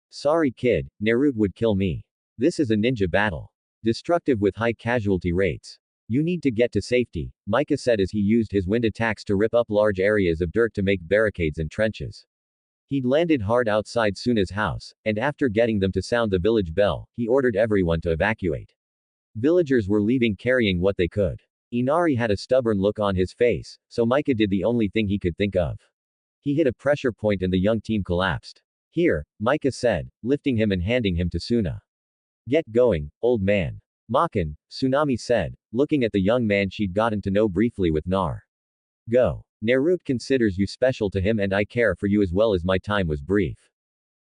Sorry kid, Naruto would kill me. This is a ninja battle. Destructive with high casualty rates. You need to get to safety, Micah said as he used his wind attacks to rip up large areas of dirt to make barricades and trenches. He'd landed hard outside Suna's house, and after getting them to sound the village bell, he ordered everyone to evacuate. Villagers were leaving carrying what they could. Inari had a stubborn look on his face, so Micah did the only thing he could think of. He hit a pressure point and the young team collapsed. Here, Micah said, lifting him and handing him to Suna. Get going, old man. Makin, Tsunami said, looking at the young man she'd gotten to know briefly with Nar. Go. Naruto considers you special to him and I care for you as well as my time was brief.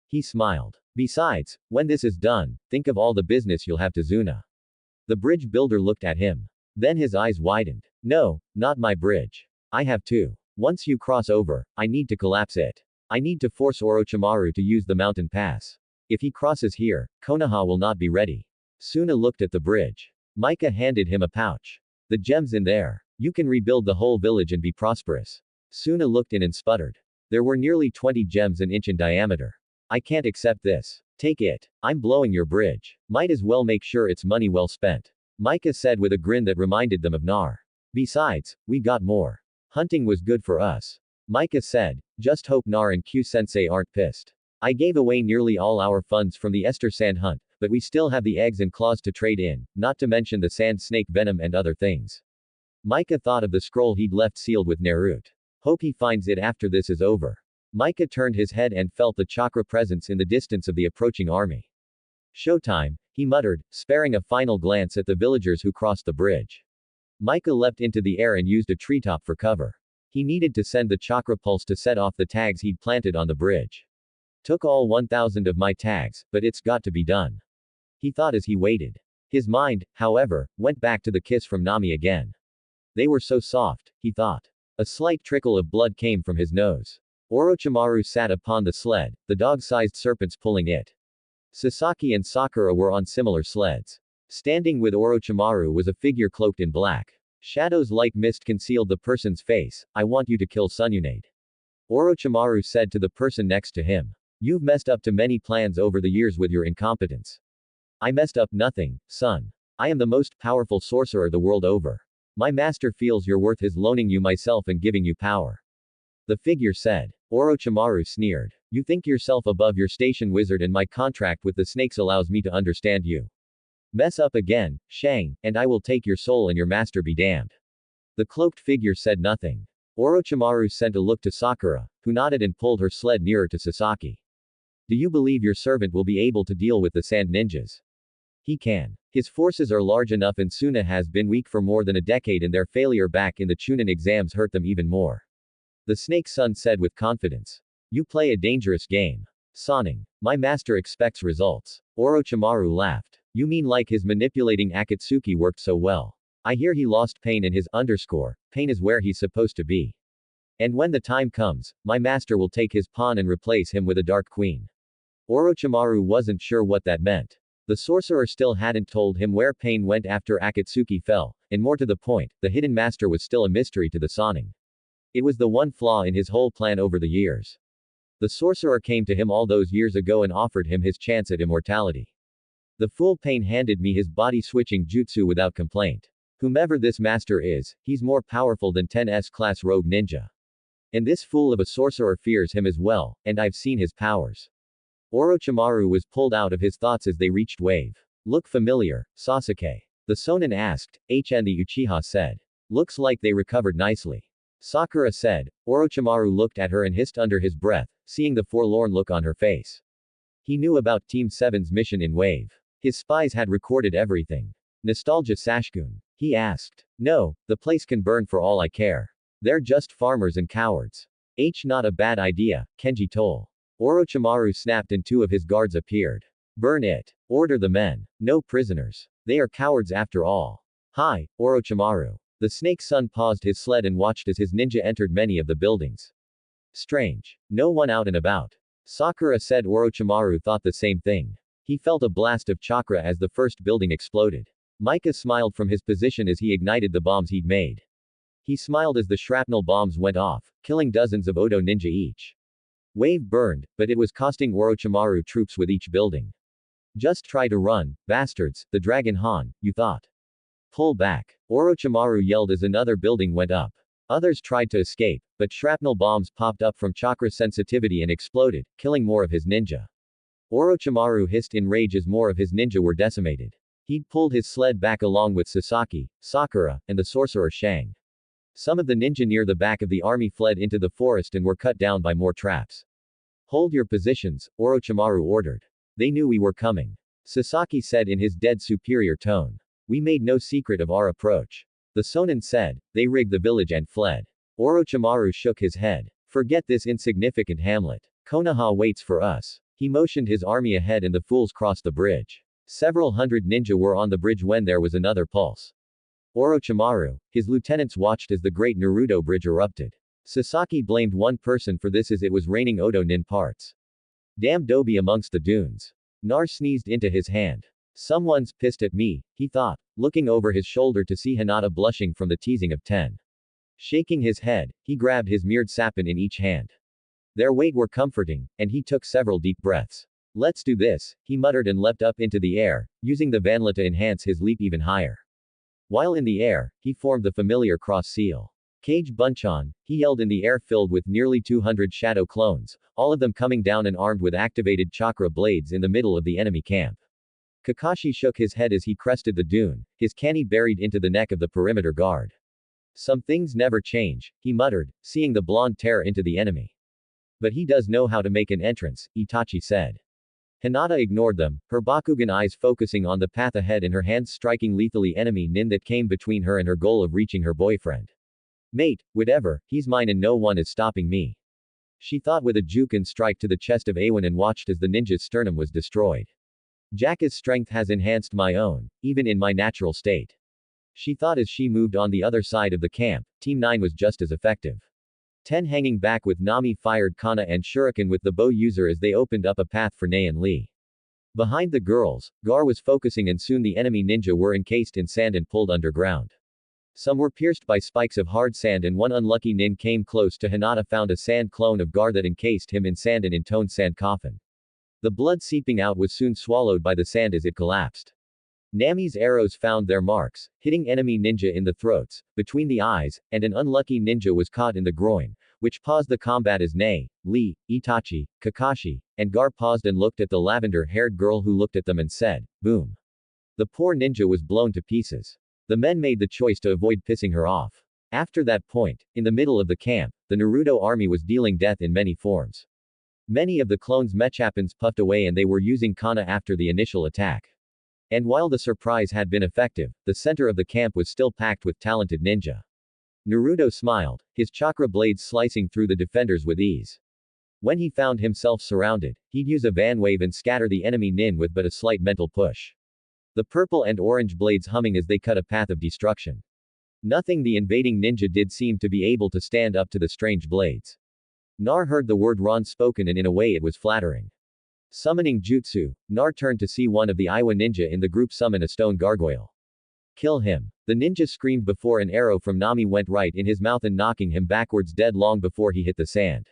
He smiled. Besides, when this is done, think of all the business you'll have to Zuna. The bridge builder looked at him. Then his eyes widened. No, not my bridge. I have two. Once you cross over, I need to collapse it. I need to force Orochimaru to use the mountain pass. If he crosses here, Konoha will not be ready. Suna looked at the bridge. Micah handed him a pouch. The gems in there. You can rebuild the whole village and be prosperous. Suna looked in and sputtered. There were nearly 20 gems an inch in diameter. I can't accept this. Take it. I'm blowing your bridge. Might as well make sure it's money well spent. Micah said with a grin that reminded them of Nar. Besides, we got more. Hunting was good for us. Micah said, just hope Nar and Q-sensei aren't pissed. I gave away nearly all our funds from the Esther Sand hunt, but we still have the eggs and claws to trade in, not to mention the sand snake venom and other things. Micah thought of the scroll he'd left sealed with Naruto. Hope he finds it after this is over. Micah turned his head and felt the chakra presence in the distance of the approaching army. Showtime, he muttered, sparing a final glance at the villagers who crossed the bridge. Micah leapt into the air and used a treetop for cover. He needed to send the chakra pulse to set off the tags he'd planted on the bridge. Took all 1,000 of my tags, but it's got to be done. He thought as he waited. His mind, however, went back to the kiss from Nami again. They were so soft, he thought. A slight trickle of blood came from his nose. Orochimaru sat upon the sled, the dog-sized serpents pulling it. Sasaki and Sakura were on similar sleds. Standing with Orochimaru was a figure cloaked in black. Shadows like mist concealed the person's face. I want you to kill Tsunade. Orochimaru said to the person next to him. You've messed up to many plans over the years with your incompetence. I messed up nothing, son. I am the most powerful sorcerer the world over. My master feels your worth is loaning you myself and giving you power. The figure said. Orochimaru sneered. You think yourself above your station, wizard, and my contract with the snakes allows me to understand you. Mess up again, Shang, and I will take your soul and your master be damned. The cloaked figure said nothing. Orochimaru sent a look to Sakura, who nodded and pulled her sled nearer to Sasaki. Do you believe your servant will be able to deal with the sand ninjas? He can. His forces are large enough and Suna has been weak for more than a decade and their failure back in the Chunin exams hurt them even more. The snake's son said with confidence. You play a dangerous game. Sonning. My master expects results. Orochimaru laughed. You mean like his manipulating Akatsuki worked so well? I hear he lost pain in his underscore. Pain is where he's supposed to be. And when the time comes, my master will take his pawn and replace him with a dark queen. Orochimaru wasn't sure what that meant. The sorcerer still hadn't told him where Pain went after Akatsuki fell, and more to the point, the hidden master was still a mystery to the Sonning. It was the one flaw in his whole plan over the years. The sorcerer came to him all those years ago and offered him his chance at immortality. The fool Pain handed me his body-switching jutsu without complaint. Whomever this master is, he's more powerful than 10S class rogue ninja. And this fool of a sorcerer fears him as well, and I've seen his powers. Orochimaru was pulled out of his thoughts as they reached Wave. Look familiar, Sasuke. The Sonin asked. HN the Uchiha said. Looks like they recovered nicely. Sakura said. Orochimaru looked at her and hissed under his breath, seeing the forlorn look on her face. He knew about Team 7's mission in Wave. His spies had recorded everything. Nostalgia Sashgun. He asked. No, the place can burn for all I care. They're just farmers and cowards. Not a bad idea, Kenji told. Orochimaru snapped and two of his guards appeared. Burn it. Order the men. No prisoners. They are cowards after all. Hi, Orochimaru. The snake's son paused his sled and watched as his ninja entered many of the buildings. Strange. No one out and about. Sakura said Orochimaru thought the same thing. He felt a blast of chakra as the first building exploded. Micah smiled from his position as he ignited the bombs he'd made. He smiled as the shrapnel bombs went off, killing dozens of Odo ninja each. Wave burned, but it was costing Orochimaru troops with each building. Just try to run, bastards, the Dragon Han, you thought. Pull back. Orochimaru yelled as another building went up. Others tried to escape, but shrapnel bombs popped up from chakra sensitivity and exploded, killing more of his ninja. Orochimaru hissed in rage as more of his ninja were decimated. He'd pulled his sled back along with Sasaki, Sakura, and the sorcerer Shang. Some of the ninja near the back of the army fled into the forest and were cut down by more traps. Hold your positions, Orochimaru ordered. They knew we were coming. Sasaki said in his dead superior tone. We made no secret of our approach. The Sonin said. They rigged the village and fled. Orochimaru shook his head. Forget this insignificant hamlet. Konoha waits for us. He motioned his army ahead and the fools crossed the bridge. Several hundred ninja were on the bridge when there was another pulse. Orochimaru, his lieutenants watched as the great Naruto bridge erupted. Sasaki blamed one person for this as it was raining Odo nin parts. Damn Dobi amongst the dunes. Nar sneezed into his hand. Someone's pissed at me, he thought, looking over his shoulder to see Hinata blushing from the teasing of 10. Shaking his head, he grabbed his mirrored sapin in each hand. Their weight were comforting, and he took several deep breaths. Let's do this, he muttered and leapt up into the air, using the vanla to enhance his leap even higher. While in the air, he formed the familiar cross seal. Cage Bunchan, he yelled in the air filled with nearly 200 shadow clones, all of them coming down and armed with activated chakra blades in the middle of the enemy camp. Kakashi shook his head as he crested the dune, his kani buried into the neck of the perimeter guard. Some things never change, he muttered, seeing the blonde tear into the enemy. But he does know how to make an entrance, Itachi said. Hinata ignored them, her Bakugan eyes focusing on the path ahead and her hands striking lethally enemy nin that came between her and her goal of reaching her boyfriend. Mate, whatever, he's mine and no one is stopping me. She thought with a juken strike to the chest of Awan and watched as the ninja's sternum was destroyed. Jaka's strength has enhanced my own, even in my natural state. She thought as she moved on the other side of the camp, Team 9 was just as effective. 10 hanging back with Nami fired Kana and Shuriken with the bow user as they opened up a path for Nei and Lee. Behind the girls, Gar was focusing and soon the enemy ninja were encased in sand and pulled underground. Some were pierced by spikes of hard sand and one unlucky nin came close to Hinata found a sand clone of Gar that encased him in sand and intoned sand coffin. The blood seeping out was soon swallowed by the sand as it collapsed. Nami's arrows found their marks, hitting enemy ninja in the throats, between the eyes, and an unlucky ninja was caught in the groin, which paused the combat as Nei, Lee, Itachi, Kakashi, and Gar paused and looked at the lavender-haired girl who looked at them and said, boom. The poor ninja was blown to pieces. The men made the choice to avoid pissing her off. After that point, in the middle of the camp, the Naruto army was dealing death in many forms. Many of the clones' mechapans puffed away and they were using Kana after the initial attack. And while the surprise had been effective, the center of the camp was still packed with talented ninja. Naruto smiled, his chakra blades slicing through the defenders with ease. When he found himself surrounded, he'd use a van wave and scatter the enemy nin with but a slight mental push. The purple and orange blades humming as they cut a path of destruction. Nothing the invading ninja did seemed to be able to stand up to the strange blades. Nar heard the word Ron spoken and in a way it was flattering. Summoning jutsu, Nar turned to see one of the Iwa ninja in the group summon a stone gargoyle. Kill him. The ninja screamed before an arrow from Nami went right in his mouth and knocking him backwards dead long before he hit the sand.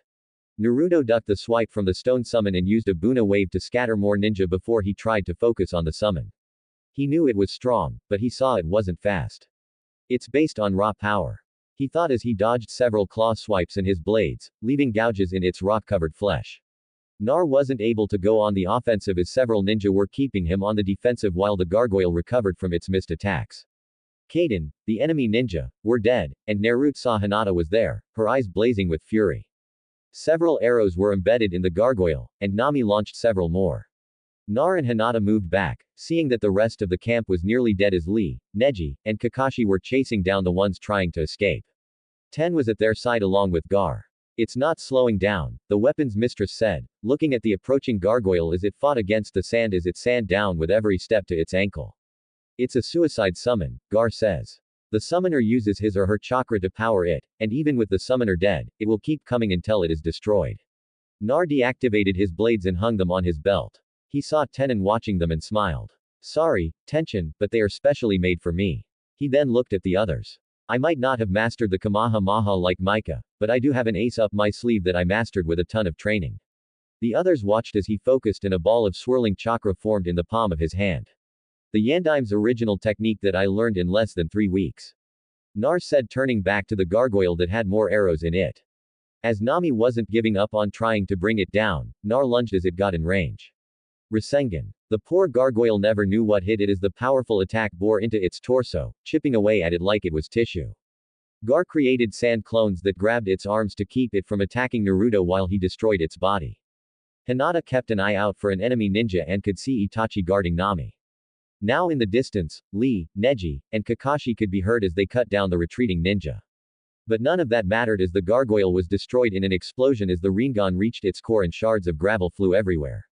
Naruto ducked the swipe from the stone summon and used a Buna wave to scatter more ninja before he tried to focus on the summon. He knew it was strong, but he saw it wasn't fast. It's based on raw power. He thought as he dodged several claw swipes in his blades, leaving gouges in its rock-covered flesh. Nar wasn't able to go on the offensive as several ninja were keeping him on the defensive while the gargoyle recovered from its missed attacks. Kaden, the enemy ninja, were dead, and Naruto saw Hinata was there, her eyes blazing with fury. Several arrows were embedded in the gargoyle, and Nami launched several more. Nar and Hinata moved back, seeing that the rest of the camp was nearly dead as Lee, Neji, and Kakashi were chasing down the ones trying to escape. Ten was at their side along with Gar. It's not slowing down, the weapons mistress said, looking at the approaching gargoyle as it fought against the sand as it sand down with every step to its ankle. It's a suicide summon, Gar says. The summoner uses his or her chakra to power it, and even with the summoner dead, it will keep coming until it is destroyed. Nar deactivated his blades and hung them on his belt. He saw Tenon watching them and smiled. Sorry, Tension, but they are specially made for me. He then looked at the others. I might not have mastered the Kamehameha like Micah, but I do have an ace up my sleeve that I mastered with a ton of training. The others watched as he focused and a ball of swirling chakra formed in the palm of his hand. The Yandime's original technique that I learned in less than 3 weeks. Nar said turning back to the gargoyle that had more arrows in it. As Nami wasn't giving up on trying to bring it down, Nar lunged as it got in range. Rasengan. The poor gargoyle never knew what hit it as the powerful attack bore into its torso, chipping away at it like it was tissue. Gar created sand clones that grabbed its arms to keep it from attacking Naruto while he destroyed its body. Hinata kept an eye out for an enemy ninja and could see Itachi guarding Nami. Now in the distance, Lee, Neji, and Kakashi could be heard as they cut down the retreating ninja. But none of that mattered as the gargoyle was destroyed in an explosion as the Rinnegan reached its core and shards of gravel flew everywhere.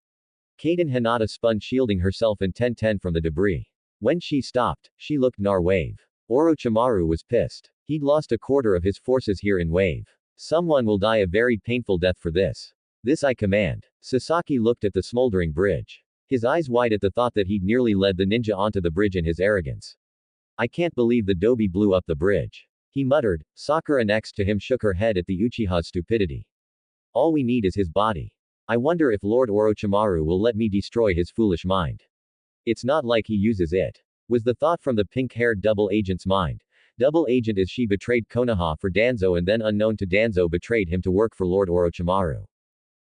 Kaden Hinata spun shielding herself in 10-10 from the debris. When she stopped, she looked Nar wave. Orochimaru was pissed. He'd lost a quarter of his forces here in wave. Someone will die a very painful death for this. This I command. Sasaki looked at the smoldering bridge. His eyes wide at the thought that he'd nearly led the ninja onto the bridge in his arrogance. I can't believe the Dobi blew up the bridge. He muttered. Sakura next to him shook her head at the Uchiha's stupidity. All we need is his body. I wonder if Lord Orochimaru will let me destroy his foolish mind. It's not like he uses it. Was the thought from the pink-haired double agent's mind. Double agent as she betrayed Konoha for Danzo and then unknown to Danzo betrayed him to work for Lord Orochimaru.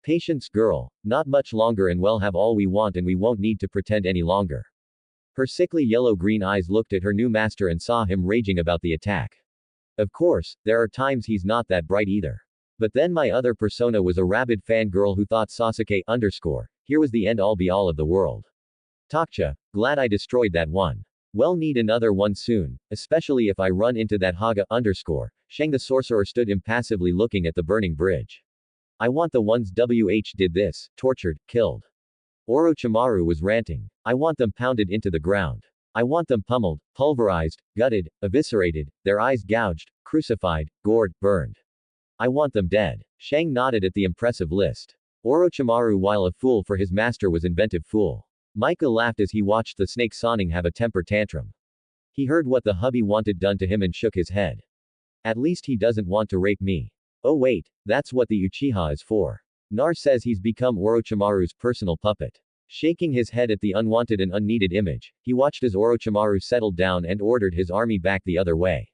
Patience, girl. Not much longer and we'll have all we want and we won't need to pretend any longer. Her sickly yellow-green eyes looked at her new master and saw him raging about the attack. Of course, there are times he's not that bright either. But then my other persona was a rabid fangirl who thought Sasuke underscore. Here was the end all be all of the world. Tokcha, glad I destroyed that one. Well, need another one soon, especially if I run into that Haga underscore. Shang the sorcerer stood impassively looking at the burning bridge. I want the ones WH did this, tortured, killed. Orochimaru was ranting. I want them pounded into the ground. I want them pummeled, pulverized, gutted, eviscerated, their eyes gouged, crucified, gored, burned. I want them dead. Shang nodded at the impressive list. Orochimaru, while a fool for his master, was inventive fool. Micah laughed as he watched the snake Soning have a temper tantrum. He heard what the hubby wanted done to him and shook his head. At least he doesn't want to rape me. Oh wait, that's what the Uchiha is for. Nar says he's become Orochimaru's personal puppet. Shaking his head at the unwanted and unneeded image, he watched as Orochimaru settled down and ordered his army back the other way.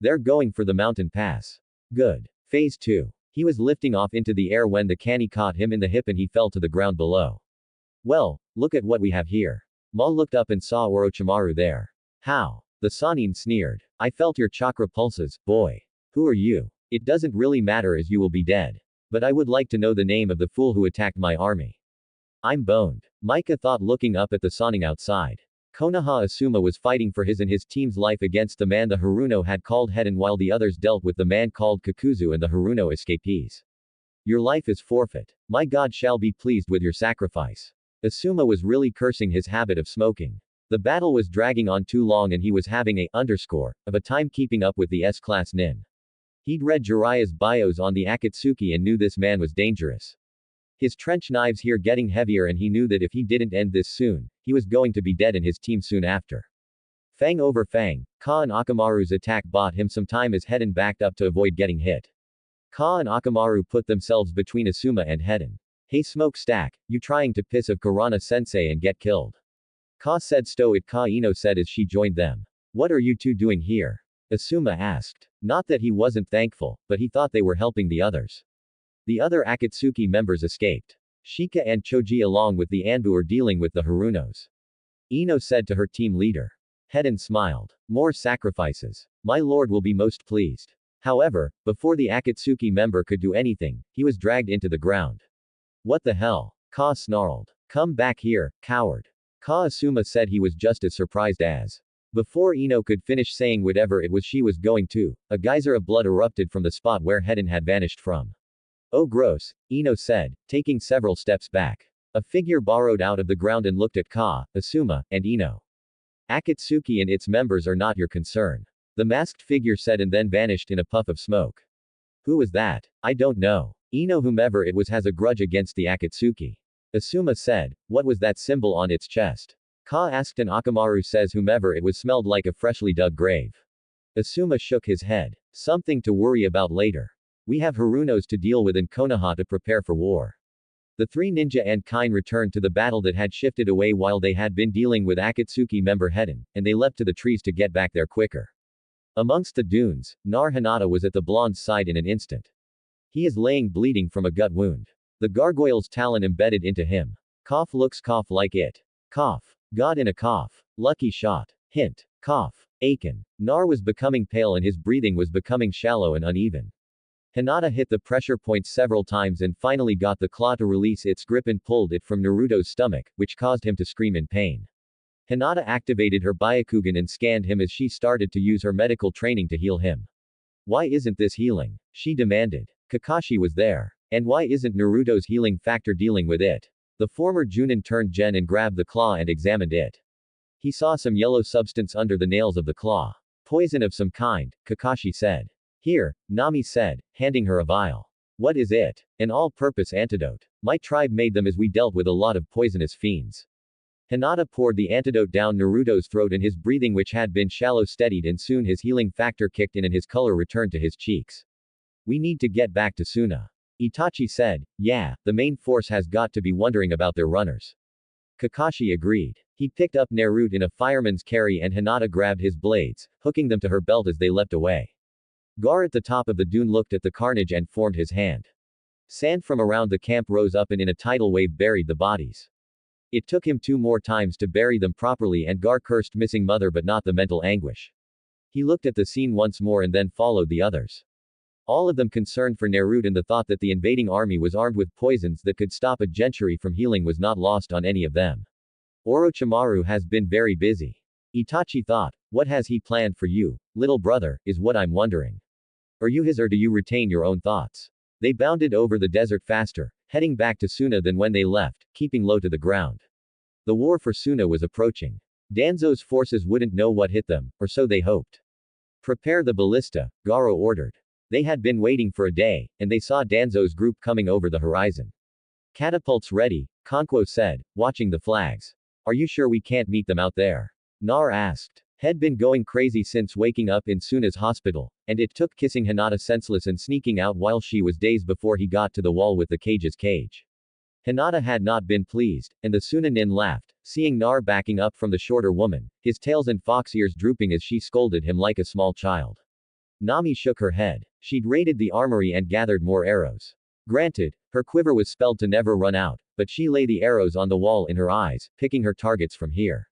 They're going for the mountain pass. Good. Phase 2. He was lifting off into the air when the Kani caught him in the hip and he fell to the ground below. Well, look at what we have here. Ma looked up and saw Orochimaru there. How? The Sanin sneered. I felt your chakra pulses, boy. Who are you? It doesn't really matter as you will be dead. But I would like to know the name of the fool who attacked my army. I'm boned. Micah thought, looking up at the Sanin outside. Konoha Asuma was fighting for his and his team's life against the man the Haruno had called Hedon, while the others dealt with the man called Kakuzu and the Haruno escapees. Your life is forfeit. My God shall be pleased with your sacrifice. Asuma was really cursing his habit of smoking. The battle was dragging on too long and he was having a underscore of a time keeping up with the S-class nin. He'd read Jiraiya's bios on the Akatsuki and knew this man was dangerous. His trench knives here getting heavier, and he knew that if he didn't end this soon, he was going to be dead and his team soon after. Fang over Fang, Ka and Akamaru's attack bought him some time as Hedon backed up to avoid getting hit. Ka and Akamaru put themselves between Asuma and Hedon. Hey smokestack, you trying to piss of Karana-sensei and get killed? Ka said. Stow it, Ka Ino said as she joined them. What are you two doing here? Asuma asked. Not that he wasn't thankful, but he thought they were helping the others. The other Akatsuki members escaped. Shika and Choji along with the Anbu are dealing with the Harunos. Ino said to her team leader. Hedon smiled. More sacrifices. My lord will be most pleased. However, before the Akatsuki member could do anything, he was dragged into the ground. What the hell? Ka snarled. Come back here, coward. Ka Asuma said he was just as surprised as. Before Ino could finish saying whatever it was she was going to, a geyser of blood erupted from the spot where Hedon had vanished from. Oh gross, Ino said, taking several steps back. A figure burrowed out of the ground and looked at Ka, Asuma, and Ino. Akatsuki and its members are not your concern. The masked figure said and then vanished in a puff of smoke. Who was that? I don't know. Ino, whomever it was, has a grudge against the Akatsuki. Asuma said, what was that symbol on its chest? Ka asked and Akamaru says whomever it was smelled like a freshly dug grave. Asuma shook his head. Something to worry about later. We have Harunos to deal with in Konoha to prepare for war. The three ninja and Kain returned to the battle that had shifted away while they had been dealing with Akatsuki member Hedon, and they leapt to the trees to get back there quicker. Amongst the dunes, Nar Hinata was at the blonde's side in an instant. He is laying bleeding from a gut wound. The gargoyle's talon embedded into him. Cough looks cough like it. Cough. God in a cough. Lucky shot. Hint. Cough. Aiken. Nar was becoming pale and his breathing was becoming shallow and uneven. Hinata hit the pressure point several times and finally got the claw to release its grip and pulled it from Naruto's stomach, which caused him to scream in pain. Hinata activated her Byakugan and scanned him as she started to use her medical training to heal him. Why isn't this healing? She demanded. Kakashi was there. And why isn't Naruto's healing factor dealing with it? The former Junin turned Gen and grabbed the claw and examined it. He saw some yellow substance under the nails of the claw. Poison of some kind, Kakashi said. Here, Nami said, handing her a vial. What is it? An all-purpose antidote. My tribe made them as we dealt with a lot of poisonous fiends. Hinata poured the antidote down Naruto's throat and his breathing, which had been shallow, steadied, and soon his healing factor kicked in and his color returned to his cheeks. We need to get back to Suna. Itachi said, yeah, the main force has got to be wondering about their runners. Kakashi agreed. He picked up Naruto in a fireman's carry and Hinata grabbed his blades, hooking them to her belt as they leapt away. Gar at the top of the dune looked at the carnage and formed his hand. Sand from around the camp rose up and in a tidal wave buried the bodies. It took him 2 more times to bury them properly and Gar cursed missing mother but not the mental anguish. He looked at the scene once more and then followed the others. All of them concerned for Naruto, and the thought that the invading army was armed with poisons that could stop a gentry from healing was not lost on any of them. Orochimaru has been very busy. Itachi thought. What has he planned for you, little brother, is what I'm wondering. Are you his, or do you retain your own thoughts? They bounded over the desert faster, heading back to Suna than when they left, keeping low to the ground. The war for Suna was approaching. Danzo's forces wouldn't know what hit them, or so they hoped. Prepare the ballista, Garo ordered. They had been waiting for a day, and they saw Danzo's group coming over the horizon. Catapults ready, Conquo said, watching the flags. Are you sure we can't meet them out there? Nar asked. Had been going crazy since waking up in Suna's hospital, and it took kissing Hinata senseless and sneaking out while she was dazed before he got to the wall with the cage's cage. Hinata had not been pleased, and the Suna nin laughed, seeing Nar backing up from the shorter woman, his tails and fox ears drooping as she scolded him like a small child. Nami shook her head. She'd raided the armory and gathered more arrows. Granted, her quiver was spelled to never run out, but she lay the arrows on the wall in her eyes, picking her targets from here.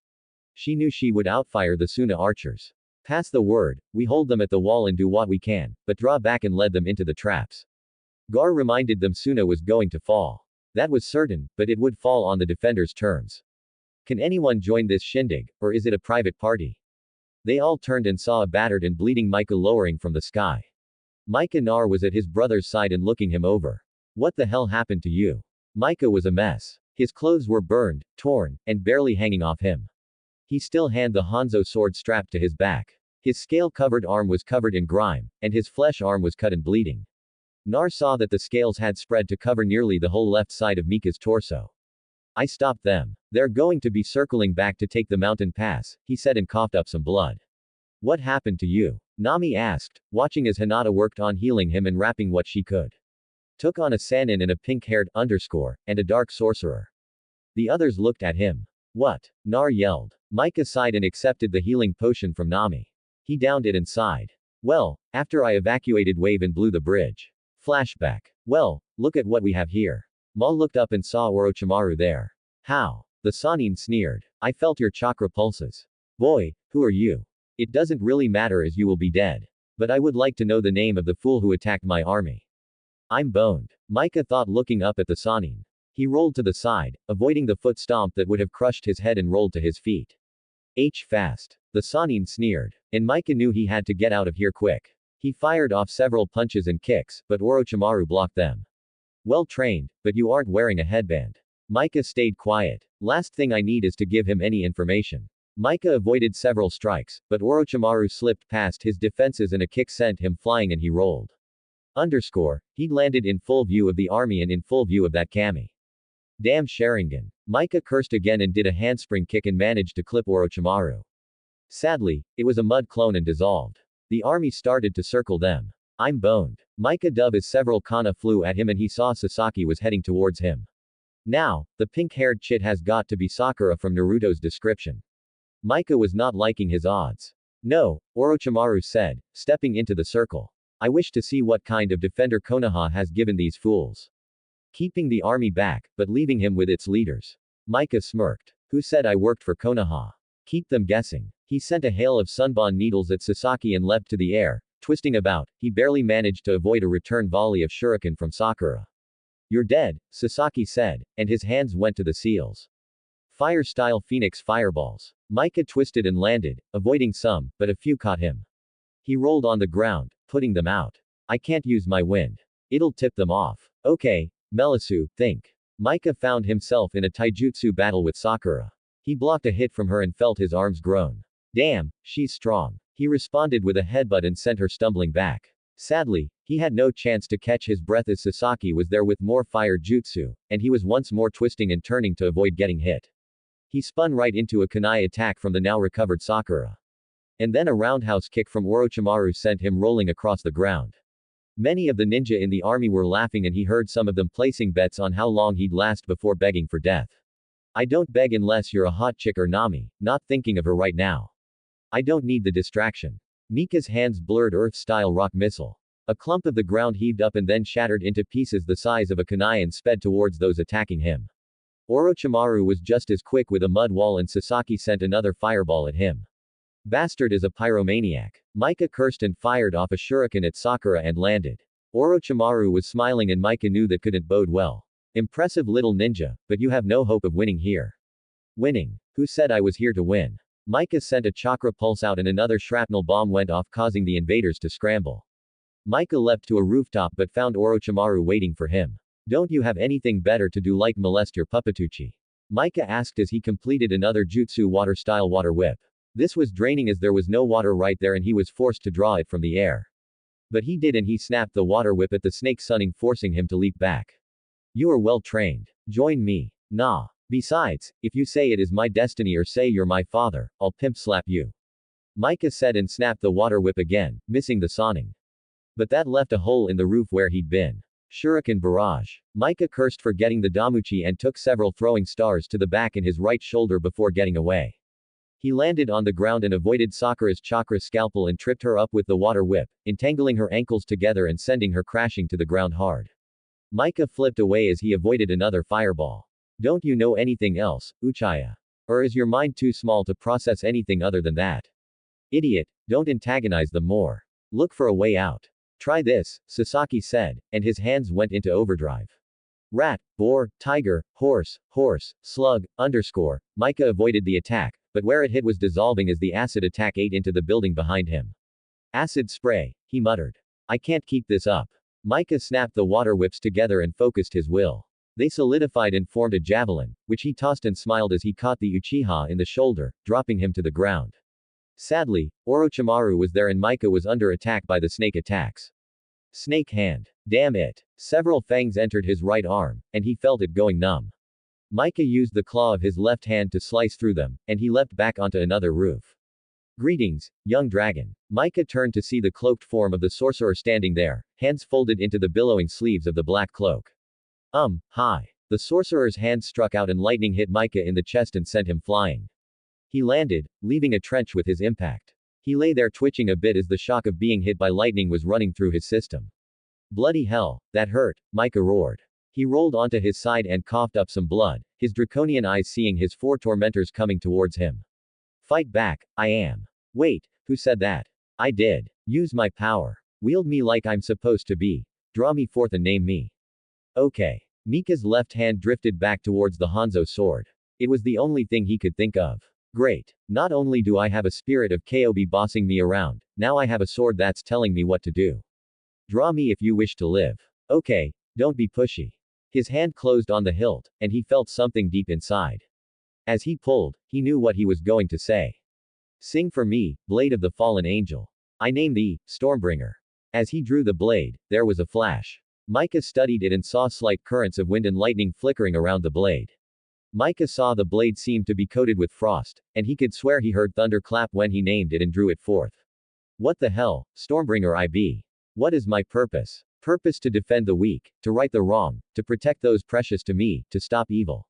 She knew she would outfire the Suna archers. Pass the word, we hold them at the wall and do what we can, but draw back and lead them into the traps. Gar reminded them Suna was going to fall. That was certain, but it would fall on the defenders' terms. Can anyone join this shindig, or is it a private party? They all turned and saw a battered and bleeding Micah lowering from the sky. Micah Nar was at his brother's side and looking him over. What the hell happened to you? Micah was a mess. His clothes were burned, torn, and barely hanging off him. He still had the Hanzo sword strapped to his back. His scale-covered arm was covered in grime, and his flesh arm was cut and bleeding. Nar saw that the scales had spread to cover nearly the whole left side of Mika's torso. I stopped them. They're going to be circling back to take the mountain pass, he said and coughed up some blood. What happened to you? Nami asked, watching as Hinata worked on healing him and wrapping what she could. Took on a Sannin and a pink-haired underscore, and a dark sorcerer. The others looked at him. What? Nar yelled. Micah sighed and accepted the healing potion from Nami. He downed it and sighed. Well, after I evacuated Wave and blew the bridge. Flashback. Well, look at what we have here. Ma looked up and saw Orochimaru there. How? The Sannin sneered. I felt your chakra pulses. Boy, who are you? It doesn't really matter as you will be dead. But I would like to know the name of the fool who attacked my army. I'm boned. Micah thought, looking up at the Sannin. He rolled to the side, avoiding the foot stomp that would have crushed his head, and rolled to his feet. Fast. The Sannin sneered. And Micah knew he had to get out of here quick. He fired off several punches and kicks, but Orochimaru blocked them. Well trained, but you aren't wearing a headband. Micah stayed quiet. Last thing I need is to give him any information. Micah avoided several strikes, but Orochimaru slipped past his defenses and a kick sent him flying and he rolled. Underscore, he'd landed in full view of the army and in full view of that kami. Damn Sharingan. Micah cursed again and did a handspring kick and managed to clip Orochimaru. Sadly, it was a mud clone and dissolved. The army started to circle them. I'm boned. Micah dove as several kana flew at him and he saw Sasaki was heading towards him. Now, the pink-haired chit has got to be Sakura from Naruto's description. Micah was not liking his odds. No, Orochimaru said, stepping into the circle. I wish to see what kind of defender Konoha has given these fools. Keeping the army back, but leaving him with its leaders. Micah smirked. Who said I worked for Konoha? Keep them guessing. He sent a hail of sunbon needles at Sasaki and leapt to the air. Twisting about, he barely managed to avoid a return volley of shuriken from Sakura. You're dead, Sasaki said, and his hands went to the seals. Fire-style phoenix fireballs. Micah twisted and landed, avoiding some, but a few caught him. He rolled on the ground, putting them out. I can't use my wind. It'll tip them off. Okay, Melisu, think. Micah found himself in a taijutsu battle with Sakura. He blocked a hit from her and felt his arms groan. Damn, she's strong. He responded with a headbutt and sent her stumbling back. Sadly, he had no chance to catch his breath as Sasaki was there with more fire jutsu, and he was once more twisting and turning to avoid getting hit. He spun right into a kunai attack from the now recovered Sakura. And then a roundhouse kick from Orochimaru sent him rolling across the ground. Many of the ninja in the army were laughing and he heard some of them placing bets on how long he'd last before begging for death. I don't beg unless you're a hot chick or Nami, not thinking of her right now. I don't need the distraction. Mika's hands blurred Earth-style rock missile. A clump of the ground heaved up and then shattered into pieces the size of a kunai and sped towards those attacking him. Orochimaru was just as quick with a mud wall and Sasaki sent another fireball at him. Bastard is a pyromaniac. Micah cursed and fired off a shuriken at Sakura and landed. Orochimaru was smiling and Micah knew that couldn't bode well. Impressive little ninja, but you have no hope of winning here. Winning? Who said I was here to win? Micah sent a chakra pulse out and another shrapnel bomb went off, causing the invaders to scramble. Micah leapt to a rooftop but found Orochimaru waiting for him. Don't you have anything better to do like molest your Puppatucci? Micah asked as he completed another jutsu water-style water whip. This was draining as there was no water right there and he was forced to draw it from the air. But he did and he snapped the water whip at the snake sunning, forcing him to leap back. You are well trained. Join me. Nah. Besides, if you say it is my destiny or say you're my father, I'll pimp slap you. Micah said and snapped the water whip again, missing the soning. But that left a hole in the roof where he'd been. Shuriken barrage. Micah cursed for getting the damuchi and took several throwing stars to the back in his right shoulder before getting away. He landed on the ground and avoided Sakura's chakra scalpel and tripped her up with the water whip, entangling her ankles together and sending her crashing to the ground hard. Micah flipped away as he avoided another fireball. Don't you know anything else, Uchiha? Or is your mind too small to process anything other than that? Idiot, don't antagonize them more. Look for a way out. Try this, Sasaki said, and his hands went into overdrive. Rat, boar, tiger, horse, slug, underscore. Micah avoided the attack, but where it hit was dissolving as the acid attack ate into the building behind him. Acid spray, he muttered. I can't keep this up. Micah snapped the water whips together and focused his will. They solidified and formed a javelin, which he tossed and smiled as he caught the Uchiha in the shoulder, dropping him to the ground. Sadly, Orochimaru was there and Micah was under attack by the snake attacks. Snake hand. Damn it. Several fangs entered his right arm, and he felt it going numb. Micah used the claw of his left hand to slice through them, and he leapt back onto another roof. Greetings, young dragon. Micah turned to see the cloaked form of the sorcerer standing there, hands folded into the billowing sleeves of the black cloak. Hi. The sorcerer's hand struck out and lightning hit Micah in the chest and sent him flying. He landed, leaving a trench with his impact. He lay there twitching a bit as the shock of being hit by lightning was running through his system. Bloody hell, that hurt, Micah roared. He rolled onto his side and coughed up some blood, his draconian eyes seeing his four tormentors coming towards him. Fight back, I am. Wait, who said that? I did. Use my power. Wield me like I'm supposed to be. Draw me forth and name me. Okay. Mika's left hand drifted back towards the Hanzo sword. It was the only thing he could think of. Great. Not only do I have a spirit of Kobe bossing me around, now I have a sword that's telling me what to do. Draw me if you wish to live. Okay, don't be pushy. His hand closed on the hilt, and he felt something deep inside. As he pulled, he knew what he was going to say. Sing for me, blade of the fallen angel. I name thee, Stormbringer. As he drew the blade, there was a flash. Micah studied it and saw slight currents of wind and lightning flickering around the blade. Micah saw the blade seemed to be coated with frost, and he could swear he heard thunder clap when he named it and drew it forth. What the hell, Stormbringer I be? What is my purpose? Purpose to defend the weak, to right the wrong, to protect those precious to me, to stop evil.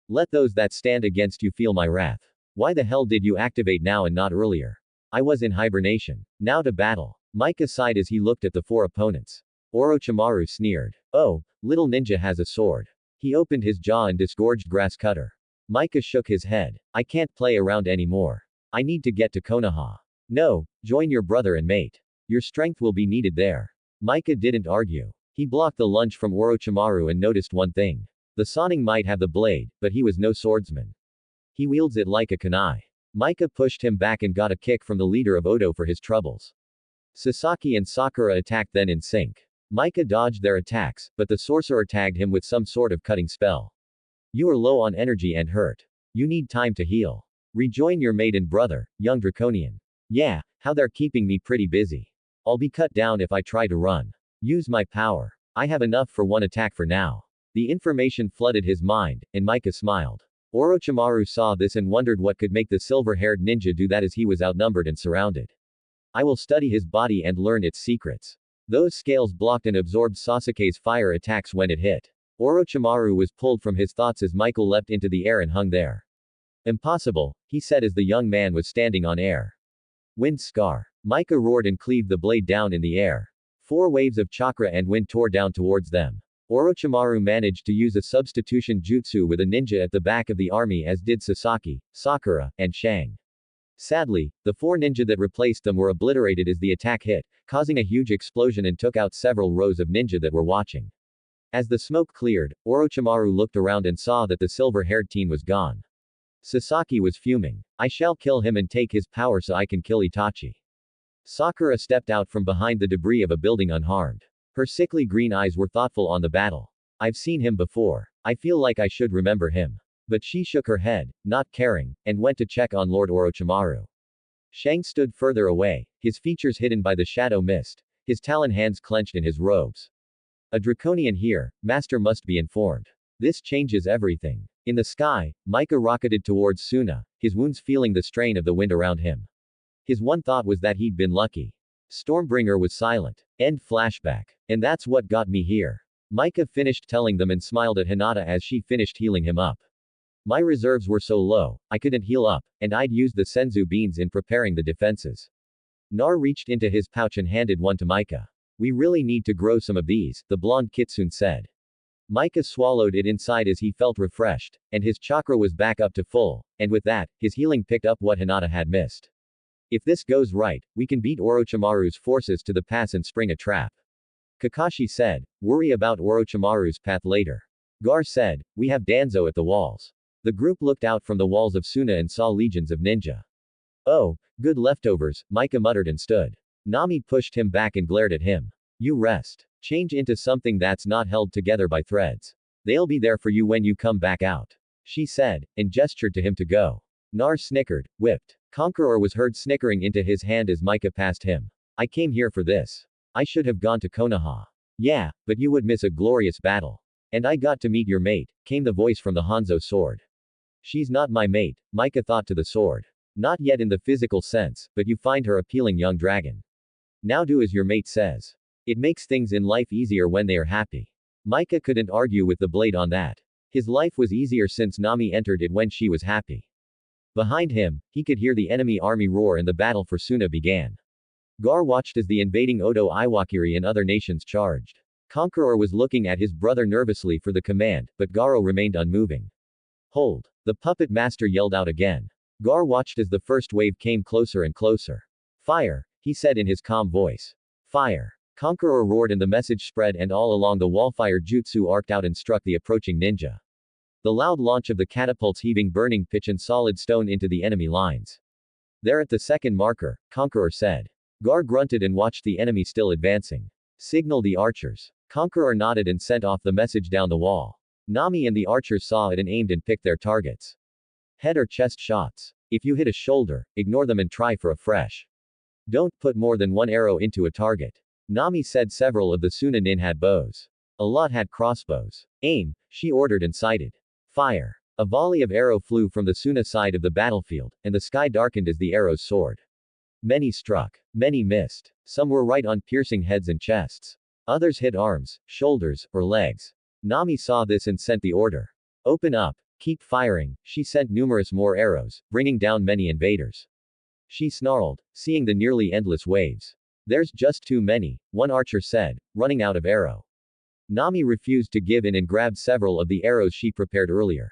Let those that stand against you feel my wrath. Why the hell did you activate now and not earlier? I was in hibernation. Now to battle. Micah sighed as he looked at the four opponents. Orochimaru sneered. Oh, little ninja has a sword. He opened his jaw and disgorged grass cutter. Micah shook his head. I can't play around anymore. I need to get to Konoha. No, join your brother and mate. Your strength will be needed there. Micah didn't argue. He blocked the lunge from Orochimaru and noticed one thing. The Soning might have the blade, but he was no swordsman. He wields it like a kunai. Micah pushed him back and got a kick from the leader of Odo for his troubles. Sasaki and Sakura attacked then in sync. Micah dodged their attacks, but the sorcerer tagged him with some sort of cutting spell. You are low on energy and hurt. You need time to heal. Rejoin your mate and brother, young draconian. Yeah, how they're keeping me pretty busy. I'll be cut down if I try to run. Use my power. I have enough for one attack for now. The information flooded his mind, and Micah smiled. Orochimaru saw this and wondered what could make the silver-haired ninja do that as he was outnumbered and surrounded. I will study his body and learn its secrets. Those scales blocked and absorbed Sasuke's fire attacks when it hit. Orochimaru was pulled from his thoughts as Michael leapt into the air and hung there. Impossible, he said as the young man was standing on air. Wind scar. Micah roared and cleaved the blade down in the air. 4 waves of chakra and wind tore down towards them. Orochimaru managed to use a substitution jutsu with a ninja at the back of the army as did Sasaki, Sakura, and Shang. Sadly, the 4 ninja that replaced them were obliterated as the attack hit, causing a huge explosion and took out several rows of ninja that were watching. As the smoke cleared, Orochimaru looked around and saw that the silver-haired teen was gone. Sasaki was fuming. I shall kill him and take his power so I can kill Itachi. Sakura stepped out from behind the debris of a building unharmed. Her sickly green eyes were thoughtful on the battle. I've seen him before. I feel like I should remember him. But she shook her head, not caring, and went to check on Lord Orochimaru. Shang stood further away, his features hidden by the shadow mist, his talon hands clenched in his robes. A draconian here, master must be informed. This changes everything. In the sky, Micah rocketed towards Suna, his wounds feeling the strain of the wind around him. His one thought was that he'd been lucky. Stormbringer was silent. End flashback. And that's what got me here. Micah finished telling them and smiled at Hinata as she finished healing him up. My reserves were so low, I couldn't heal up, and I'd used the senzu beans in preparing the defenses. Nar reached into his pouch and handed one to Micah. We really need to grow some of these, the blonde kitsune said. Micah swallowed it inside as he felt refreshed, and his chakra was back up to full, and with that, his healing picked up what Hinata had missed. If this goes right, we can beat Orochimaru's forces to the pass and spring a trap. Kakashi said, worry about Orochimaru's path later. Gar said, we have Danzo at the walls. The group looked out from the walls of Suna and saw legions of ninja. Oh, good leftovers, Micah muttered and stood. Nami pushed him back and glared at him. You rest. Change into something that's not held together by threads. They'll be there for you when you come back out. She said, and gestured to him to go. Nar snickered, whipped. Conqueror was heard snickering into his hand as Micah passed him. I came here for this. I should have gone to Konoha. Yeah, but you would miss a glorious battle. And I got to meet your mate, came the voice from the Hanzo sword. She's not my mate, Micah thought to the sword. Not yet in the physical sense, but you find her appealing young dragon. Now do as your mate says. It makes things in life easier when they are happy. Micah couldn't argue with the blade on that. His life was easier since Nami entered it when she was happy. Behind him, he could hear the enemy army roar and the battle for Suna began. Gar watched as the invading Odo Iwakiri and other nations charged. Conqueror was looking at his brother nervously for the command, but Garo remained unmoving. Hold! The puppet master yelled out again. Gar watched as the first wave came closer and closer. Fire! He said in his calm voice. Fire! Conqueror roared and the message spread and all along the wall fire jutsu arced out and struck the approaching ninja. The loud launch of the catapults heaving burning pitch and solid stone into the enemy lines. There at the second marker, Conqueror said. Gar grunted and watched the enemy still advancing. Signal the archers. Conqueror nodded and sent off the message down the wall. Nami and the archers saw it and aimed and picked their targets. Head or chest shots. If you hit a shoulder, ignore them and try for a fresh. Don't put more than one arrow into a target. Nami said several of the Suna nin had bows. A lot had crossbows. Aim, she ordered and sighted. Fire. A volley of arrow flew from the Suna side of the battlefield, and the sky darkened as the arrows soared. Many struck. Many missed. Some were right on piercing heads and chests. Others hit arms, shoulders, or legs. Nami saw this and sent the order. Open up. Keep firing. She sent numerous more arrows, bringing down many invaders. She snarled, seeing the nearly endless waves. There's just too many, one archer said, running out of arrow. Nami refused to give in and grabbed several of the arrows she prepared earlier.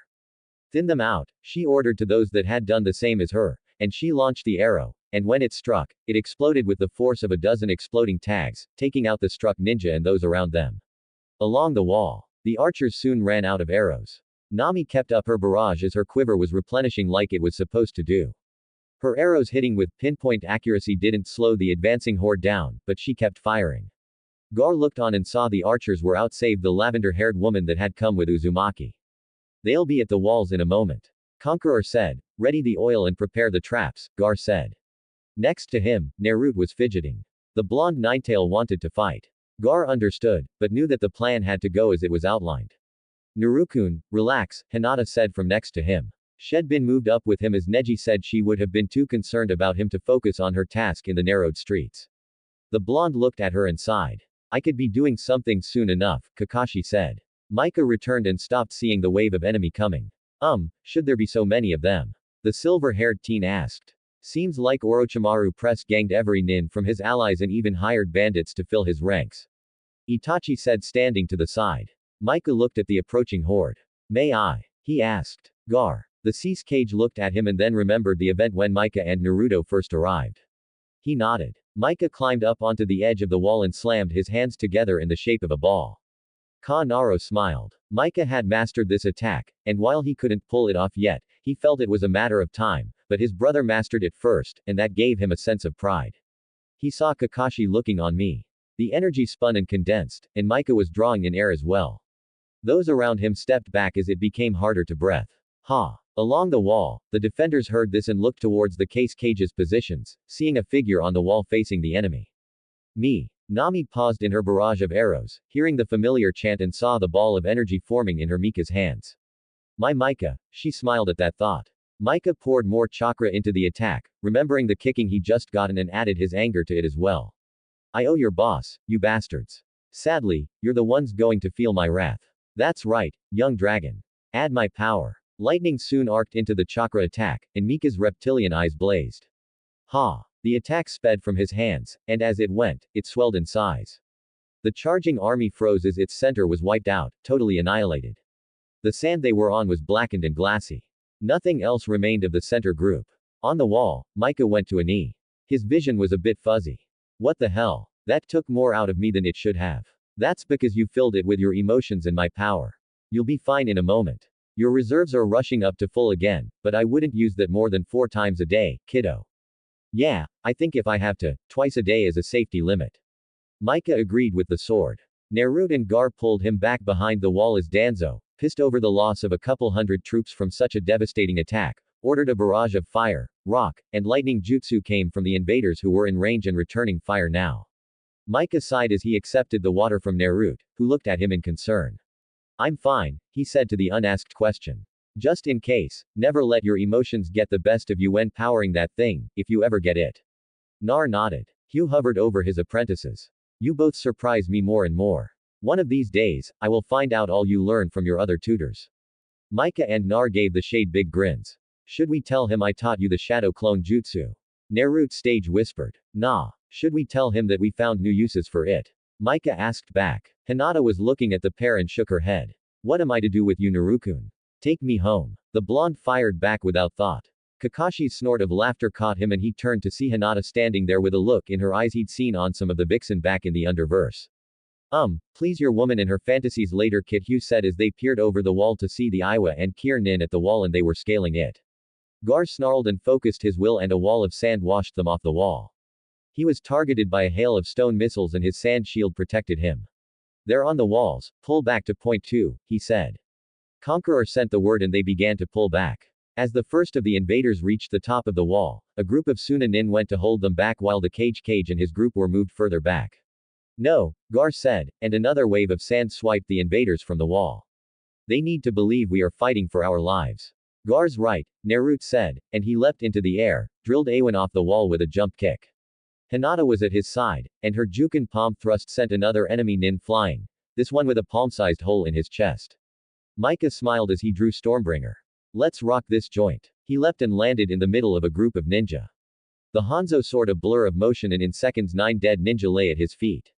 Thin them out, she ordered to those that had done the same as her, and she launched the arrow, and when it struck, it exploded with the force of a dozen exploding tags, taking out the struck ninja and those around them. Along the wall, the archers soon ran out of arrows. Nami kept up her barrage as her quiver was replenishing like it was supposed to do. Her arrows hitting with pinpoint accuracy didn't slow the advancing horde down, but she kept firing. Gar looked on and saw the archers were out save the lavender-haired woman that had come with Uzumaki. They'll be at the walls in a moment. Conqueror said, ready the oil and prepare the traps, Gar said. Next to him, Naruto was fidgeting. The blonde Ninetail wanted to fight. Gar understood, but knew that the plan had to go as it was outlined. Narukun, relax, Hinata said from next to him. Shedbin moved up with him as Neji said she would have been too concerned about him to focus on her task in the narrowed streets. The blonde looked at her and sighed. I could be doing something soon enough, Kakashi said. Micah returned and stopped seeing the wave of enemy coming. Should there be so many of them? The silver-haired teen asked. Seems like Orochimaru press-ganged every nin from his allies and even hired bandits to fill his ranks. Itachi said standing to the side. Micah looked at the approaching horde. May I? He asked. Gar. The Cease Cage looked at him and then remembered the event when Micah and Naruto first arrived. He nodded. Micah climbed up onto the edge of the wall and slammed his hands together in the shape of a ball. Kanaro smiled. Micah had mastered this attack, and while he couldn't pull it off yet, he felt it was a matter of time, but his brother mastered it first, and that gave him a sense of pride. He saw Kakashi looking on me. The energy spun and condensed, and Micah was drawing in air as well. Those around him stepped back as it became harder to breathe. Ha! Along the wall, the defenders heard this and looked towards the case cage's positions, seeing a figure on the wall facing the enemy. Me. Nami paused in her barrage of arrows, hearing the familiar chant and saw the ball of energy forming in her Mika's hands. My Micah, she smiled at that thought. Micah poured more chakra into the attack, remembering the kicking he just gotten and added his anger to it as well. I owe your boss, you bastards. Sadly, you're the ones going to feel my wrath. That's right, young dragon. Add my power. Lightning soon arced into the chakra attack, and Mika's reptilian eyes blazed. Ha! The attack sped from his hands, and as it went, it swelled in size. The charging army froze as its center was wiped out, totally annihilated. The sand they were on was blackened and glassy. Nothing else remained of the center group. On the wall, Micah went to a knee. His vision was a bit fuzzy. What the hell? That took more out of me than it should have. That's because you filled it with your emotions and my power. You'll be fine in a moment. Your reserves are rushing up to full again, but I wouldn't use that more than 4 times a day, kiddo. Yeah, I think if I have to, twice a day is a safety limit. Micah agreed with the sword. Naruto and Gar pulled him back behind the wall as Danzo, pissed over the loss of a couple hundred troops from such a devastating attack, ordered a barrage of fire, rock, and lightning jutsu came from the invaders who were in range and returning fire now. Micah sighed as he accepted the water from Naruto, who looked at him in concern. I'm fine, he said to the unasked question. Just in case, never let your emotions get the best of you when powering that thing, if you ever get it. Nar nodded. Hugh hovered over his apprentices. You both surprise me more and more. One of these days, I will find out all you learn from your other tutors. Micah and Nar gave the shade big grins. Should we tell him I taught you the shadow clone jutsu? Naruto stage whispered. Nah. Should we tell him that we found new uses for it? Micah asked back. Hinata was looking at the pair and shook her head. What am I to do with you, Narukun? Take me home. The blonde fired back without thought. Kakashi's snort of laughter caught him and he turned to see Hinata standing there with a look in her eyes he'd seen on some of the vixen back in the underverse. Please your woman in her fantasies later, Kid Hugh said as they peered over the wall to see the Iwa and Kier Nin at the wall and they were scaling it. Gar snarled and focused his will and a wall of sand washed them off the wall. He was targeted by a hail of stone missiles and his sand shield protected him. They're on the walls, pull back to point 2, he said. Conqueror sent the word and they began to pull back. As the first of the invaders reached the top of the wall, a group of Suna Nin went to hold them back while the Cage and his group were moved further back. No, Gar said, and another wave of sand swiped the invaders from the wall. They need to believe we are fighting for our lives. Gar's right, Naruto said, and he leapt into the air, drilled Awen off the wall with a jump kick. Hinata was at his side, and her Jukin palm thrust sent another enemy Nin flying, this one with a palm-sized hole in his chest. Micah smiled as he drew Stormbringer. Let's rock this joint. He leapt and landed in the middle of a group of ninja. The Hanzo sword a blur of motion and in seconds 9 dead ninja lay at his feet.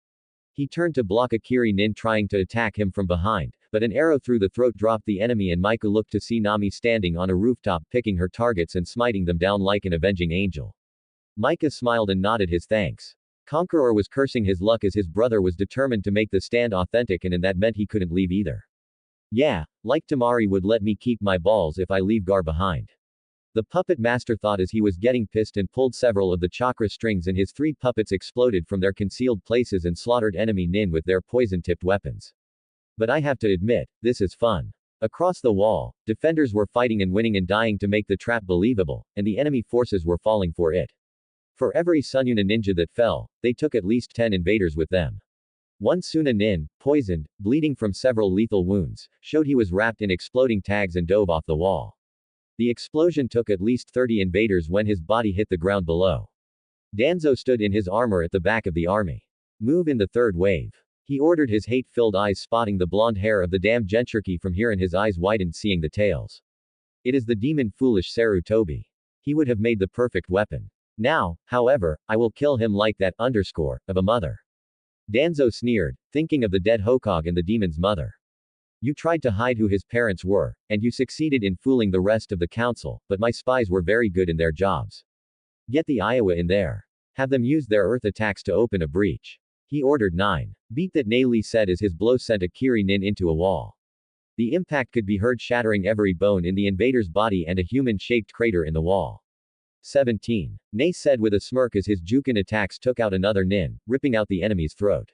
He turned to block a Kiri Nin trying to attack him from behind, but an arrow through the throat dropped the enemy and Micah looked to see Nami standing on a rooftop picking her targets and smiting them down like an avenging angel. Micah smiled and nodded his thanks. Conqueror was cursing his luck as his brother was determined to make the stand authentic and that meant he couldn't leave either. Yeah, like Tamari would let me keep my balls if I leave Gar behind. The puppet master thought as he was getting pissed and pulled several of the chakra strings and his 3 puppets exploded from their concealed places and slaughtered enemy Nin with their poison-tipped weapons. But I have to admit, this is fun. Across the wall, defenders were fighting and winning and dying to make the trap believable, and the enemy forces were falling for it. For every Sunyuna ninja that fell, they took at least 10 invaders with them. One Suna Nin, poisoned, bleeding from several lethal wounds, showed he was wrapped in exploding tags and dove off the wall. The explosion took at least 30 invaders when his body hit the ground below. Danzo stood in his armor at the back of the army. Move in the 3rd wave. He ordered, his hate-filled eyes spotting the blonde hair of the damn Genshirki from here and his eyes widened seeing the tails. It is the demon foolish Sarutobi. He would have made the perfect weapon. Now, however, I will kill him like that of a mother. Danzo sneered, thinking of the dead Hokage and the demon's mother. You tried to hide who his parents were, and you succeeded in fooling the rest of the council, but my spies were very good in their jobs. Get the Iowa in there. Have them use their earth attacks to open a breach. He ordered 9. Beat that Nayli said as his blow sent a Kiri Nin into a wall. The impact could be heard shattering every bone in the invader's body and a human-shaped crater in the wall. 17. Nay said with a smirk as his Jukin attacks took out another Nin, ripping out the enemy's throat.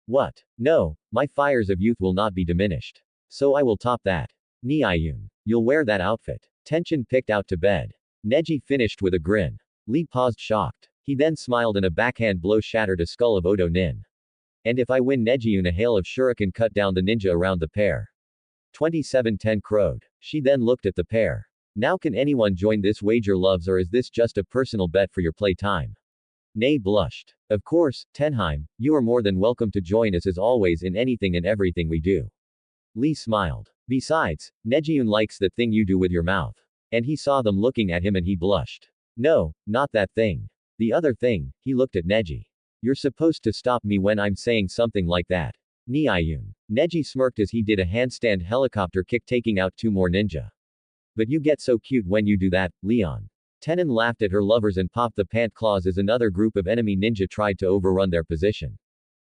What? No, my fires of youth will not be diminished. So I will top that. Ni Ayun. You'll wear that outfit. Tension picked out to bed. Neji finished with a grin. Lee paused shocked. He then smiled and a backhand blow shattered a skull of Odo Nin. And if I win Nejiun, a hail of shuriken cut down the ninja around the pair. 2710 crowed. She then looked at the pair. Now can anyone join this wager, loves, or is this just a personal bet for your playtime? Nay blushed. Of course, Tenheim, you are more than welcome to join us as always in anything and everything we do. Lee smiled. Besides, Nejiun likes that thing you do with your mouth. And he saw them looking at him and he blushed. No, not that thing. The other thing. He looked at Neji. You're supposed to stop me when I'm saying something like that. Ni Ayun. Neji smirked as he did a handstand helicopter kick taking out 2 more ninja. But you get so cute when you do that, Leon. Tenon laughed at her lovers and popped the pant claws as another group of enemy ninja tried to overrun their position.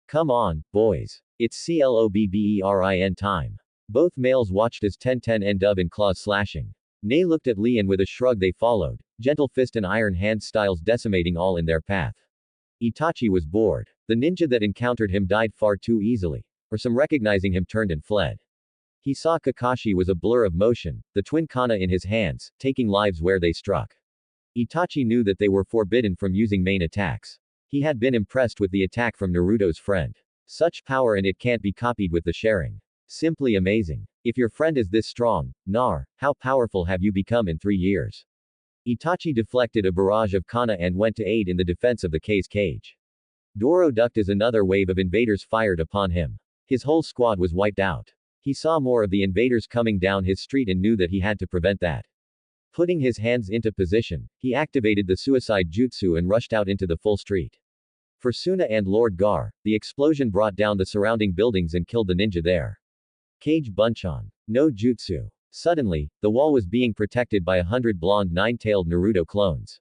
Come on, boys. It's CLOBBERIN time. Both males watched as 1010 end up in claws slashing. Nay looked at Lee and with a shrug they followed, gentle fist and iron hand styles decimating all in their path. Itachi was bored. The ninja that encountered him died far too easily. Or some recognizing him turned and fled. He saw Kakashi was a blur of motion, the twin kana in his hands, taking lives where they struck. Itachi knew that they were forbidden from using main attacks. He had been impressed with the attack from Naruto's friend. Such power and it can't be copied with the sharing. Simply amazing. If your friend is this strong, Nar, how powerful have you become in 3 years? Itachi deflected a barrage of kana and went to aid in the defense of the K's cage. Doro ducked as another wave of invaders fired upon him. His whole squad was wiped out. He saw more of the invaders coming down his street and knew that he had to prevent that. Putting his hands into position, he activated the suicide jutsu and rushed out into the full street. For Suna and Lord Gar, the explosion brought down the surrounding buildings and killed the ninja there. Cage Bunchan. No jutsu. Suddenly, the wall was being protected by 100 blonde 9-tailed Naruto clones.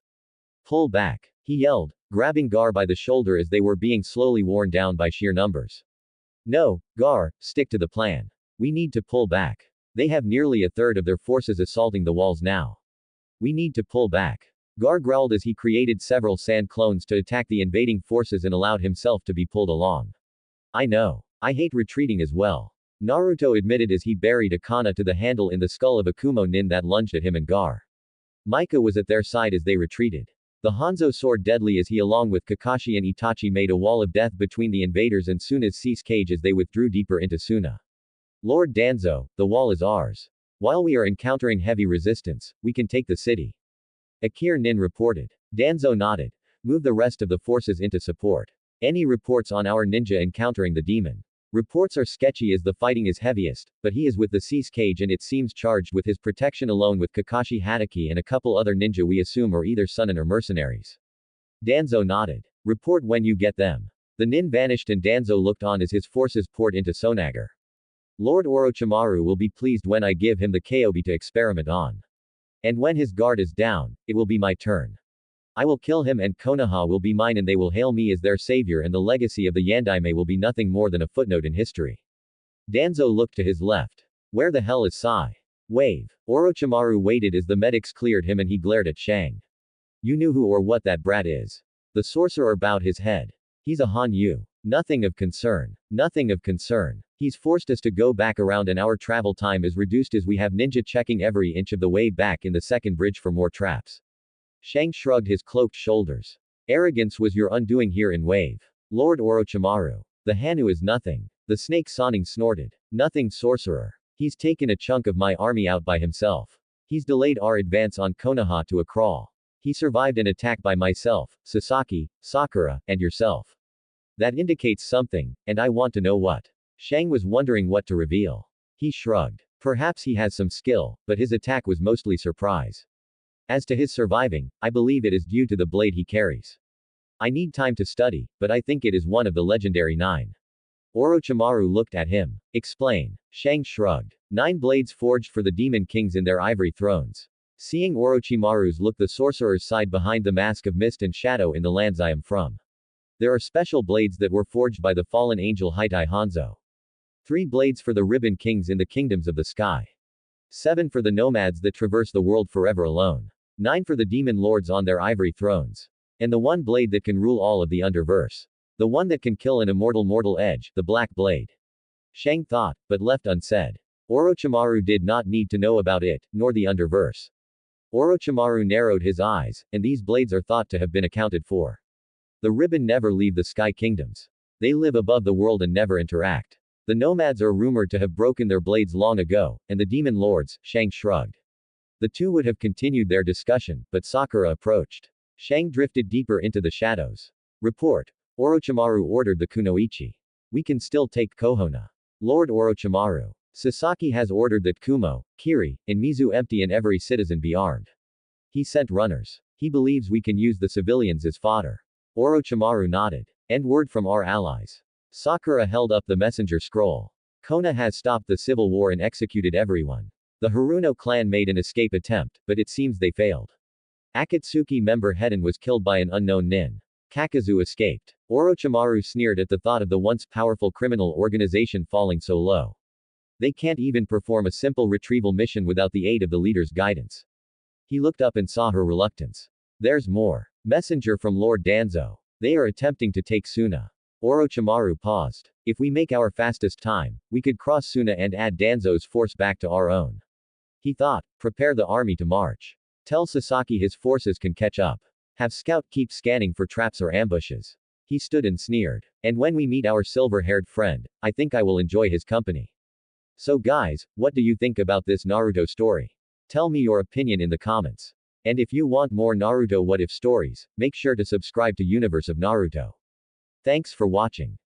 Pull back. He yelled, grabbing Gar by the shoulder as they were being slowly worn down by sheer numbers. No, Gar, stick to the plan. We need to pull back. They have nearly a third of their forces assaulting the walls now. We need to pull back. Gar growled as he created several sand clones to attack the invading forces and allowed himself to be pulled along. I know. I hate retreating as well. Naruto admitted as he buried a kana to the handle in the skull of a Kumo nin that lunged at him and Gar. Mika was at their side as they retreated. The Hanzo soared deadly as he along with Kakashi and Itachi made a wall of death between the invaders and Suna's cease cage as they withdrew deeper into Suna. Lord Danzo, the wall is ours. While we are encountering heavy resistance, we can take the city. Akir Nin reported. Danzo nodded. Move the rest of the forces into support. Any reports on our ninja encountering the demon? Reports are sketchy as the fighting is heaviest, but he is with the cease cage and it seems charged with his protection alone with Kakashi Hatake and a couple other ninja we assume are either Sunin or mercenaries. Danzo nodded. Report when you get them. The Nin vanished and Danzo looked on as his forces poured into Sonagar. Lord Orochimaru will be pleased when I give him the Kobe to experiment on. And when his guard is down, it will be my turn. I will kill him and Konoha will be mine and they will hail me as their savior and the legacy of the Yandaime will be nothing more than a footnote in history. Danzo looked to his left. Where the hell is Sai? Wave. Orochimaru waited as the medics cleared him and he glared at Shang. You knew who or what that brat is. The sorcerer bowed his head. He's a Hanyu. Nothing of concern. Nothing of concern. He's forced us to go back around and our travel time is reduced as we have ninja checking every inch of the way back in the second bridge for more traps. Shang shrugged his cloaked shoulders. Arrogance was your undoing here in Wave. Lord Orochimaru. The Hanu is nothing. The snake Sonning snorted. Nothing, sorcerer. He's taken a chunk of my army out by himself. He's delayed our advance on Konoha to a crawl. He survived an attack by myself, Sasaki, Sakura, and yourself. That indicates something, and I want to know what. Shang was wondering what to reveal. He shrugged. Perhaps he has some skill, but his attack was mostly surprise. As to his surviving, I believe it is due to the blade he carries. I need time to study, but I think it is one of the legendary 9. Orochimaru looked at him. Explain. Shang shrugged. 9 blades forged for the demon kings in their ivory thrones. Seeing Orochimaru's look, the sorcerers sighed behind the mask of mist and shadow in the lands I am from. There are special blades that were forged by the fallen angel Hitai Hanzo. 3 blades for the ribbon kings in the kingdoms of the sky. 7 for the nomads that traverse the world forever alone. 9 for the demon lords on their ivory thrones. And the 1 blade that can rule all of the underverse. The one that can kill an immortal mortal edge, the Black Blade. Shang thought, but left unsaid. Orochimaru did not need to know about it, nor the underverse. Orochimaru narrowed his eyes, and these blades are thought to have been accounted for. The ribbon never leave the sky kingdoms. They live above the world and never interact. The nomads are rumored to have broken their blades long ago, and the demon lords, Shang shrugged. The two would have continued their discussion, but Sakura approached. Shang drifted deeper into the shadows. Report. Orochimaru ordered the kunoichi. We can still take Konoha. Lord Orochimaru. Sasaki has ordered that Kumo, Kiri, and Mizu empty and every citizen be armed. He sent runners. He believes we can use the civilians as fodder. Orochimaru nodded. And word from our allies. Sakura held up the messenger scroll. Konoha has stopped the civil war and executed everyone. The Haruno clan made an escape attempt, but it seems they failed. Akatsuki member Hedon was killed by an unknown nin. Kakazu escaped. Orochimaru sneered at the thought of the once powerful criminal organization falling so low. They can't even perform a simple retrieval mission without the aid of the leader's guidance. He looked up and saw her reluctance. There's more. Messenger from Lord Danzo. They are attempting to take Suna. Orochimaru paused. If we make our fastest time, we could cross Suna and add Danzo's force back to our own. He thought, prepare the army to march. Tell Sasaki his forces can catch up. Have Scout keep scanning for traps or ambushes. He stood and sneered. And when we meet our silver-haired friend, I think I will enjoy his company. So guys, what do you think about this Naruto story? Tell me your opinion in the comments. And if you want more Naruto what if stories, make sure to subscribe to Universe of Naruto. Thanks for watching.